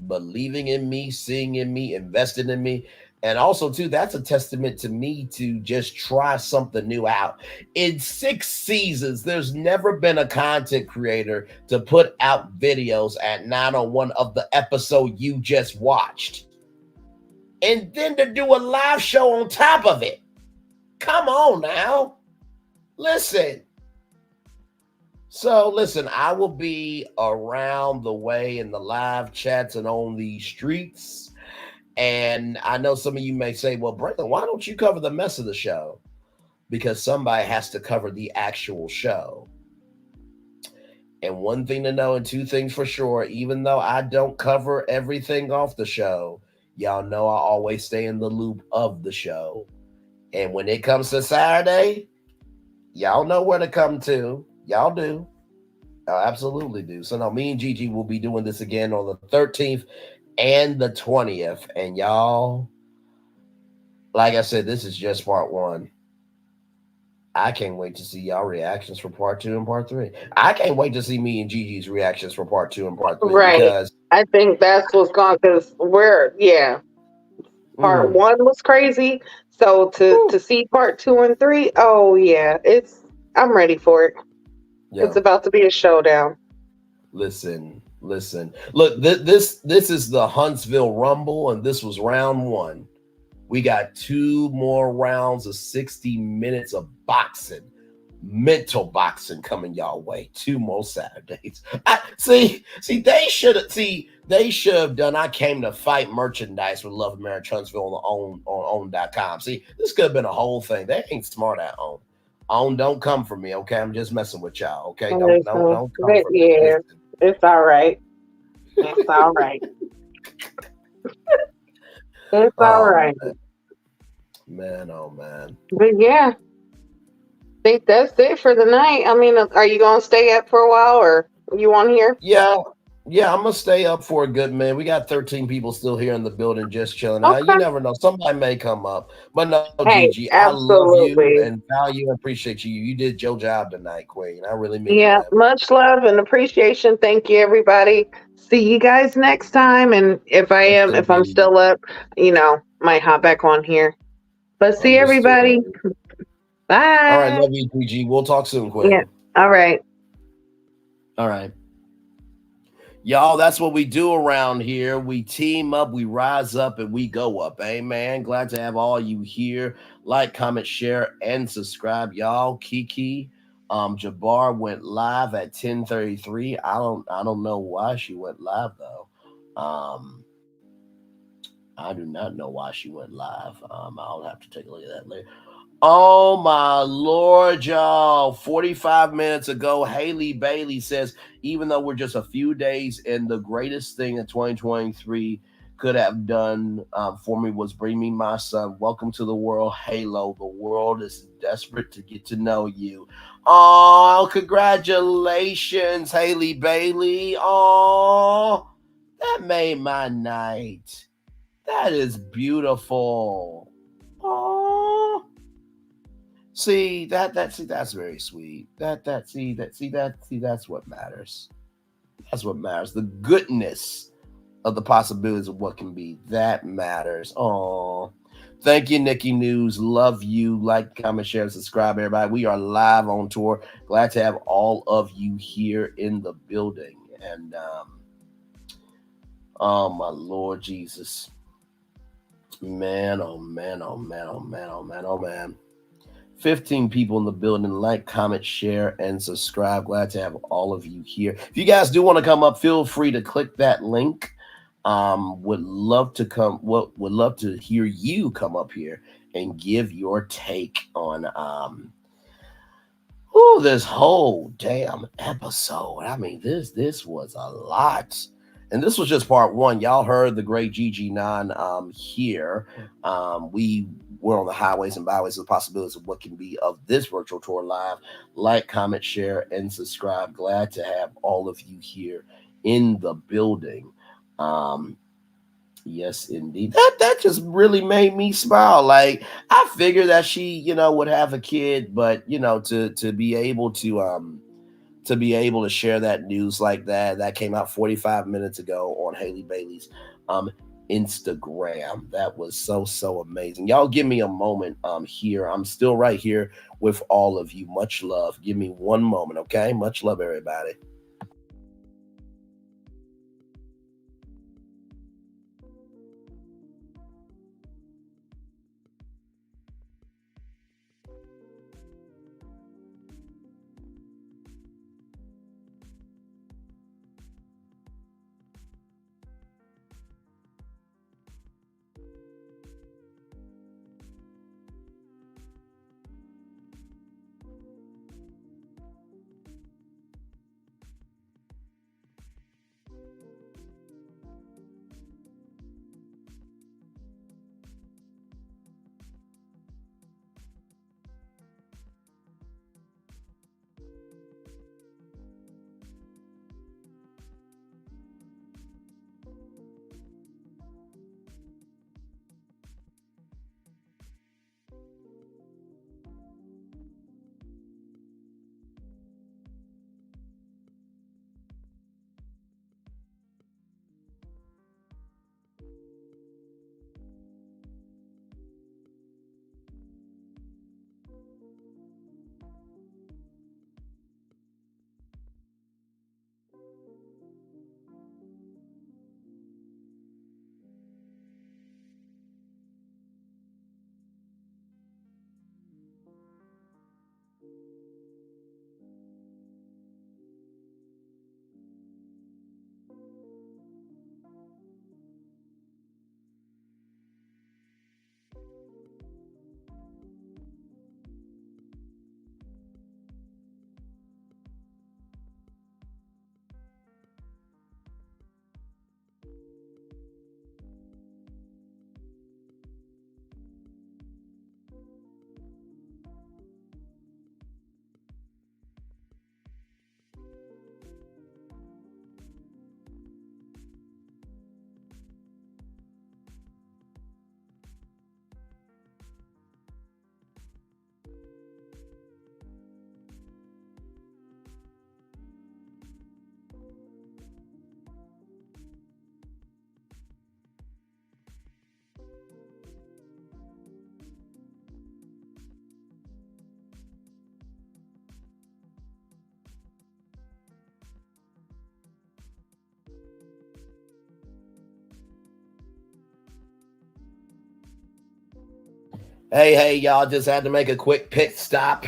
believing in me, seeing in me, investing in me. And also, too, that's a testament to me to just try something new out. In 6 seasons, there's never been a content creator to put out videos at 901 of the episode you just watched. And then to do a live show on top of it. Come on now. Listen. So listen, I will be around the way in the live chats and on the streets. And I know some of you may say, well, Braylon, why don't you cover the mess of the show? Because somebody has to cover the actual show. And one thing to know and two things for sure, even though I don't cover everything off the show, y'all know I always stay in the loop of the show. And when it comes to Saturday, y'all know where to come to. Y'all do. I absolutely do. So now me and Gigi will be doing this again on the 13th and the 20th. And y'all, like I said, this is just part 1. I can't wait to see y'all reactions for part 2 and part 3. I can't wait to see me and Gigi's reactions for part 2 and part 3 Right. because I think that's what's going because part 1 was crazy. So to see part 2 and 3, oh yeah, I'm ready for it. It's yeah. about to be a showdown. Listen. Look, this is the Huntsville Rumble, and this was round 1. We got 2 more rounds of 60 minutes of boxing, mental boxing coming y'all way. 2 more Saturdays. They should have done I Came to Fight merchandise with Love and Marriage Huntsville on own.com. See, this could have been a whole thing. They ain't smart at own. Own, don't come for me, okay? I'm just messing with y'all, okay? Don't come for me. Yeah, Listen. it's all right. It's all right. It's all Oh right. man. Oh man. But yeah, think that's it for the night. I mean, are you gonna stay up for a while, or you want here? Yeah, yeah, I'm gonna stay up for a good minute. We got 13 people still here in the building just chilling. You Okay. never know. Somebody may come up. But no, Hey, Gigi, I love you absolutely. and value and appreciate you. You did your job tonight, Queen. I really mean Yeah, that. much love and appreciation. Thank you, everybody. See you guys next time. And Yes, if I'm indeed. still up, might hop back on here. But see Understood. everybody. All right, Bye. love you, Gigi. We'll talk soon, Yeah. Queen. All right. All right. Y'all, that's what we do around here. We team up, we rise up, and we go up. Amen. Glad to have all you here. Like, comment, share, and subscribe. Y'all, Kiki. Jabbar went live at 10:33. I don't know why she went live though. I do not know why she went live. I'll have to take a look at that later. Oh my Lord, y'all. 45 minutes ago, Haley Bailey says, even though we're just a few days in, the greatest thing that 2023 could have done for me was bring me my son. Welcome to the world, Halo. The world is desperate to get to know you. Oh, congratulations, Haley Bailey. Oh, that made my night. That is beautiful. Oh. See that's very sweet. That's what matters. That's what matters. The goodness of the possibilities of what can be. That matters. Oh. Thank you, Nikki News. Love you. Like, comment, share, subscribe, everybody. We are live on tour. Glad to have all of you here in the building. And oh my Lord Jesus. Man, oh man, oh man, oh man, oh man, oh man. 15 people in the building. Like, comment, share, and subscribe. Glad to have all of you here. If you guys do want to come up, feel free to click that link. Would love to would love to hear you come up here and give your take on this whole damn episode. I mean, this was a lot. And this was just part one. Y'all heard the great GG9 here. We were on the highways and byways of the possibilities of what can be of this virtual tour live. Like, comment, share, and subscribe. Glad to have all of you here in the building. Yes, indeed. That just really made me smile. Like, I figured that she, would have a kid, but to be able to share that news like that came out 45 minutes ago on Haley Bailey's Instagram. That was so amazing. Y'all give me a moment here. I'm still right here with all of you. Much love. Give me one moment, okay? Much love, everybody. Hey, y'all, just had to make a quick pit stop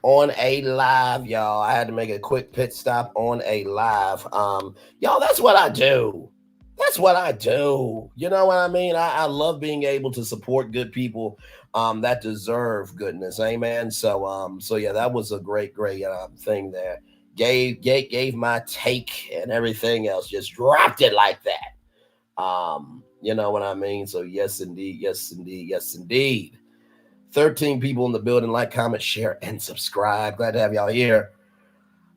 on a live, y'all. I had to make a quick pit stop on a live. Y'all, that's what I do. That's what I do. You know what I mean? I love being able to support good people that deserve goodness. Amen. So yeah, that was a great thing there. Gave my take and everything else, just dropped it like that. You know what I mean? So yes, indeed, yes, indeed, yes, indeed. 13 people in the building. Like, comment, share, and subscribe. Glad to have y'all here.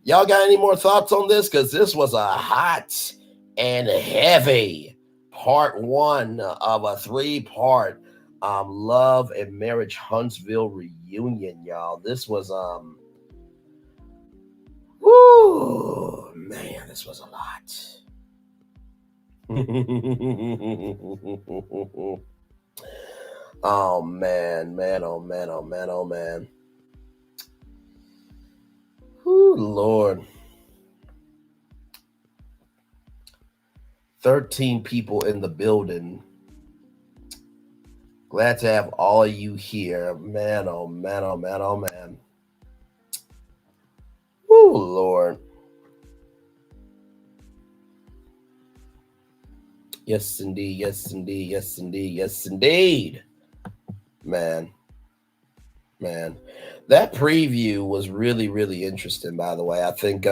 Y'all got any more thoughts on this? Because this was a hot and heavy part one of a 3-part love and marriage Huntsville reunion, y'all. This was whoo, man, this was a lot. Oh man, oh man. Ooh, Lord. 13 people in the building. Glad to have all of you here. Man, oh man, oh man, oh man. Ooh, Lord. Yes, indeed. Yes, indeed. Yes, indeed. Yes, indeed. Man. That preview was really, really interesting, by the way. I think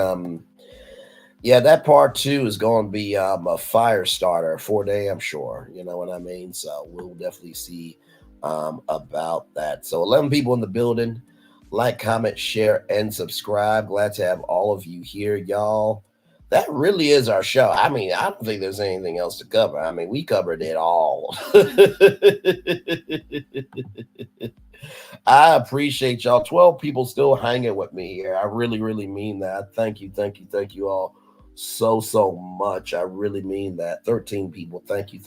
yeah, that part 2 is going to be a fire starter for damn sure. You know what I mean? So we'll definitely see about that. So 11 people in the building. Like, comment, share, and subscribe. Glad to have all of you here, y'all. That really is our show. I mean, I don't think there's anything else to cover. I mean, we covered it all. I appreciate y'all. 12 people still hanging with me here. I really, really mean that. Thank you all so much. I really mean that. 13 people. Thank you.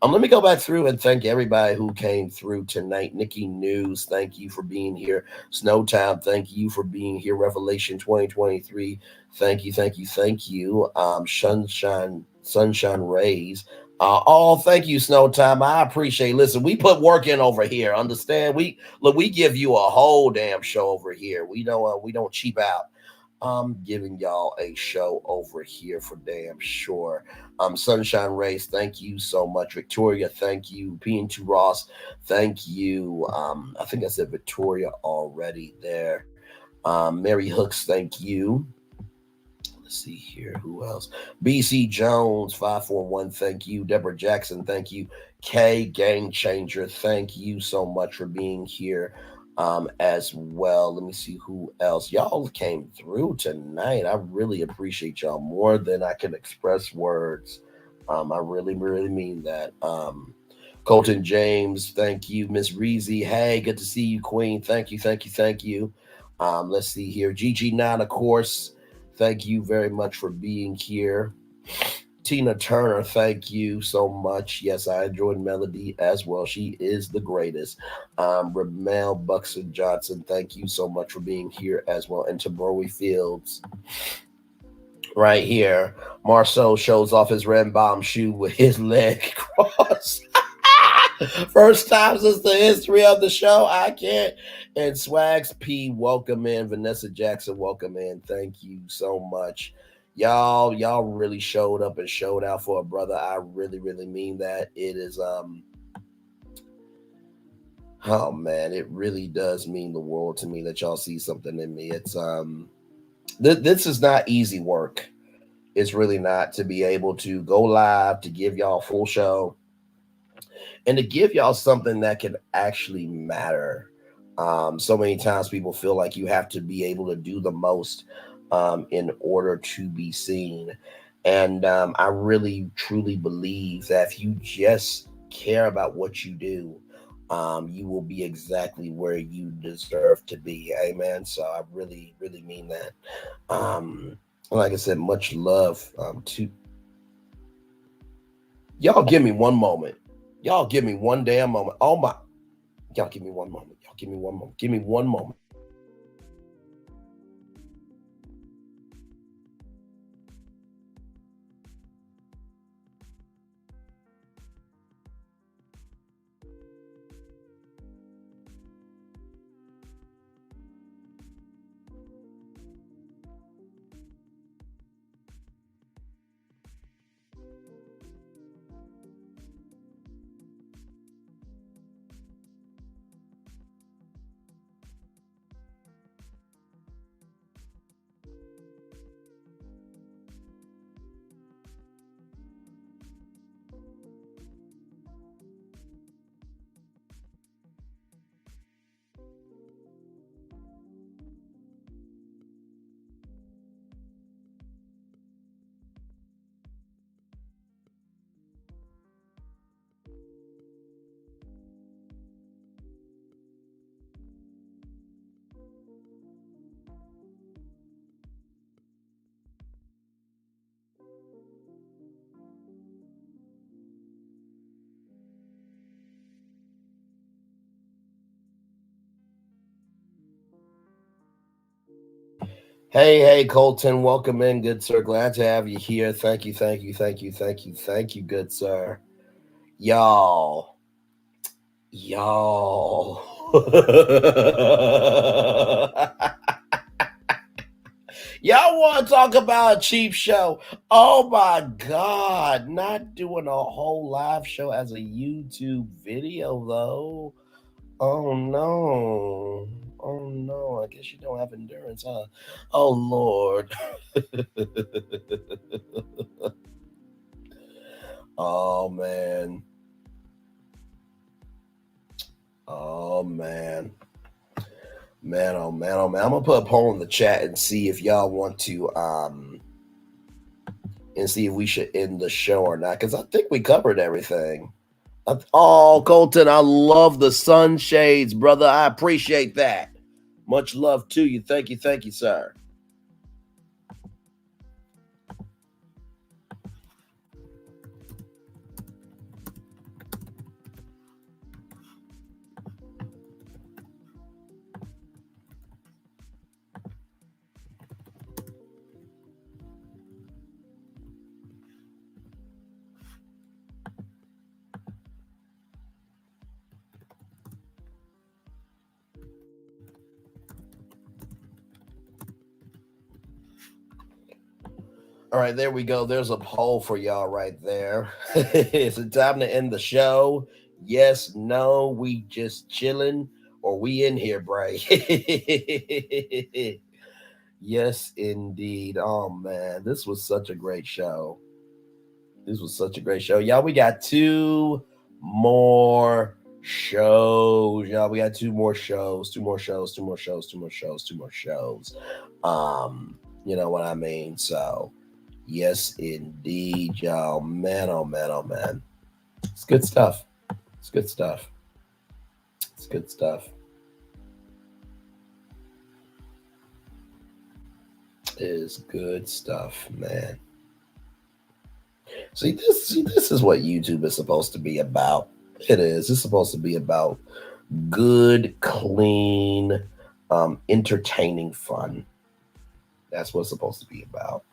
Let me go back through and thank everybody who came through tonight. Nikki News, thank you for being here. Snowtime, thank you for being here. Revelation 2023, thank you. Sunshine Rays. Thank you, Snowtime. I appreciate. Listen, we put work in over here. Understand? We give you a whole damn show over here. We don't cheap out. I'm giving y'all a show over here for damn sure. Sunshine Race, thank you so much. Victoria, thank you. P&2 Ross, thank you. I think I said Victoria already there. Mary Hooks, thank you. Let's see here. Who else? BC Jones, 541, thank you. Deborah Jackson, thank you. K Game Changer, thank you so much for being here as well. Let me see who else. Y'all came through tonight. I really appreciate y'all more than I can express words. I really, really mean that. Colton James, thank you. Miss Reezy, hey, good to see you, Queen. Thank you. Let's see here. GG9, of course. Thank you very much for being here. Tina Turner, thank you so much. Yes, I enjoyed Melody as well. She is the greatest. Ramel Buxton Johnson, thank you so much for being here as well. And Tabori Fields, right here. Marsau shows off his Rambam shoe with his leg crossed. First time since the history of the show. I can't. And Swags P, welcome in. Vanessa Jackson, welcome in. Thank you so much. Y'all really showed up and showed out for a brother. I really, really mean that. It is oh man, it really does mean the world to me that y'all see something in me. It's this is not easy work. It's really not, to be able to go live, to give y'all a full show, and to give y'all something that can actually matter. So many times people feel like you have to be able to do the most in order to be seen. And I really, truly believe that if you just care about what you do, you will be exactly where you deserve to be. Amen. So I really, really mean that. Like I said, much love to y'all. Give me one moment. Y'all give me one damn moment. Oh my. Y'all give me one moment. Give me one moment. Hey, Colton, welcome in, good sir. Glad to have you here. Thank you, good sir. Y'all. Y'all want to talk about a cheap show? Oh my God. Not doing a whole live show as a YouTube video, though. Oh no. Oh no. I guess you don't have endurance, huh? Oh Lord. Oh man. Oh man. Man, oh man, oh man. I'm gonna put a poll in the chat and see if y'all want to and see if we should end the show or not. Because I think we covered everything. Oh, Colton, I love the sunshades, brother. I appreciate that. Much love to you. Thank you, sir. All right, there we go. There's a poll for y'all right there. Is it time to end the show? Yes, no, we just chilling, or we in here, Bray? Yes, indeed. Oh man, this was such a great show. Y'all, we got two more shows. Y'all, we got two more shows. You know what I mean? So yes, indeed, y'all. Man, oh man, oh man. It's good stuff. It's good stuff. It is good stuff, man. See, this is what YouTube is supposed to be about. It is. It's supposed to be about good, clean, entertaining fun. That's what it's supposed to be about.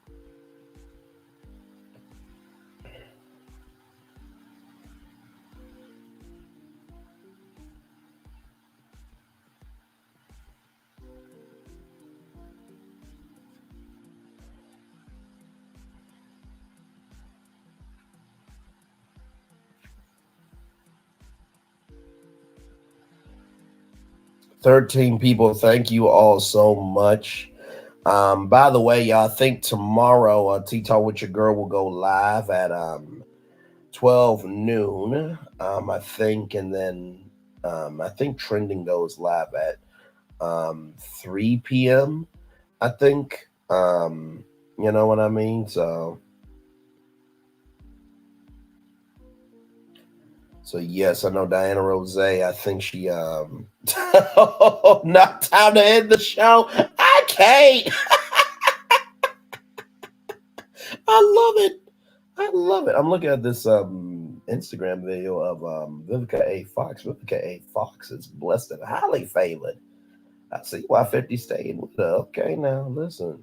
"13 people, thank you all so much. By the way, y'all, I think tomorrow Tea Talk with Your Girl will go live at 12 noon, I think, and then I think Trending goes live at 3 p.m. I think. You know what I mean? So yes, I know Diana Rose. I think she not time to end the show. I can't. I love it. I'm looking at this Instagram video of Vivica A. Fox. Vivica A. Fox is blessed and highly favored. I see why 50 stayed with her. Okay, now listen.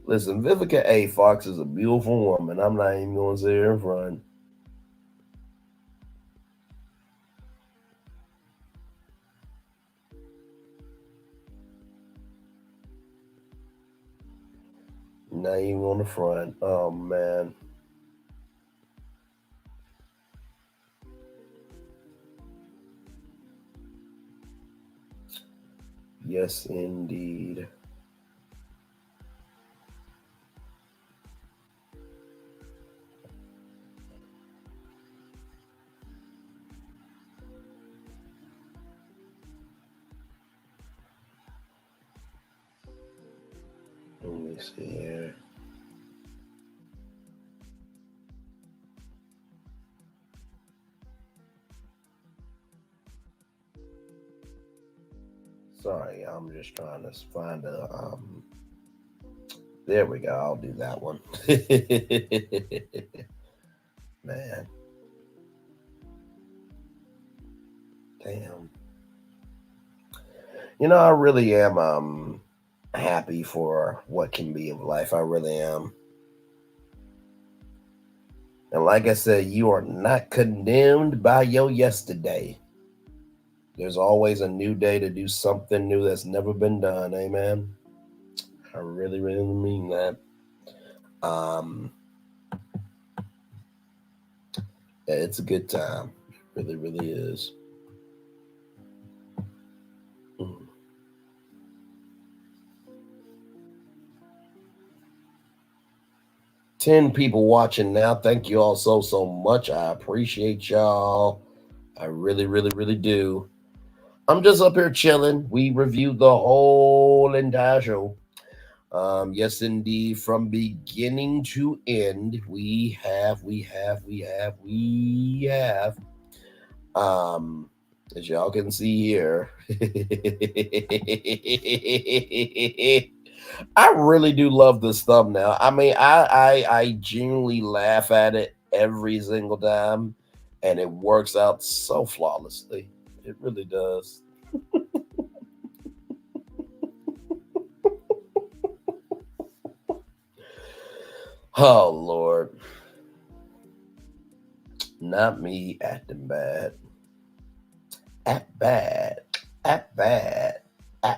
Listen, Vivica A. Fox is a beautiful woman. I'm not even going to sit here in front. Not even on the front. Oh, man. Yes, indeed. Let me see here. Sorry, I'm just trying to find a there we go. I'll do that one. Man. Damn. I really am happy for what can be of life. I really am. And like I said, you are not condemned by your yesterday. There's always a new day to do something new that's never been done. Amen. I really, really mean that. Yeah, it's a good time. It really, really is. 10 people watching now. Thank you all so much. I appreciate y'all. I really, really, really do. I'm just up here chilling. We reviewed the whole entire show. Yes, indeed, from beginning to end, we have. As y'all can see here, I really do love this thumbnail. I mean, I genuinely laugh at it every single time, and it works out so flawlessly. It really does. Oh Lord, not me acting bad. Act bad. Act bad. Act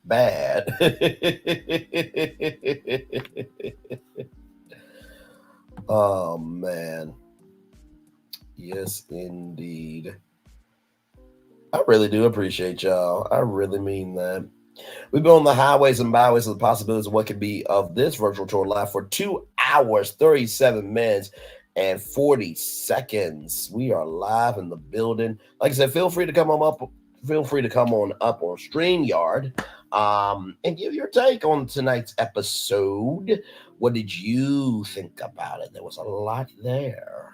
bad. Oh man. Yes, indeed. I really do appreciate y'all. I really mean that. We've been on the highways and byways of the possibilities of what could be of this virtual tour live for 2 hours, 37 minutes, and 40 seconds. We are live in the building. Like I said, feel free to come on up. Feel free to come on up on StreamYard and give your take on tonight's episode. What did you think about it? There was a lot there.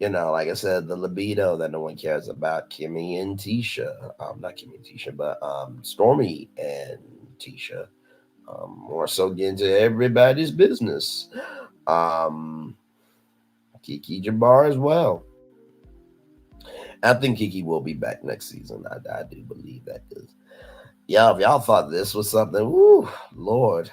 Like I said, the libido that no one cares about, Kimmie and Tisha. Not Kimmie and Tisha, but Stormi and Tisha. More so get into everybody's business. Kiki Jabbar as well. I think Kiki will be back next season. I do believe that. Yeah, if y'all thought this was something, woo, Lord.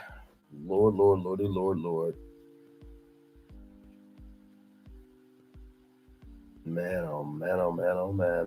Man, oh man, oh man, oh man.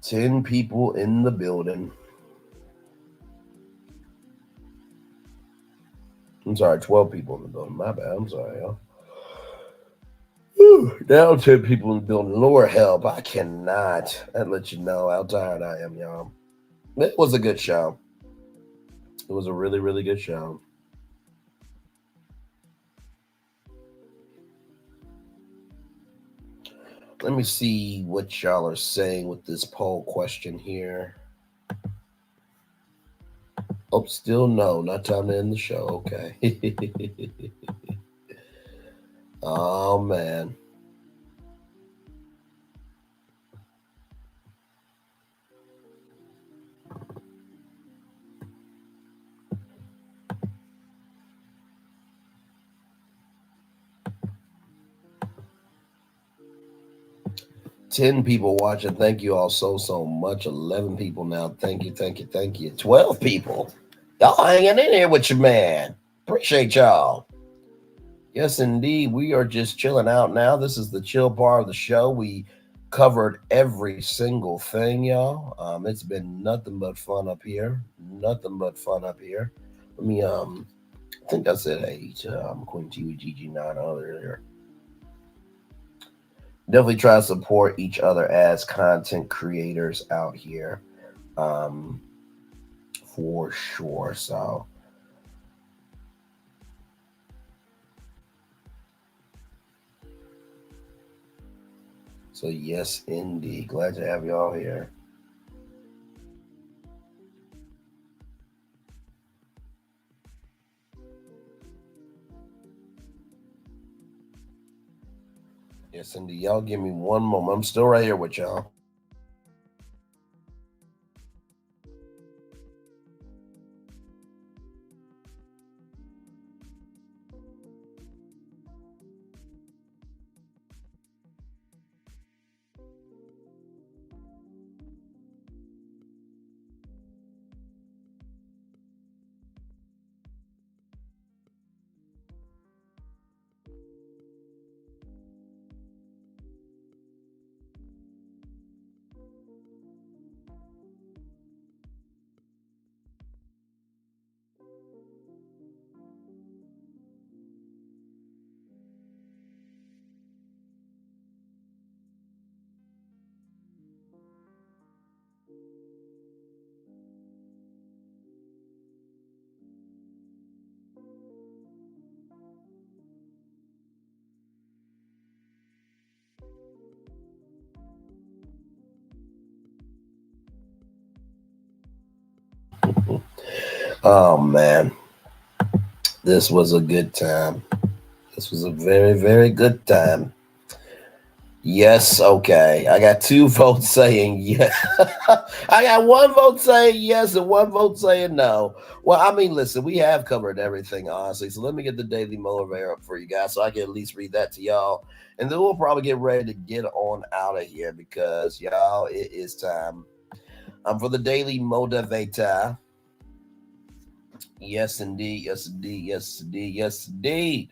Ten people in the building. I'm sorry, 12 people in the building. My bad. I'm sorry, y'all. Now 10 people in the building. Lord help. I cannot. I'd let you know how tired I am, y'all. It was a good show. It was a really, really good show. Let me see what y'all are saying with this poll question here. Oh, still no. Not time to end the show. Okay. Oh, man. Ten people watching. Thank you all so much. 11 people now. Thank you. 12 people. Y'all hanging in here with your man. Appreciate y'all. Yes, indeed. We are just chilling out now. This is the chill part of the show. We covered every single thing, y'all. It's been nothing but fun up here. Let me I think I said hey to Queen T with GG9 earlier. Definitely try to support each other as content creators out here. For sure. So yes, indeed. Glad to have y'all here. Yes, indeed. Y'all give me one moment. I'm still right here with y'all. Oh man, this was a good time. This was a very, very good time. Yes, okay. I got 2 votes saying yes. I got 1 vote saying yes and 1 vote saying no. Well, I mean, listen, we have covered everything, honestly. So let me get the Daily Motivator up for you guys so I can at least read that to y'all. And then we'll probably get ready to get on out of here because, y'all, it is time. For the Daily Motivator. Yes, indeed. Yes, indeed. Yes, indeed. Yes, indeed.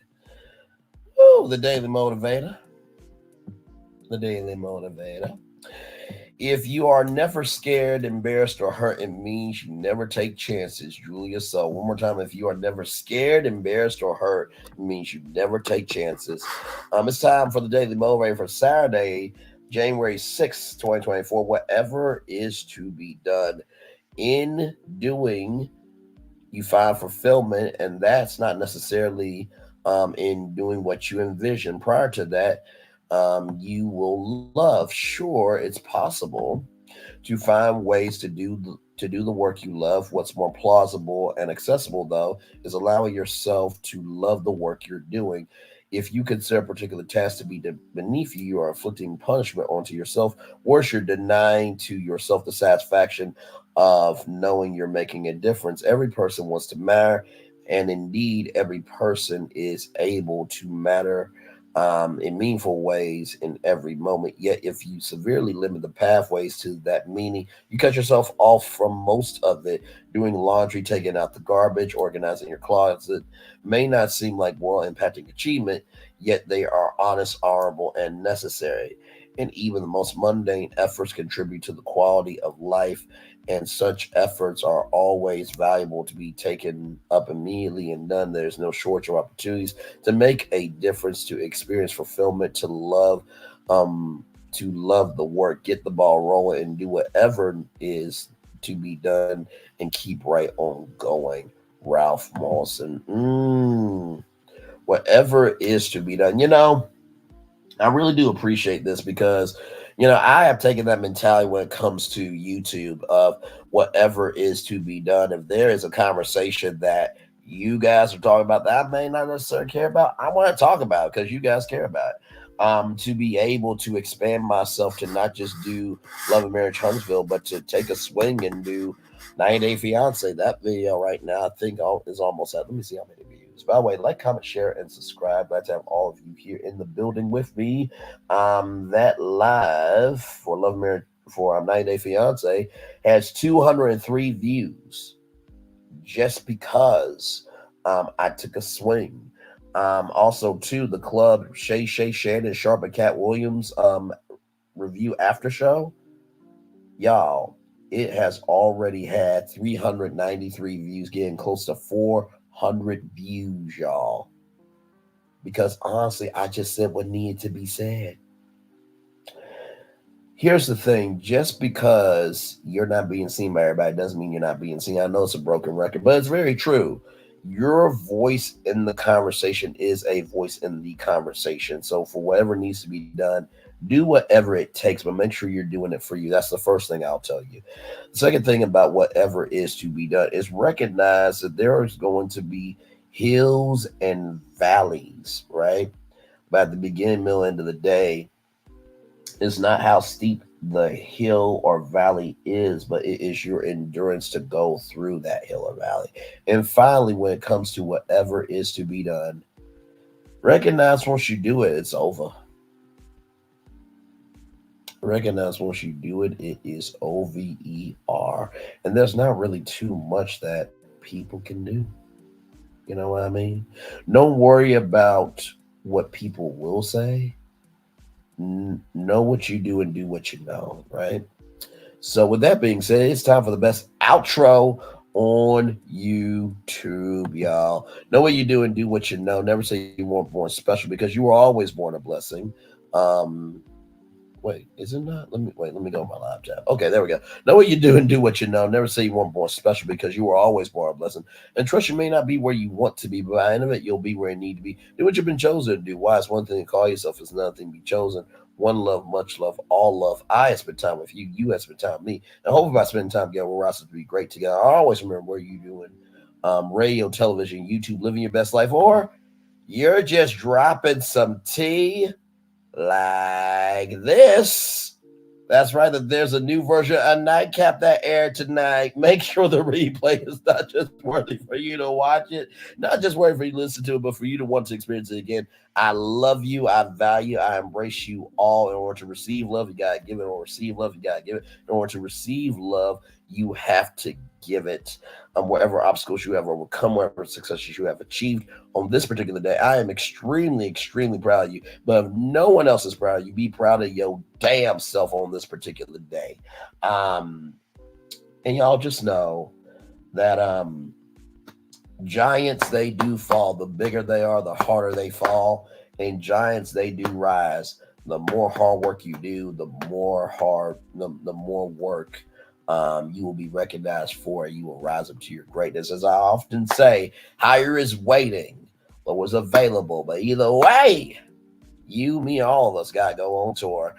Oh, the Daily Motivator. The Daily Motivator. If you are never scared, embarrassed, or hurt, it means you never take chances, Julia. So, one more time. If you are never scared, embarrassed, or hurt, it means you never take chances. It's time for the Daily Motivator for Saturday, January 6th, 2024. Whatever is to be done in doing, you find fulfillment, and that's not necessarily in doing what you envision. Prior to that, you will love. Sure, it's possible to find ways to do the work you love. What's more plausible and accessible, though, is allowing yourself to love the work you're doing. If you consider a particular task to be beneath you, you are inflicting punishment onto yourself. Worse, you're denying to yourself the satisfaction of knowing you're making a difference. Every person wants to matter, and indeed, every person is able to matter in meaningful ways in every moment. Yet, if you severely limit the pathways to that meaning, you cut yourself off from most of it. Doing laundry, taking out the garbage, organizing your closet may not seem like world impacting achievement, yet they are honest, honorable, and necessary. And even the most mundane efforts contribute to the quality of life, and such efforts are always valuable to be taken up immediately and done. There's no shortage of opportunities to make a difference, to experience fulfillment, to love the work, get the ball rolling, and do whatever is to be done, and keep right on going. Ralph Mawson. Whatever is to be done. I really do appreciate this because, I have taken that mentality when it comes to YouTube of whatever is to be done. If there is a conversation that you guys are talking about that I may not necessarily care about, I want to talk about it because you guys care about it. To be able to expand myself to not just do Love and Marriage Huntsville, but to take a swing and do 90 Day Fiance. That video right now, I think is almost at. Let me see how many views. By the way, like, comment, share, and subscribe. Glad to have all of you here in the building with me. That live for Love and Marriage for 90 Day Fiance has 203 views just because I took a swing. Also, too, the club Shay Shannon Sharp and Cat Williams review after show, y'all, it has already had 393 views, getting close to 400 views, y'all. Because honestly, I just said what needed to be said. Here's the thing, just because you're not being seen by everybody doesn't mean you're not being seen. I know it's a broken record, but it's very true. Your voice in the conversation is a voice in the conversation. So for whatever needs to be done, do whatever it takes, but make sure you're doing it for you. That's the first thing I'll tell you. The second thing about whatever is to be done is recognize that there is going to be hills and valleys, right? But at the beginning, middle, end of the day, it's not how steep the hill or valley is, but it is your endurance to go through that hill or valley. And finally, when it comes to whatever is to be done, recognize once you do it, it's over. Recognize once you do it, it is OVER. And there's not really too much that people can do. You know what I mean? Don't worry about what people will say. Know what you do and do what you know, right? So, with that being said, it's time for the best outro on YouTube, y'all. Know what you do and do what you know. Never say you weren't born special because you were always born a blessing. Wait, is it not? Let me go on my laptop. Okay, there we go. Know what you do and do what you know. Never say you weren't born special because you were always born a blessing. And trust you may not be where you want to be, but by the end of it, you'll be where you need to be. Do what you've been chosen to do. Why? It's one thing to call yourself, it's another thing to be chosen. One love, much love, all love. I have spent time with you. You have spent time with me. And hopefully by spending time together, we're also to be great together. I always remember where you doing radio, television, YouTube, living your best life, or you're just dropping some tea like this. That's right, that there's a new version of Nightcap that aired tonight. Make sure the replay is not just worthy for you to watch it, not just worthy for you to listen to it, but for you to want to experience it again. I love you. I value, I embrace you all. In order to receive love, you got to give it. Or receive love, you got to give it. In order to receive love, you have to give it. Whatever obstacles you have overcome, whatever successes you have achieved on this particular day, I am extremely, extremely proud of you. But if no one else is proud of you, be proud of your damn self on this particular day. And y'all just know that giants, they do fall. The bigger they are, the harder they fall. And giants, they do rise. The more hard work you do, the more work you will be recognized for. You will rise up to your greatness. As I often say, higher is waiting, lower is available. But either way, you, me, all of us got to go on tour.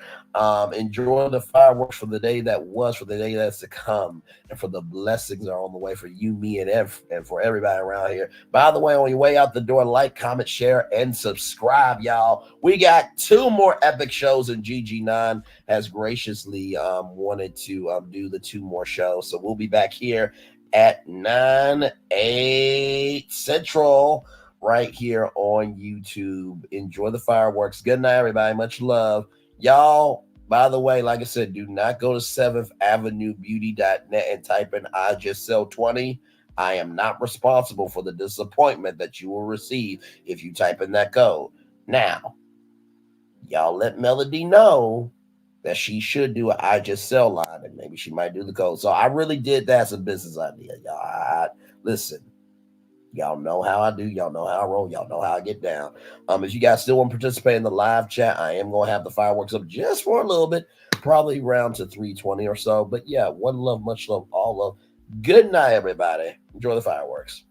Enjoy the fireworks for the day that was, for the day that's to come, and for the blessings that are on the way for you, me, and for everybody around here. By the way, on your way out the door, like, comment, share, and subscribe, y'all. We got 2 more epic shows, and GG9 has graciously wanted to do the 2 more shows. So we'll be back here at 9, 8 Central, right here on YouTube. Enjoy the fireworks. Good night, everybody. Much love. Y'all, by the way, like I said, do not go to 7th Avenue Beauty.net and type in I just sell 20. I am not responsible for the disappointment that you will receive if you type in that code. Now, y'all let Melody know that she should do an I just sell line, and maybe she might do the code. So I really did that as a business idea, y'all. Listen. Y'all know how I do. Y'all know how I roll. Y'all know how I get down. If you guys still want to participate in the live chat, I am going to have the fireworks up just for a little bit, probably around to 3:20 or so. But yeah, one love, much love, all love. Good night, everybody. Enjoy the fireworks.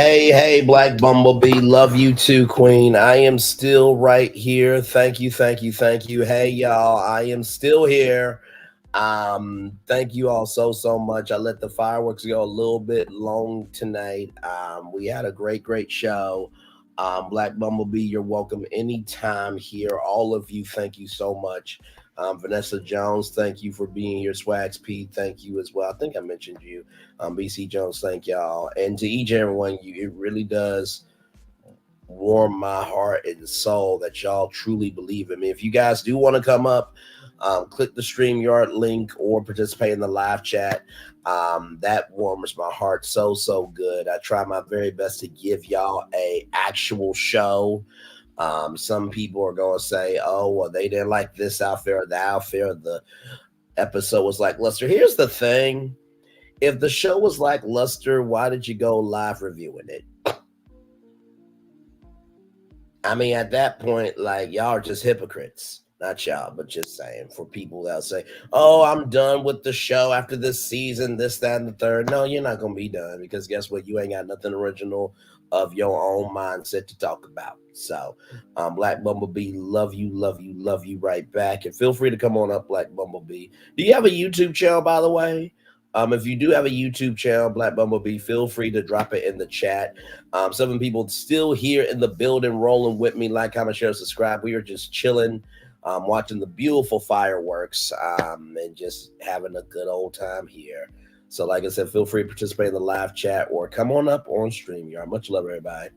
Hey, Black Bumblebee. Love you too, Queen. I am still right here. Thank you, thank you, thank you. Hey, y'all. I am still here. Thank you all so much. I let the fireworks go a little bit long tonight. We had a great show. Black Bumblebee, you're welcome anytime here. All of you, thank you so much. Vanessa Jones, thank you for being here. Swags P, thank you as well. I think I mentioned you. BC Jones, thank y'all. And to each and every one of you, it really does warm my heart and soul that y'all truly believe in me. If you guys do want to come up, click the StreamYard link or participate in the live chat. That warms my heart so good. I try my very best to give y'all a actual show. Some people are going to say, oh, well, they didn't like this outfit or the outfit or the episode was like Luster. Here's the thing. If the show was like Luster, why did you go live reviewing it? I mean, at that point, like, y'all are just hypocrites. Not y'all, but just saying, for people that'll say, oh, I'm done with the show after this season, this, that, and the third. No, you're not going to be done, because guess what? You ain't got nothing original of your own mindset to talk about. So, Black Bumblebee, love you right back. And feel free to come on up, Black Bumblebee. Do you have a YouTube channel, by the way? If you do have a YouTube channel, Black Bumblebee, feel free to drop it in the chat. Some people still here in the building, rolling with me. Like, comment, share, subscribe. We are just chilling, watching the beautiful fireworks, and just having a good old time here. So, like I said, feel free to participate in the live chat or come on up on StreamYard. Much love, everybody.